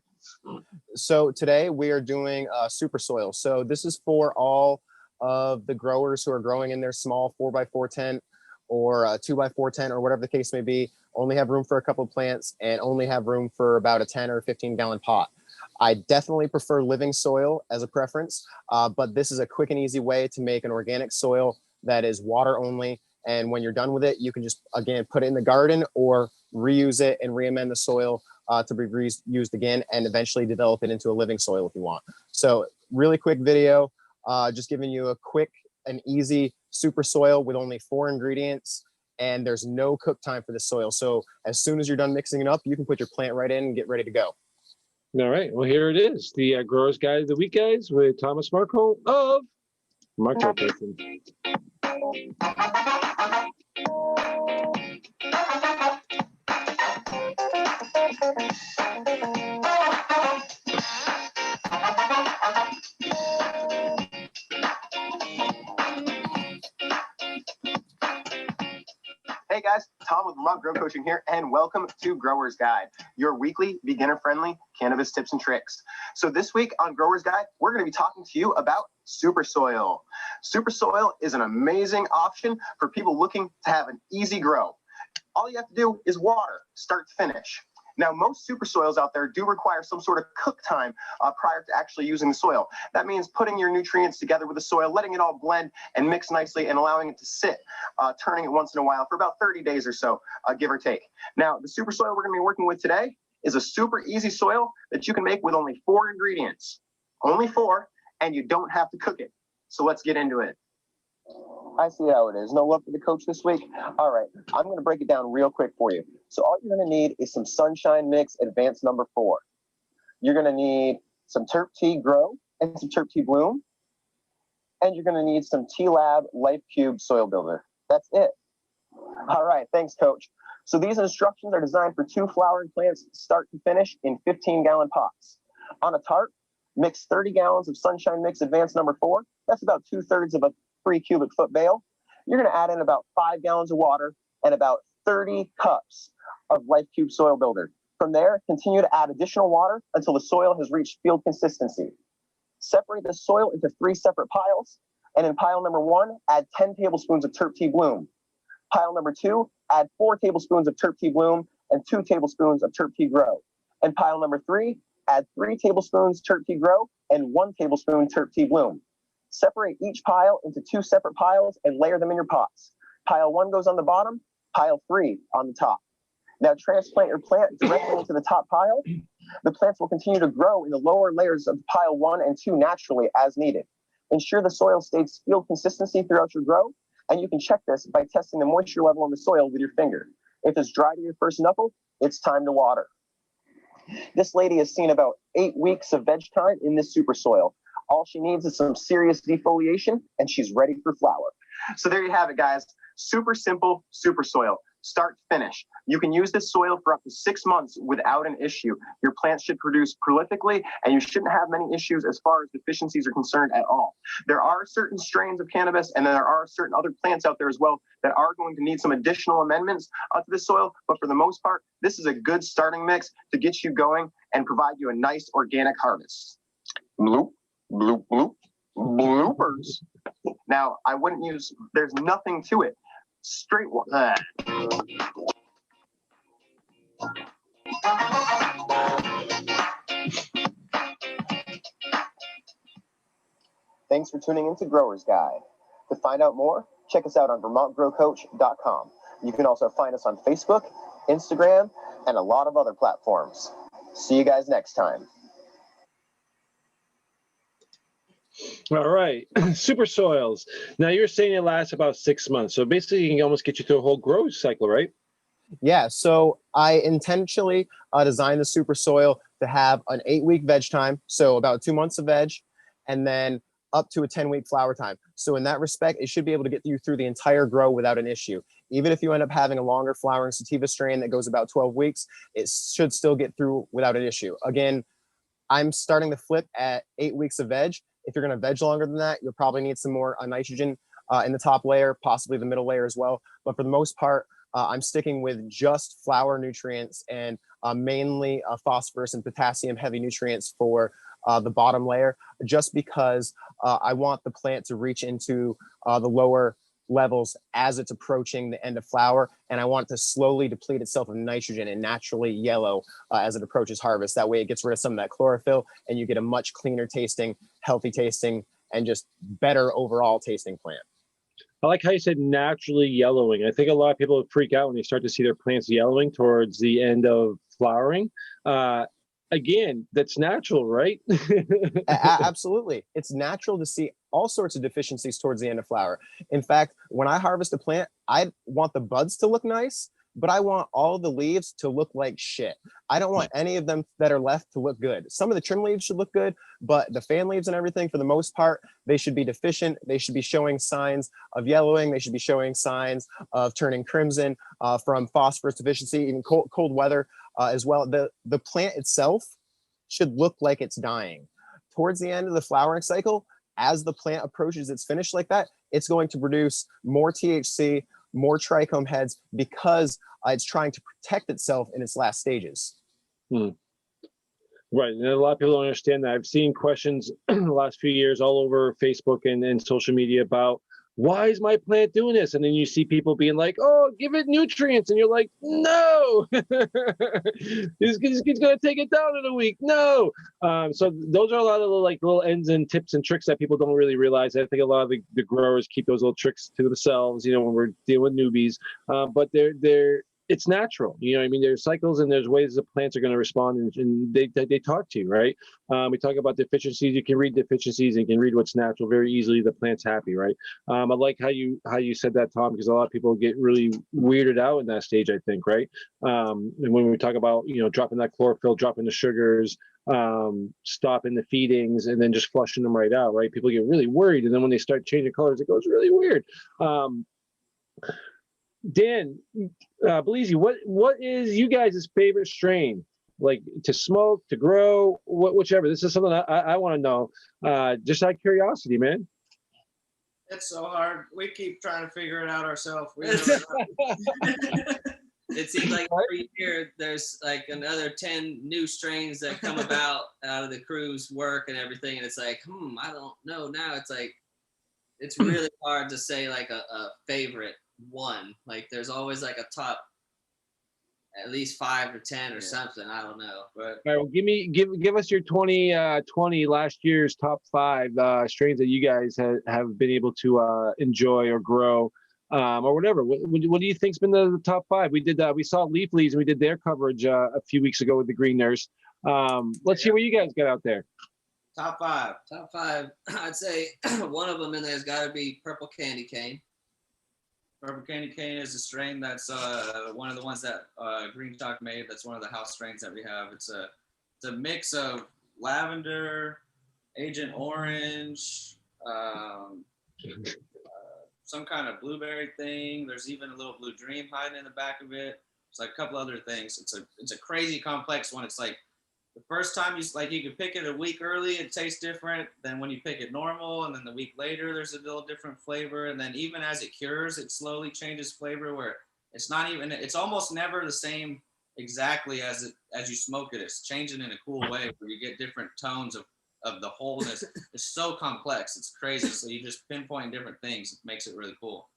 So today we are doing super soil. So this is for all of the growers who are growing in their small 4x4 tent or 2x4 tent or whatever the case may be, only have room for a couple of plants and only have room for about a 10 or 15 gallon pot. I definitely prefer living soil as a preference, but this is a quick and easy way to make an organic soil that is water only. And when you're done with it, you can just, again, put it in the garden or reuse it and re-amend the soil to be reused again and eventually develop it into a living soil if you want. So really quick video, just giving you a quick and easy super soil with only 4 ingredients, and there's no cook time for the soil. So as soon as you're done mixing it up, you can put your plant right in and get ready to go. All right. Well, here it is. The Growers Guide of the Week, guys, with Thomas Marco of Mykal Rose. Hey guys, Tom with Vermont Grow Coaching here, and welcome to Growers Guide, your weekly beginner-friendly cannabis tips and tricks. So this week on Growers Guide, we're going to be talking to you about super soil. Super soil is an amazing option for people looking to have an easy grow. All you have to do is water, start to finish. Now, most super soils out there do require some sort of cook time prior to actually using the soil. That means putting your nutrients together with the soil, letting it all blend and mix nicely, and allowing it to sit, turning it once in a while for about 30 days or so, give or take. Now, the super soil we're going to be working with today is a super easy soil that you can make with only 4 ingredients. Only 4, and you don't have to cook it. So let's get into it. I see how it is. No love for the coach this week? All right, I'm going to break it down real quick for you. So all you're going to need is some Sunshine Mix Advanced number 4. You're going to need some Terp Tea Grow and some Terp Tea Bloom. And you're going to need some T-Lab Life Cube Soil Builder. That's it. All right, thanks, coach. So these instructions are designed for 2 flowering plants start to finish in 15-gallon pots. On a tarp, mix 30 gallons of Sunshine Mix Advanced number 4. That's about 2/3 of a 3 cubic foot bale. You're going to add in about 5 gallons of water and about 30 cups of Life Cube Soil Builder. From there, continue to add additional water until the soil has reached field consistency. Separate the soil into 3 separate piles, and in pile number 1, add 10 tablespoons of Terp Tea Bloom. Pile number 2, add 4 tablespoons of Terp Tea Bloom and 2 tablespoons of Terp Tea Grow. And pile number 3, add 3 tablespoons Terp Tea Grow and 1 tablespoon Terp Tea Bloom. Separate each pile into 2 separate piles and layer them in your pots. Pile 1 goes on the bottom, pile 3 on the top. Now transplant your plant directly into the top pile. The plants will continue to grow in the lower layers of pile 1 and 2 naturally as needed. Ensure the soil stays field consistency throughout your grow, and you can check this by testing the moisture level in the soil with your finger. If it's dry to your first knuckle, it's time to water. This lady has seen about 8 weeks of veg time in this super soil. All she needs is some serious defoliation, and she's ready for flower. So there you have it, guys. Super simple super soil. start to finish. You can use this soil for up to 6 months without an issue. Your plants should produce prolifically, and you shouldn't have many issues as far as deficiencies are concerned at all. There are certain strains of cannabis, and there are certain other plants out there as well that are going to need some additional amendments to the soil, but for the most part, this is a good starting mix to get you going and provide you a nice organic harvest. Bloop, bloop, bloop, bloopers. Now, I wouldn't use, there's nothing to it. Straight one. Thanks for tuning into Grower's Guide. To find out more, check us out on VermontGrowCoach.com. You can also find us on Facebook, Instagram, and a lot of other platforms. See you guys next time. All right, super soils. Now you're saying it lasts about 6 months, so basically you can almost get you through a whole growth cycle, right? Yeah, so I intentionally designed the super soil to have an 8-week veg time, so about 2 months of veg, and then up to a 10-week flower time. So in that respect, it should be able to get you through the entire grow without an issue. Even if you end up having a longer flowering sativa strain that goes about 12 weeks, it should still get through without an issue. Again, I'm starting the flip at 8 weeks of veg. If you're going to veg longer than that, you'll probably need some more nitrogen in the top layer, possibly the middle layer as well. But for the most part, I'm sticking with just flower nutrients and mainly phosphorus and potassium heavy nutrients for the bottom layer, just because I want the plant to reach into the lower levels as it's approaching the end of flower, and I want it to slowly deplete itself of nitrogen and naturally yellow as it approaches harvest. That way it gets rid of some of that chlorophyll and you get a much cleaner tasting, healthy tasting, and just better overall tasting plant. I like how you said naturally yellowing. I think a lot of people freak out when they start to see their plants yellowing towards the end of flowering. Again, that's natural, right? Absolutely. It's natural to see all sorts of deficiencies towards the end of flower. In fact, when I harvest a plant, I want the buds to look nice, but I want all the leaves to look like shit. I don't want any of them that are left to look good. Some of the trim leaves should look good, but the fan leaves and everything, for the most part, they should be deficient. They should be showing signs of yellowing. They should be showing signs of turning crimson from phosphorus deficiency, even cold weather as well. The plant itself should look like it's dying. Towards the end of the flowering cycle, as the plant approaches its finish like that, it's going to produce more THC, more trichome heads, because it's trying to protect itself in its last stages. Right, and a lot of people don't understand that. I've seen questions in the last few years all over Facebook and social media about, why is my plant doing this? And then you see people being like, oh, give it nutrients. And you're like, no, he's going to take it down in a week. No. So those are a lot of little ends and tips and tricks that people don't really realize. I think a lot of the growers keep those little tricks to themselves, when we're dealing with newbies. But it's natural. I mean, there's cycles and there's ways the plants are going to respond, and they talk to you, right? We talk about deficiencies. You can read deficiencies and you can read what's natural very easily. The plant's happy, right? I like how you said that, Tom, because a lot of people get really weirded out in that stage, I think, right? And when we talk about, dropping that chlorophyll, dropping the sugars, stopping the feedings, and then just flushing them right out, right? People get really worried. And then when they start changing colors, it goes really weird. Dan, Bleezy, what is you guys' favorite strain? Like to smoke, to grow, whichever. This is something I want to know. Just out of curiosity, man. It's so hard. We keep trying to figure it out ourselves. It seems like every year there's like another 10 new strains that come about out of the crew's work and everything. And it's like, I don't know. Now it's like, it's really hard to say like a favorite one. Like there's always like a top at least 5 or 10 or something. I don't know. But all right, well, give us your 2020 last year's top 5 strains that you guys have been able to enjoy or grow, or whatever. What do you think's been the top 5? We did we saw Leaf Leads and we did their coverage a few weeks ago with the Green Nurse. Let's hear what you guys got out there. Top 5. I'd say one of them in there's got to be Purple Candy Cane. Purple Candy Cane is a strain that's one of the ones that Green Talk made. That's one of the house strains that we have. It's a mix of lavender, Agent Orange, some kind of blueberry thing. There's even a little blue dream hiding in the back of it. It's like a couple other things. It's a crazy complex one. It's like the first time you can pick it a week early, it tastes different than when you pick it normal, and then the week later there's a little different flavor, and then even as it cures, it slowly changes flavor where it's almost never the same exactly as you smoke it. It's changing in a cool way where you get different tones of the wholeness. It's so complex, it's crazy. So you just pinpoint different things. It makes it really cool.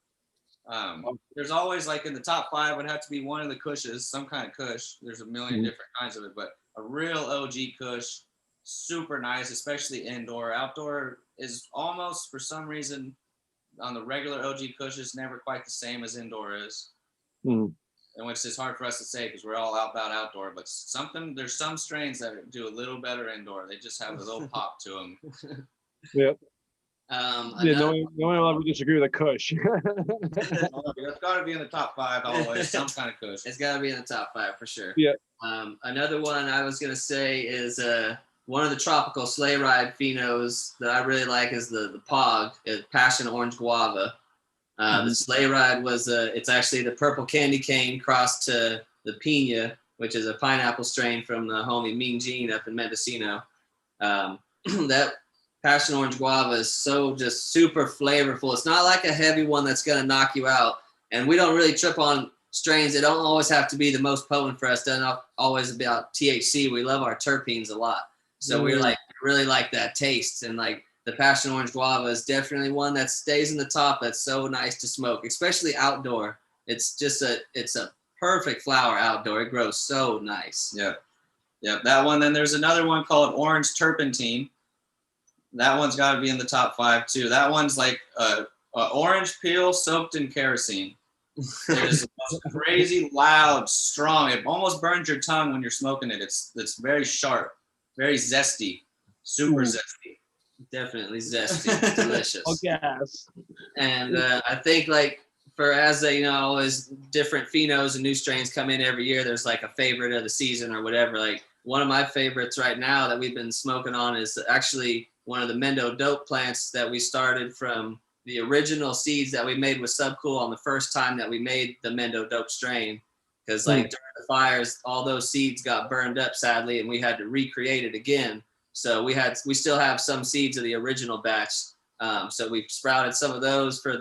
There's always, like, in the top 5 would have to be one of the Kushes, some kind of Kush. There's a million different kinds of it, but a real OG Kush, super nice, especially indoor. Outdoor is almost, for some reason, on the regular OG Kush is never quite the same as indoor is. And which is hard for us to say because we're all about outdoor, but there's some strains that do a little better indoor. They just have a little pop to them. Yep. No one will ever disagree with a Kush. It's got to be in the top 5 always, some kind of Kush. It's got to be in the top 5 for sure. Yeah. Another one I was going to say is one of the tropical sleigh ride phenos that I really like is the Pog, Passion Orange Guava. The sleigh ride was it's actually the purple candy cane crossed to the Pina, which is a pineapple strain from the homie Mean Gene up in Mendocino. That Passion Orange Guava is so just super flavorful. It's not like a heavy one that's going to knock you out. And we don't really trip on strains. They don't always have to be the most potent for us. They're not always about THC. We love our terpenes a lot. So we really like that taste. And like the Passion Orange Guava is definitely one that stays in the top. That's so nice to smoke, especially outdoor. It's a perfect flower outdoor. It grows so nice. Yeah. That one. Then there's another one called Orange Turpentine. That one's got to be in the top 5 too. That one's like a orange peel soaked in kerosene. It is crazy loud, strong. It almost burns your tongue when you're smoking it. It's very sharp, very zesty, super zesty. Definitely zesty, delicious. Oh, yes. And I think like always different phenos and new strains come in every year. There's like a favorite of the season or whatever. Like one of my favorites right now that we've been smoking on is actually one of the Mendo Dope plants that we started from the original seeds that we made with Subcool on the first time that we made the Mendo Dope strain. Because like during the fires, all those seeds got burned up sadly, and we had to recreate it again. So we still have some seeds of the original batch. So we sprouted some of those for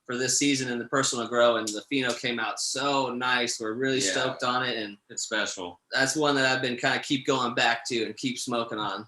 this season in the personal grow, and the pheno came out so nice. We're really stoked on it, and it's special. That's one that I've been kind of keep going back to and keep smoking on.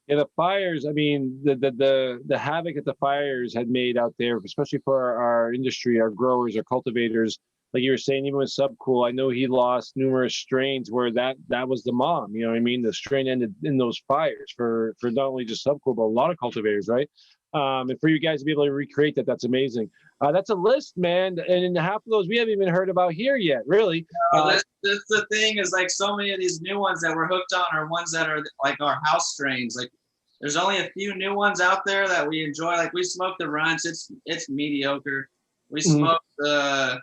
Yeah, the fires, I mean, the havoc that the fires had made out there, especially for our industry, our growers, our cultivators, like you were saying, even with Subcool, I know he lost numerous strains where that was the mom, you know what I mean? The strain ended in those fires for not only just Subcool, but a lot of cultivators, right? And for you guys to be able to recreate that, that's amazing. That's a list, man. And half of those we haven't even heard about here yet, really. That's the thing is like so many of these new ones that we're hooked on are ones that are like our house strains. Like there's only a few new ones out there that we enjoy. Like we smoke the Runts. It's mediocre. We smoke the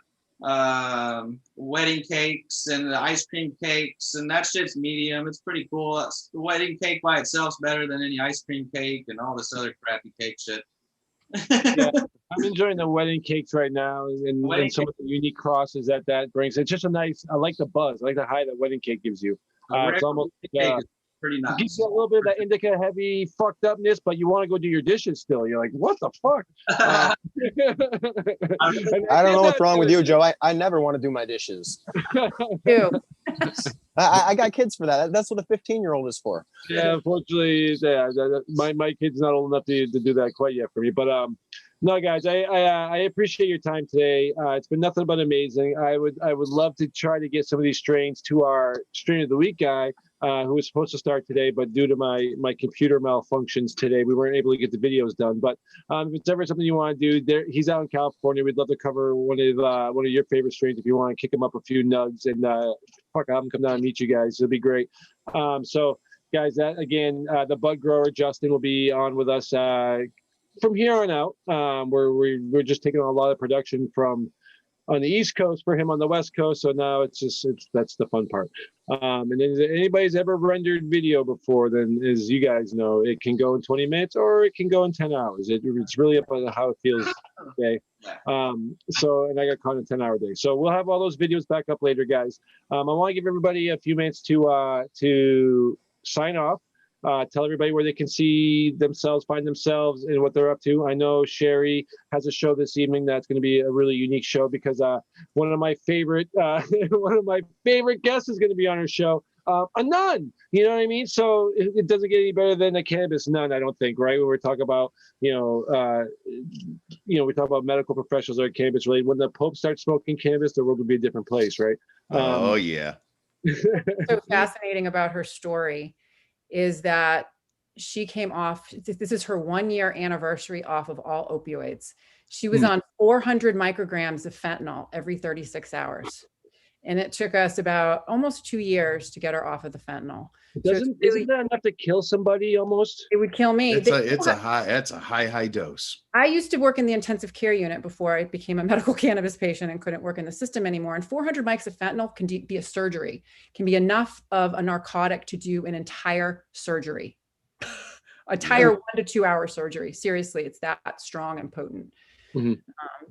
wedding cakes and the ice cream cakes, and that shit's medium. It's pretty cool. The wedding cake by itself's better than any ice cream cake and all this other crappy cake shit. Yeah, I'm enjoying the wedding cakes right now, and some of the unique crosses that brings. It's just a nice. I like the buzz. I like the high that wedding cake gives you. It's almost pretty nice. It gives you a little bit of that indica heavy fucked upness, but you want to go do your dishes still. You're like, what the fuck? I don't know what's wrong with you, Joe. I never want to do my dishes. Ew. I got kids for that. That's what a 15-year-old is for. Yeah, unfortunately, my kid's not old enough to do that quite yet for me. But no, guys, I appreciate your time today. It's been nothing but amazing. I would love to try to get some of these strains to our strain of the week guy, who was supposed to start today, but due to my computer malfunctions today, we weren't able to get the videos done. But if it's ever something you want to do, he's out in California. We'd love to cover one of your favorite strains if you want to kick him up a few nugs and have him come down and meet you guys. It'll be great. So guys, that again, the bud grower Justin will be on with us from here on out. We're just taking on a lot of production from on the East Coast for him on the West Coast. So now that's the fun part. And if anybody's ever rendered video before, then as you guys know, it can go in 20 minutes or it can go in 10 hours. It's really up on how it feels day. So, and I got caught in a 10-hour day. So we'll have all those videos back up later, guys. I want to give everybody a few minutes to sign off. Tell everybody where they can see themselves, find themselves, and what they're up to. I know Sherry has a show this evening that's going to be a really unique show because one of my favorite guests is going to be on her show. A nun, you know what I mean? So it doesn't get any better than a cannabis nun, I don't think, right? When we're talking about, we talk about medical professionals that are cannabis related. When the Pope starts smoking cannabis, the world would be a different place, right? Oh yeah. So fascinating about her story is that she came off, this is her 1-year anniversary off of all opioids. She was on 400 micrograms of fentanyl every 36 hours. And it took us about almost 2 years to get her off of the fentanyl. Isn't that enough to kill somebody almost? It would kill me. That's a high dose. I used to work in the intensive care unit before I became a medical cannabis patient and couldn't work in the system anymore. And 400 mics of fentanyl can be a surgery, can be enough of a narcotic to do an entire surgery, entire 1 to 2 hour surgery. Seriously, it's that strong and potent. Mm-hmm.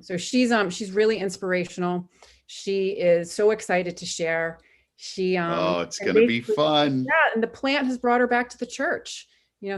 So she's really inspirational. She is so excited to share. It's going to be fun. Yeah, and the plant has brought her back to the church.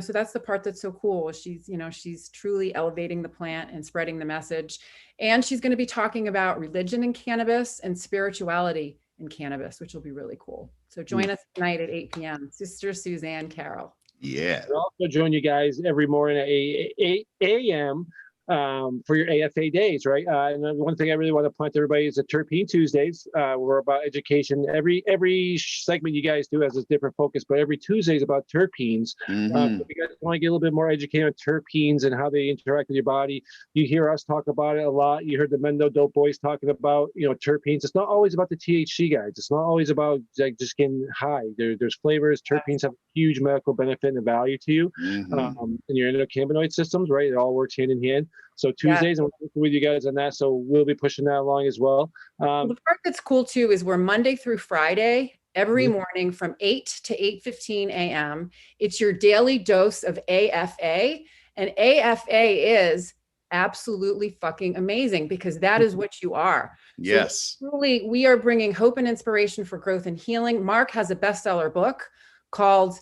So that's the part that's so cool. She's truly elevating the plant and spreading the message. And she's going to be talking about religion in cannabis and spirituality in cannabis, which will be really cool. So join us tonight at 8 p.m. Sister Suzanne Carroll. Yeah. We'll also join you guys every morning at 8 a.m. For your AFA days, right? And then one thing I really want to point to everybody is the Terpene Tuesdays. We're about education. Every segment you guys do has a different focus, but every Tuesday is about terpenes. If you guys want to get a little bit more educated on terpenes and how they interact with your body, you hear us talk about it a lot. You heard the Mendo Dope Boys talking about, terpenes. It's not always about the THC, guys. It's not always about just getting high. There's flavors. Terpenes have huge medical benefit and value to you in your endocannabinoid systems, right? It all works hand in hand. So Tuesdays, and we're working with you guys on that. So we'll be pushing that along as well. The part that's cool too is we're Monday through Friday, every morning from 8 to 8:15 a.m. It's your daily dose of AFA. And AFA is absolutely fucking amazing because that is what you are. Yes. So truly, we are bringing hope and inspiration for growth and healing. Mark has a bestseller book called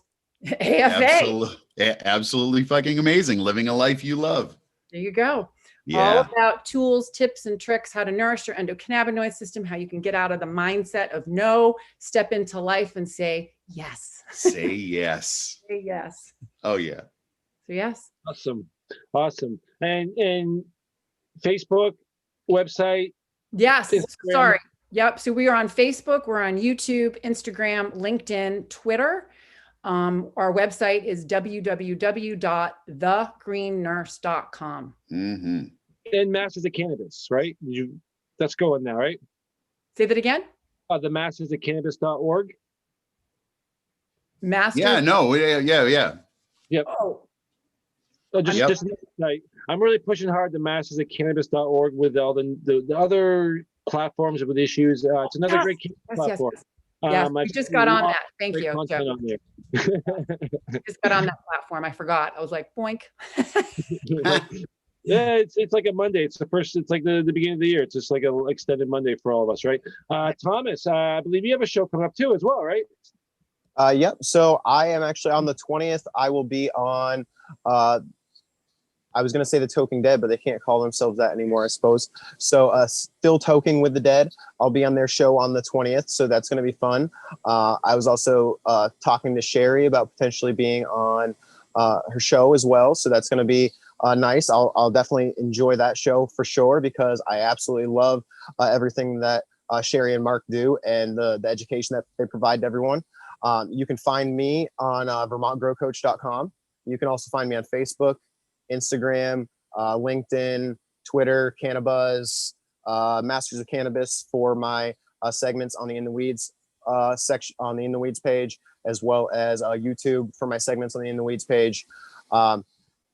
AFA. Absolutely fucking amazing. Living a life you love. There you go. Yeah. All about tools, tips, and tricks, how to nourish your endocannabinoid system, how you can get out of the mindset of no, step into life and say yes. Say yes. Say yes. Oh, yeah. So yes. Awesome. And Facebook, website. Yes. Instagram. Sorry. Yep. So we are on Facebook, we're on YouTube, Instagram, LinkedIn, Twitter. Our website is www.thegreennurse.com. And Masters of Cannabis, right? That's going now, right? Say that again. The mastersofcannabis.org. Masters. Yeah. No. Yeah. Yep. Just like, I'm really pushing hard the mastersofcannabis.org with all the other platforms with issues. It's another great platform. Yes, we just got on that. Thank you. On there. Just got on that platform. I forgot. I was like, boink. Yeah, it's like a Monday. It's like the beginning of the year. It's just like an extended Monday for all of us, right? Thomas, I believe you have a show coming up too as well, right? Yep. So I am actually on the 20th. I will be on, I was going to say the Toking Dead, but they can't call themselves that anymore, I suppose. So Still Toking with the Dead. I'll be on their show on the 20th. So that's going to be fun. I was also talking to Sherry about potentially being on her show as well. So that's going to be nice. I'll definitely enjoy that show for sure, because I absolutely love everything that Sherry and Mark do and the education that they provide to everyone. You can find me on VermontGrowCoach.com. You can also find me on Facebook, Instagram, LinkedIn, Twitter, Cannabis, Masters of Cannabis for my segments on the In the Weeds section on the In the Weeds page, as well as YouTube for my segments on the In the Weeds page.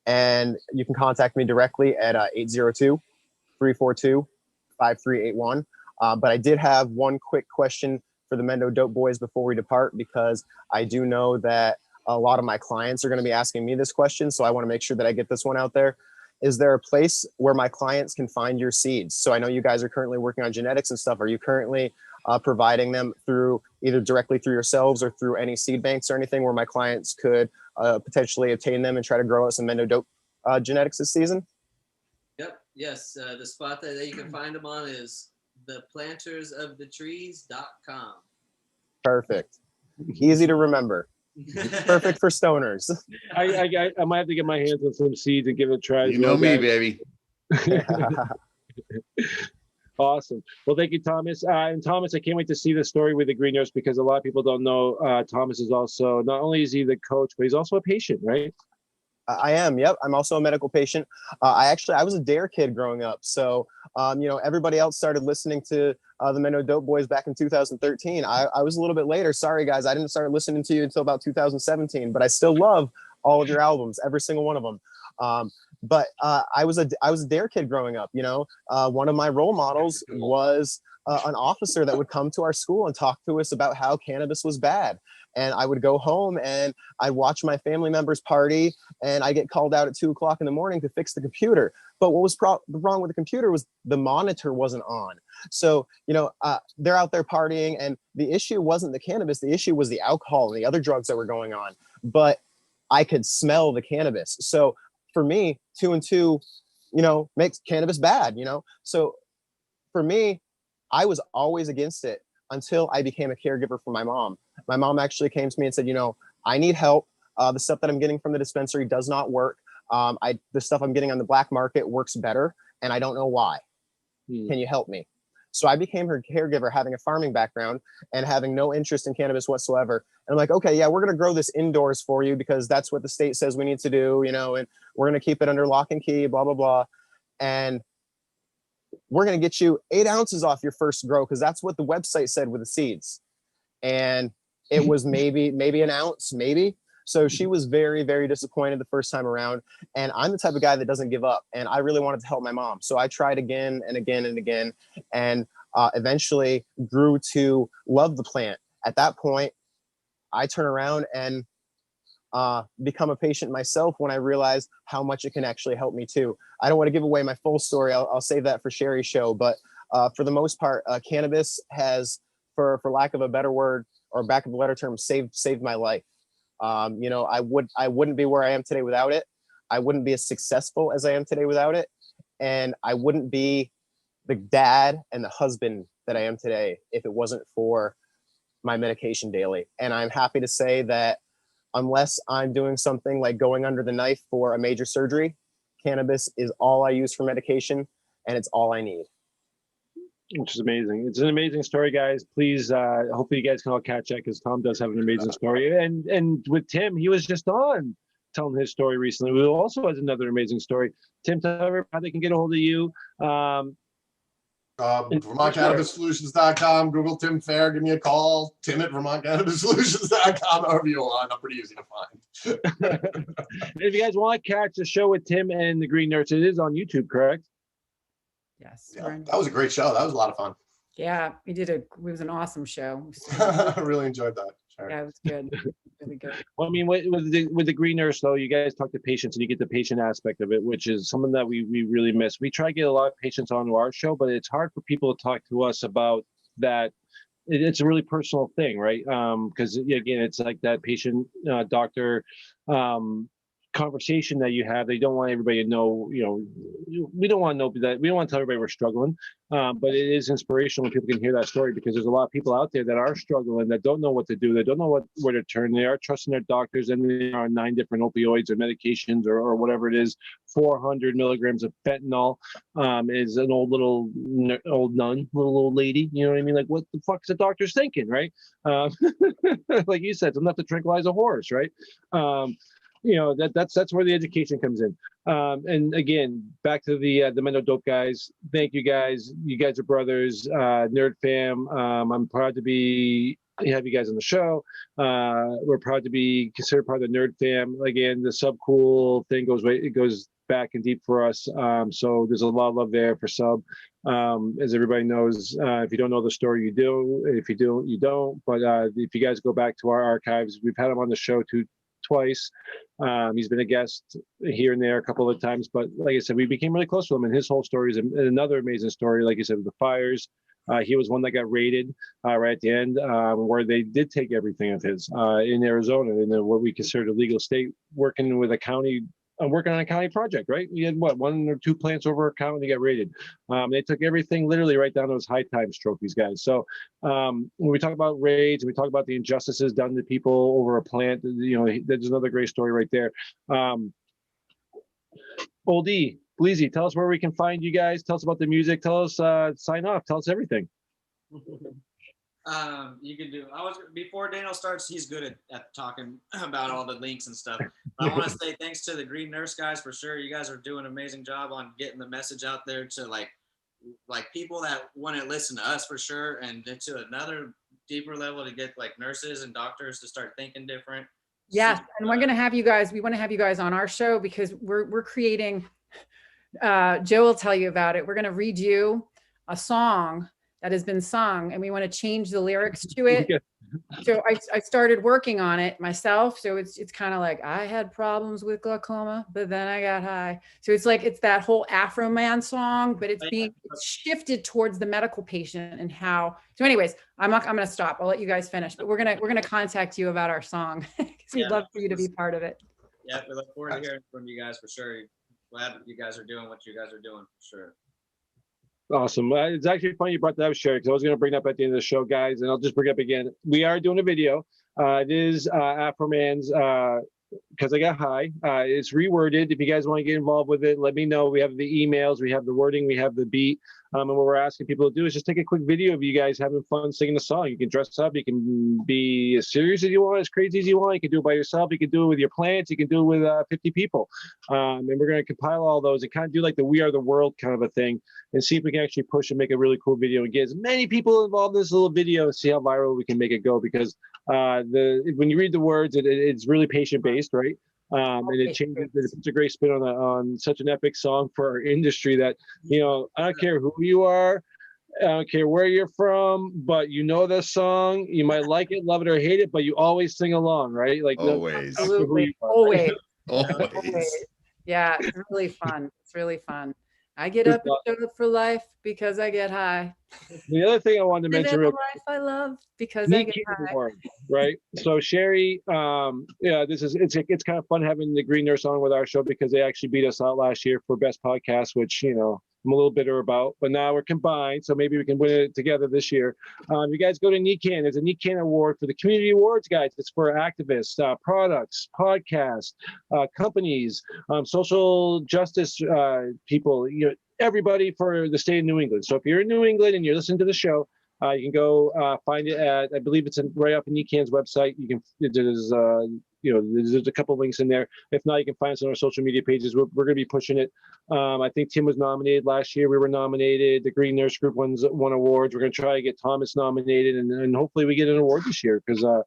And you can contact me directly at 802-342-5381. But I did have one quick question for the Mendo Dope Boys before we depart, because I do know that a lot of my clients are going to be asking me this question. So I want to make sure that I get this one out there. is there a place where my clients can find your seeds? So I know you guys are currently working on genetics and stuff. Are you currently providing them through either directly through yourselves or through any seed banks or anything where my clients could potentially obtain them and try to grow out some Mendo Dope genetics this season? Yep. Yes. The spot that you can find them on is theplantersofThetrees.com. Perfect. Easy to remember. Perfect for stoners. I might have to get my hands on some seeds and give it a try. You know me, baby. Awesome. Well, thank you, Thomas. And Thomas, I can't wait to see the story with the Green Nurse, because a lot of people don't know Thomas is also, not only is he the coach, but he's also a patient, right? I am. Yep. I'm also a medical patient. I was a DARE kid growing up. So, everybody else started listening to the Mendo Dope Boys back in 2013. I was a little bit later. Sorry, guys. I didn't start listening to you until about 2017, but I still love all of your albums, every single one of them. But I was a DARE kid growing up. One of my role models was an officer that would come to our school and talk to us about how cannabis was bad. And I would go home and I'd watch my family members party, and I get called out at 2 o'clock in the morning to fix the computer. But what was wrong with the computer was the monitor wasn't on. So, they're out there partying, and the issue wasn't the cannabis. The issue was the alcohol and the other drugs that were going on. But I could smell the cannabis. So for me, 2 and 2, makes cannabis bad, So for me, I was always against it until I became a caregiver for my mom. My mom actually came to me and said, I need help. The stuff that I'm getting from the dispensary does not work. The stuff I'm getting on the black market works better, and I don't know why. Can you help me? So I became her caregiver, having a farming background and having no interest in cannabis whatsoever. And I'm like, okay, yeah, we're going to grow this indoors for you because that's what the state says we need to do, and we're going to keep it under lock and key, blah, blah, blah. And we're going to get you 8 ounces off your first grow, because that's what the website said with the seeds. And it was maybe an ounce, maybe. So she was very, very disappointed the first time around. And I'm the type of guy that doesn't give up. And I really wanted to help my mom. So I tried again and again and again, and eventually grew to love the plant. At that point, I turn around and become a patient myself when I realized how much it can actually help me too. I don't want to give away my full story. I'll save that for Sherry's show. But for the most part, cannabis has, for lack of a better word or back of a better term, saved my life. I wouldn't be where I am today without it. I wouldn't be as successful as I am today without it. And I wouldn't be the dad and the husband that I am today if it wasn't for my medication daily. And I'm happy to say that unless I'm doing something like going under the knife for a major surgery, cannabis is all I use for medication, and it's all I need. Which is amazing. It's an amazing story, guys. Please, hopefully you guys can all catch that, because Tom does have an amazing story. And with Tim, he was just on telling his story recently, who also has another amazing story. Tim, tell everybody how they can get a hold of you. VermontCannabisSolutions.com, Google Tim Fair, give me a call. Tim at VermontCannabisSolutions.com, however you want. I'm pretty easy to find. If you guys want to catch the show with Tim and the Green Nurse, it is on YouTube, correct? Yes. Yeah, that was a great show. That was a lot of fun. Yeah, it was an awesome show. I really enjoyed that. Sure. Yeah, it was good. Really good. Well, I mean, with the Green Nurse, though, you guys talk to patients and you get the patient aspect of it, which is something that we really miss. We try to get a lot of patients onto our show, but it's hard for people to talk to us about that. It's a really personal thing, right? Because again, it's like that patient doctor conversation that you have. They don't want everybody to know, we don't want to know that, we don't want to tell everybody we're struggling, but it is inspirational when people can hear that story, because there's a lot of people out there that are struggling, that don't know what to do, they don't know where to turn, they are trusting their doctors, and they are on 9 different opioids or medications or whatever it is. 400 milligrams of fentanyl is an old nun, little old lady, you know what I mean? Like, what the fuck is the doctor's thinking, right? Like you said, it's enough to tranquilize a horse, right? That's where the education comes in. And again, back to the Mendo Dope guys. Thank you guys. You guys are brothers. Nerd fam. I'm proud to have you guys on the show. We're proud to be considered part of the Nerd fam. Again, the Subcool thing goes back and deep for us. So there's a lot of love there for Sub. As everybody knows, if you don't know the story, you do. If you do, you don't. But if you guys go back to our archives, we've had him on the show twice. He's been a guest here and there a couple of times, but like I said, we became really close to him, and his whole story is another amazing story. Like you said, the fires. He was one that got raided right at the end, where they did take everything of his in Arizona, in what we consider a legal state, working with a county. Working on a county project, right? We had what, 1 or 2 plants over a county got raided. They took everything literally right down to those high times trophies, guys. So when we talk about raids, we talk about the injustices done to people over a plant. You know, there's another great story right there. Old E, Bleezy, tell us where we can find you guys. Tell us about the music. Tell us, sign off. Tell us everything. You can do. Before Daniel starts. He's good at talking about all the links and stuff. But I want to say thanks to the Green Nurse guys for sure. You guys are doing an amazing job on getting the message out there to like people that want to listen to us for sure, and to another deeper level to get like nurses and doctors to start thinking different. Yes, and we're gonna have you guys. We want to have you guys on our show because we're creating. Joe will tell you about it. We're gonna read you a song that has been sung, and we want to change the lyrics to it. So I started working on it myself. So it's kind of like, I had problems with glaucoma, but then I got high. So it's like, it's that whole Afro Man song, but it's shifted towards the medical patient and how. So anyways, I'm going to stop. I'll let you guys finish, but we're going to contact you about our song because we'd love for you to be part of it. Yeah, we look forward to hearing from you guys for sure. Glad that you guys are doing what you guys are doing for sure. Awesome. It's actually funny you brought that up, Sherry, because I was going to bring it up at the end of the show, guys, and I'll just bring it up again. We are doing a video. It is Afro Man's Because I Got High. It's reworded. If you guys want to get involved with it, let me know. We have the emails, we have the wording, we have the beat. And what we're asking people to do is just take a quick video of you guys having fun singing the song. You can dress up. You can be as serious as you want, as crazy as you want. You can do it by yourself. You can do it with your plants. You can do it with 50 people. And we're going to compile all those and kind of do like the We Are the World kind of a thing and see if we can actually push and make a really cool video and get as many people involved in this little video and see how viral we can make it go. Because when you read the words, it's really patient-based, right? And it changes. It puts a great spin on such an epic song for our industry that, you know, I don't care who you are, I don't care where you're from, but you know this song. You might like it, love it, or hate it, but you always sing along, right? Like always, absolutely, always, always. Yeah, it's really fun. It's really fun. I get up and show up for life because I get high. The other thing I wanted to mention real quick, life I love because I get high. Right. So Sherry, yeah, it's kind of fun having the Green Nurse on with our show because they actually beat us out last year for best podcast, which, you know, I'm a little bitter about, but now we're combined, so maybe we can win it together this year. You guys go to NYCAN. There's a NYCAN award for the community awards, guys. It's for activists, products, podcasts, companies, social justice people, you know, everybody for the state of New England. So if you're in New England and you're listening to the show, you can go find it at, I believe it's right up in NYCAN's website. You can, there's a couple links in there. If not, you can find us on our social media pages. We're going to be pushing it. I think Tim was nominated last year. We were nominated. The Green Nurse Group won awards. We're going to try to get Thomas nominated, and hopefully we get an award this year because, you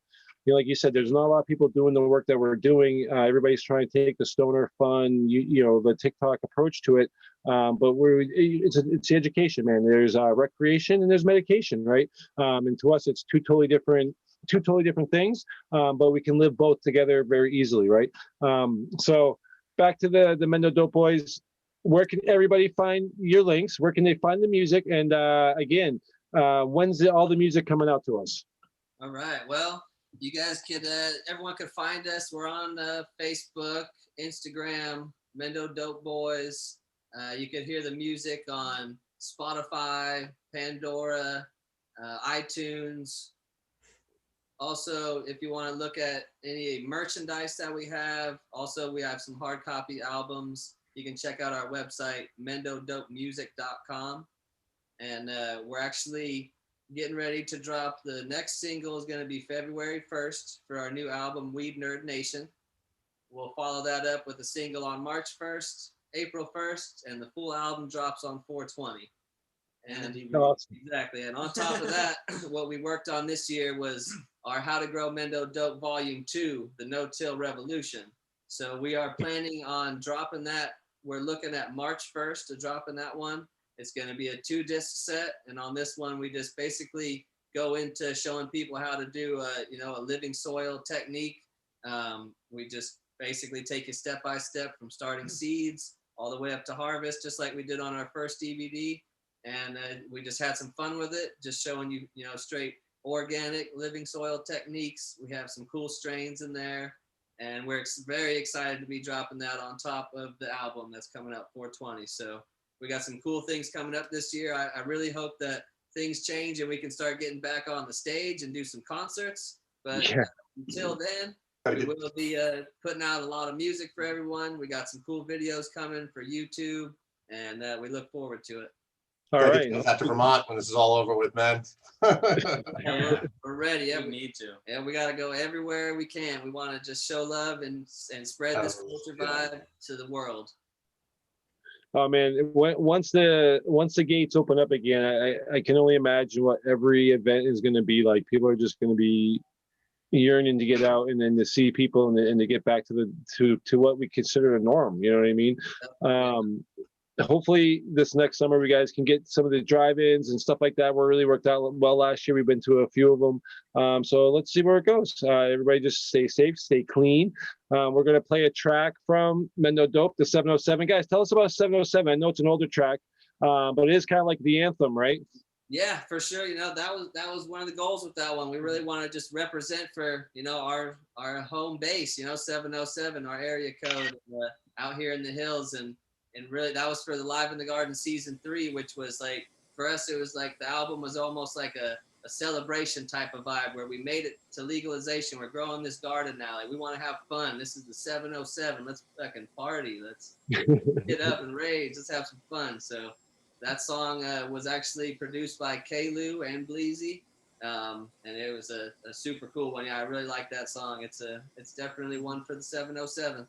know, like you said, there's not a lot of people doing the work that we're doing. Everybody's trying to take the stoner fun, the TikTok approach to it. But it's education, man. There's recreation and there's medication, right? And to us, it's two totally different things, but we can live both together very easily, right? So back to the Mendo Dope Boys. Where can everybody find your links? Where can they find the music? And again, when's all the music coming out to us? All right. Well, you guys could, everyone could find us. We're on Facebook, Instagram, Mendo Dope Boys. You could hear the music on Spotify, Pandora, iTunes. Also, if you want to look at any merchandise that we have, also we have some hard copy albums. You can check out our website, mendodopemusic.com. And we're actually getting ready to drop. The next single is going to be February 1st for our new album, Weed Nerd Nation. We'll follow that up with a single on March 1st, April 1st, and the full album drops on 4/20. And exactly. And on top of that, what we worked on this year was our How to Grow Mendo Dope Volume 2, the No-Till Revolution. So we are planning on dropping that. We're looking at March 1st to dropping that one. It's going to be a 2-disc set. And on this one, we just basically go into showing people how to do a living soil technique, We just basically take you step by step from starting seeds all the way up to harvest, just like we did on our first DVD. And we just had some fun with it, just showing you, you know, straight organic living soil techniques. We have some cool strains in there, and we're very excited to be dropping that on top of the album that's coming out 4/20. So we got some cool things coming up this year. I really hope that things change and we can start getting back on the stage and do some concerts. But until then, we will be putting out a lot of music for everyone. We got some cool videos coming for YouTube, and we look forward to it. All right. Get that to Vermont when this is all over with, man. Yeah, we're ready. Yeah, We need to. Yeah, we got to go everywhere we can. We want to just show love and spread this culture vibe to the world. Oh man, once the gates open up again, I can only imagine what every event is going to be like. People are just going to be yearning to get out and then to see people and to get back to what we consider a norm. You know what I mean? Hopefully this next summer we guys can get some of the drive-ins and stuff like that. We're really worked out well last year. We've been to a few of them. So let's see where it goes. Everybody just stay safe, stay clean. We're going to play a track from Mendo Dope, the 707. Guys, tell us about 707. I know it's an older track, but it is kind of like the anthem, right? Yeah, for sure. You know, that was one of the goals with that one. We really want to just represent for, you know, our home base, you know, 707, our area code out here in the hills. And really that was for the Live in the Garden season 3, which was like, for us, it was like the album was almost like a celebration type of vibe where we made it to legalization. We're growing this garden now. Like, we want to have fun. This is the 707. Let's fucking party. Let's get up and rage. Let's have some fun. So that song was actually produced by Old E and Bleezy. And it was a super cool one. Yeah, I really like that song. It's definitely one for the 707.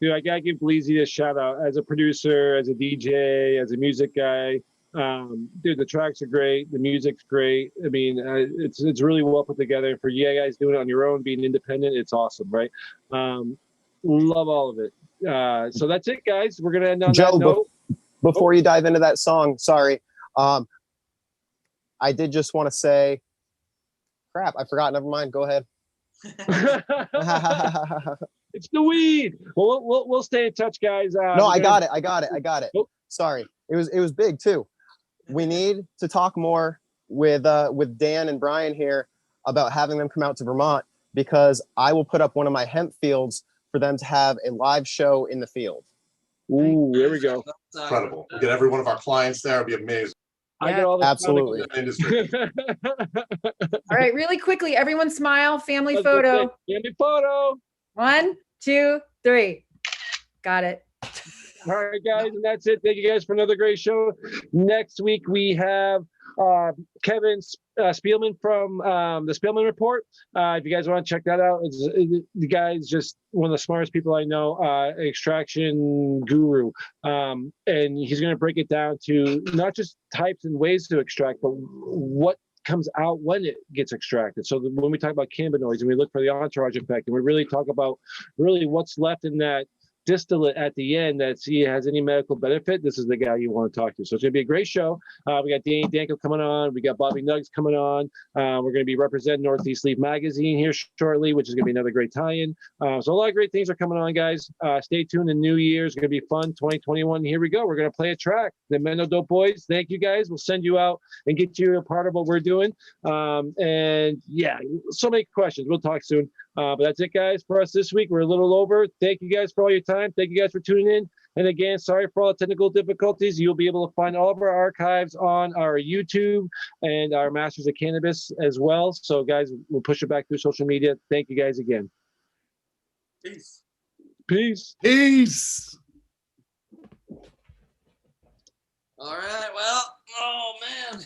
Dude, I gotta give Bleezy a shout out as a producer, as a DJ, as a music guy. Dude, the tracks are great, the music's great. I mean, it's really well put together. For you guys doing it on your own, being independent, it's awesome, right? Love all of it. So that's it, guys. We're gonna end on that note. Before you dive into that song, sorry, I did just want to say, crap, I forgot. Never mind. Go ahead. It's the weed. Well, we'll stay in touch, guys. No, I got it. Oh. Sorry, it was big too. We need to talk more with Dan and Brian here about having them come out to Vermont, because I will put up one of my hemp fields for them to have a live show in the field. Ooh, there we go. Incredible. We get every one of our clients there. It'd be amazing. I get all the absolutely. All right, really quickly, everyone smile. Family photo. Family photo. 1, 2, 3. Got it. All right, guys, and that's it. Thank you guys for another great show. Next week we have Kevin Spielman from the Spielman Report. If you guys want to check that out, the guy's just one of the smartest people I know, extraction guru. And he's going to break it down to not just types and ways to extract, but what comes out when it gets extracted. So when we talk about cannabinoids and we look for the entourage effect, and we really talk about really what's left in that distillate at the end that has any medical benefit, this is the guy you want to talk to. So it's going to be a great show. We got Danny Danko coming on. We got Bobby Nuggs coming on. We're going to be representing Northeast Leaf Magazine here shortly, which is going to be another great tie-in. So a lot of great things are coming on, guys. Stay tuned. The new year is going to be fun. 2021. Here we go. We're going to play a track. The Mendo Dope Boys. Thank you, guys. We'll send you out and get you a part of what we're doing. And yeah, so many questions. We'll talk soon. But that's it, guys, for us this week. We're a little over. Thank you guys for all your time. Thank you guys for tuning in. And again, sorry for all the technical difficulties. You'll be able to find all of our archives on our YouTube and our Masters of Cannabis as well. So, guys, we'll push it back through social media. Thank you guys again. Peace. Peace. Peace. All right. Well, oh, man.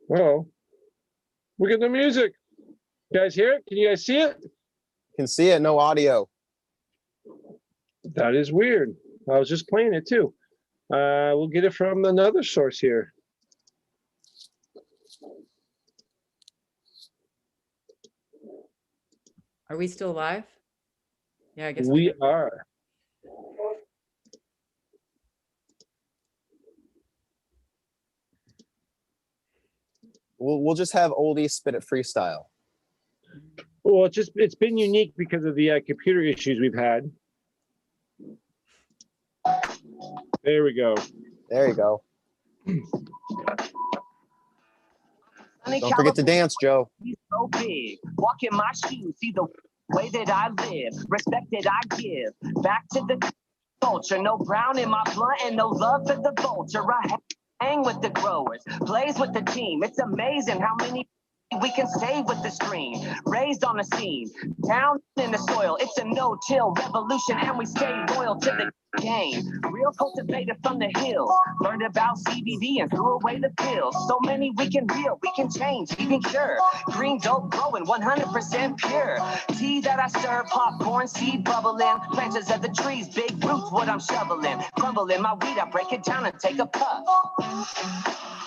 Well, look at the music. You guys hear it? Can you guys see it? Can see it, no audio. That is weird. I was just playing it too. We'll get it from another source here. Are we still live? Yeah, I guess We are. We'll just have Old E spit it freestyle. Well, it's been unique because of the computer issues we've had. There we go. There you go. Don't forget to dance, Joe. He's so big. Walk in my shoes, see the way that I live, respect that I give. Back to the culture, no brown in my blunt and no love for the vulture. I hang with the growers, plays with the team. It's amazing how many we can save with the stream. Raised on the scene, down in the soil. It's a no-till revolution and we stay loyal to the game. Real cultivator from the hills. Learned about CBD and threw away the pills. So many we can heal, we can change, we can cure. Green dope growing 100% pure. Tea that I serve, popcorn, seed bubbling. Branches of the trees, big roots, what I'm shoveling. Crumbling my weed, I break it down and take a puff.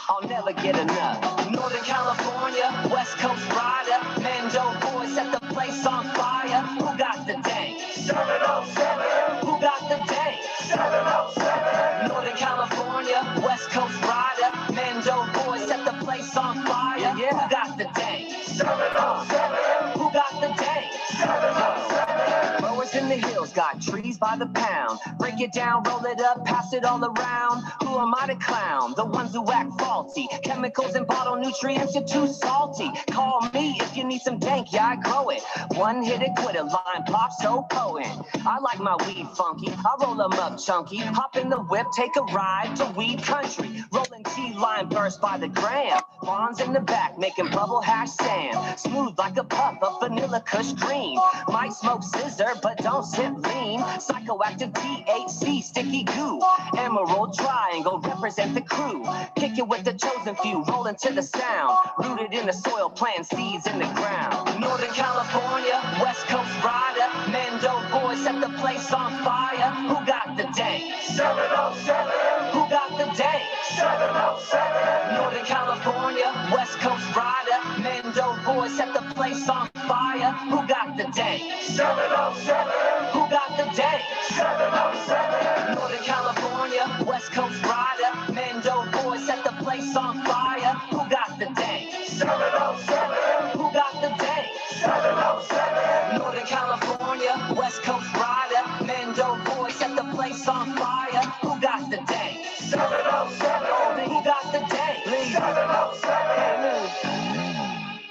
I'll never get enough. Northern California, West Coast rider. Mendo boys set the place on fire. Who got the dank? 707. Who got the dank? 707. Northern California, West Coast rider. Mendo boys set the place on fire. Yeah. Who got the dank? 707. Who got the dank? 707. Growers in the hills got trees by the pound. Break it down, roll it up, pass it all around. Who am I to clown? The ones who act faulty. Chemicals and bottle nutrients, you're too salty. Call me if you need some dank, yeah, I grow it. One hit it, quit it, line pop, so potent. I like my weed funky, I roll them up chunky. Hop in the whip, take a ride to weed country. Rolling tea line burst by the gram. Bonds in the back, making bubble hash sand. Smooth like a puff of vanilla kush green. Might smoke scissor, but don't sip lean. Psychoactive THC, sticky goo. Emerald triangle, represent the crew. Kick it with the chosen few, rolling to the sound. Rooted in the soil, plant seeds in the ground. Northern California, West Coast rider. Mendo boys set the place on fire. Who got the dank? 707. Who got the dank? 707. Northern California, West Coast rider. Mendo boys set the place on fire. Who got the dank? 707. Who got the dank? 707. Northern California, West Coast rider. Mendo boys set the place on fire. Who got the dank? 707. Who got the dank? 707. Northern California, West Coast rider. Mendo boys set the place on fire. Who got the dank? 707. Who got the dank? 707.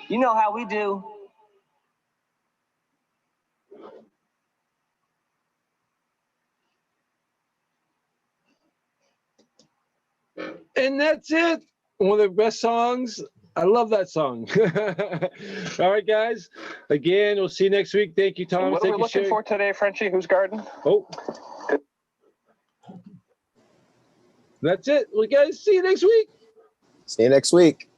You know how we do. And that's it. One of the best songs. I love that song. All right, guys. Again, we'll see you next week. Thank you, Thomas. What are we looking for today, Frenchie? Whose garden? Oh. That's it. Well, guys, see you next week. See you next week.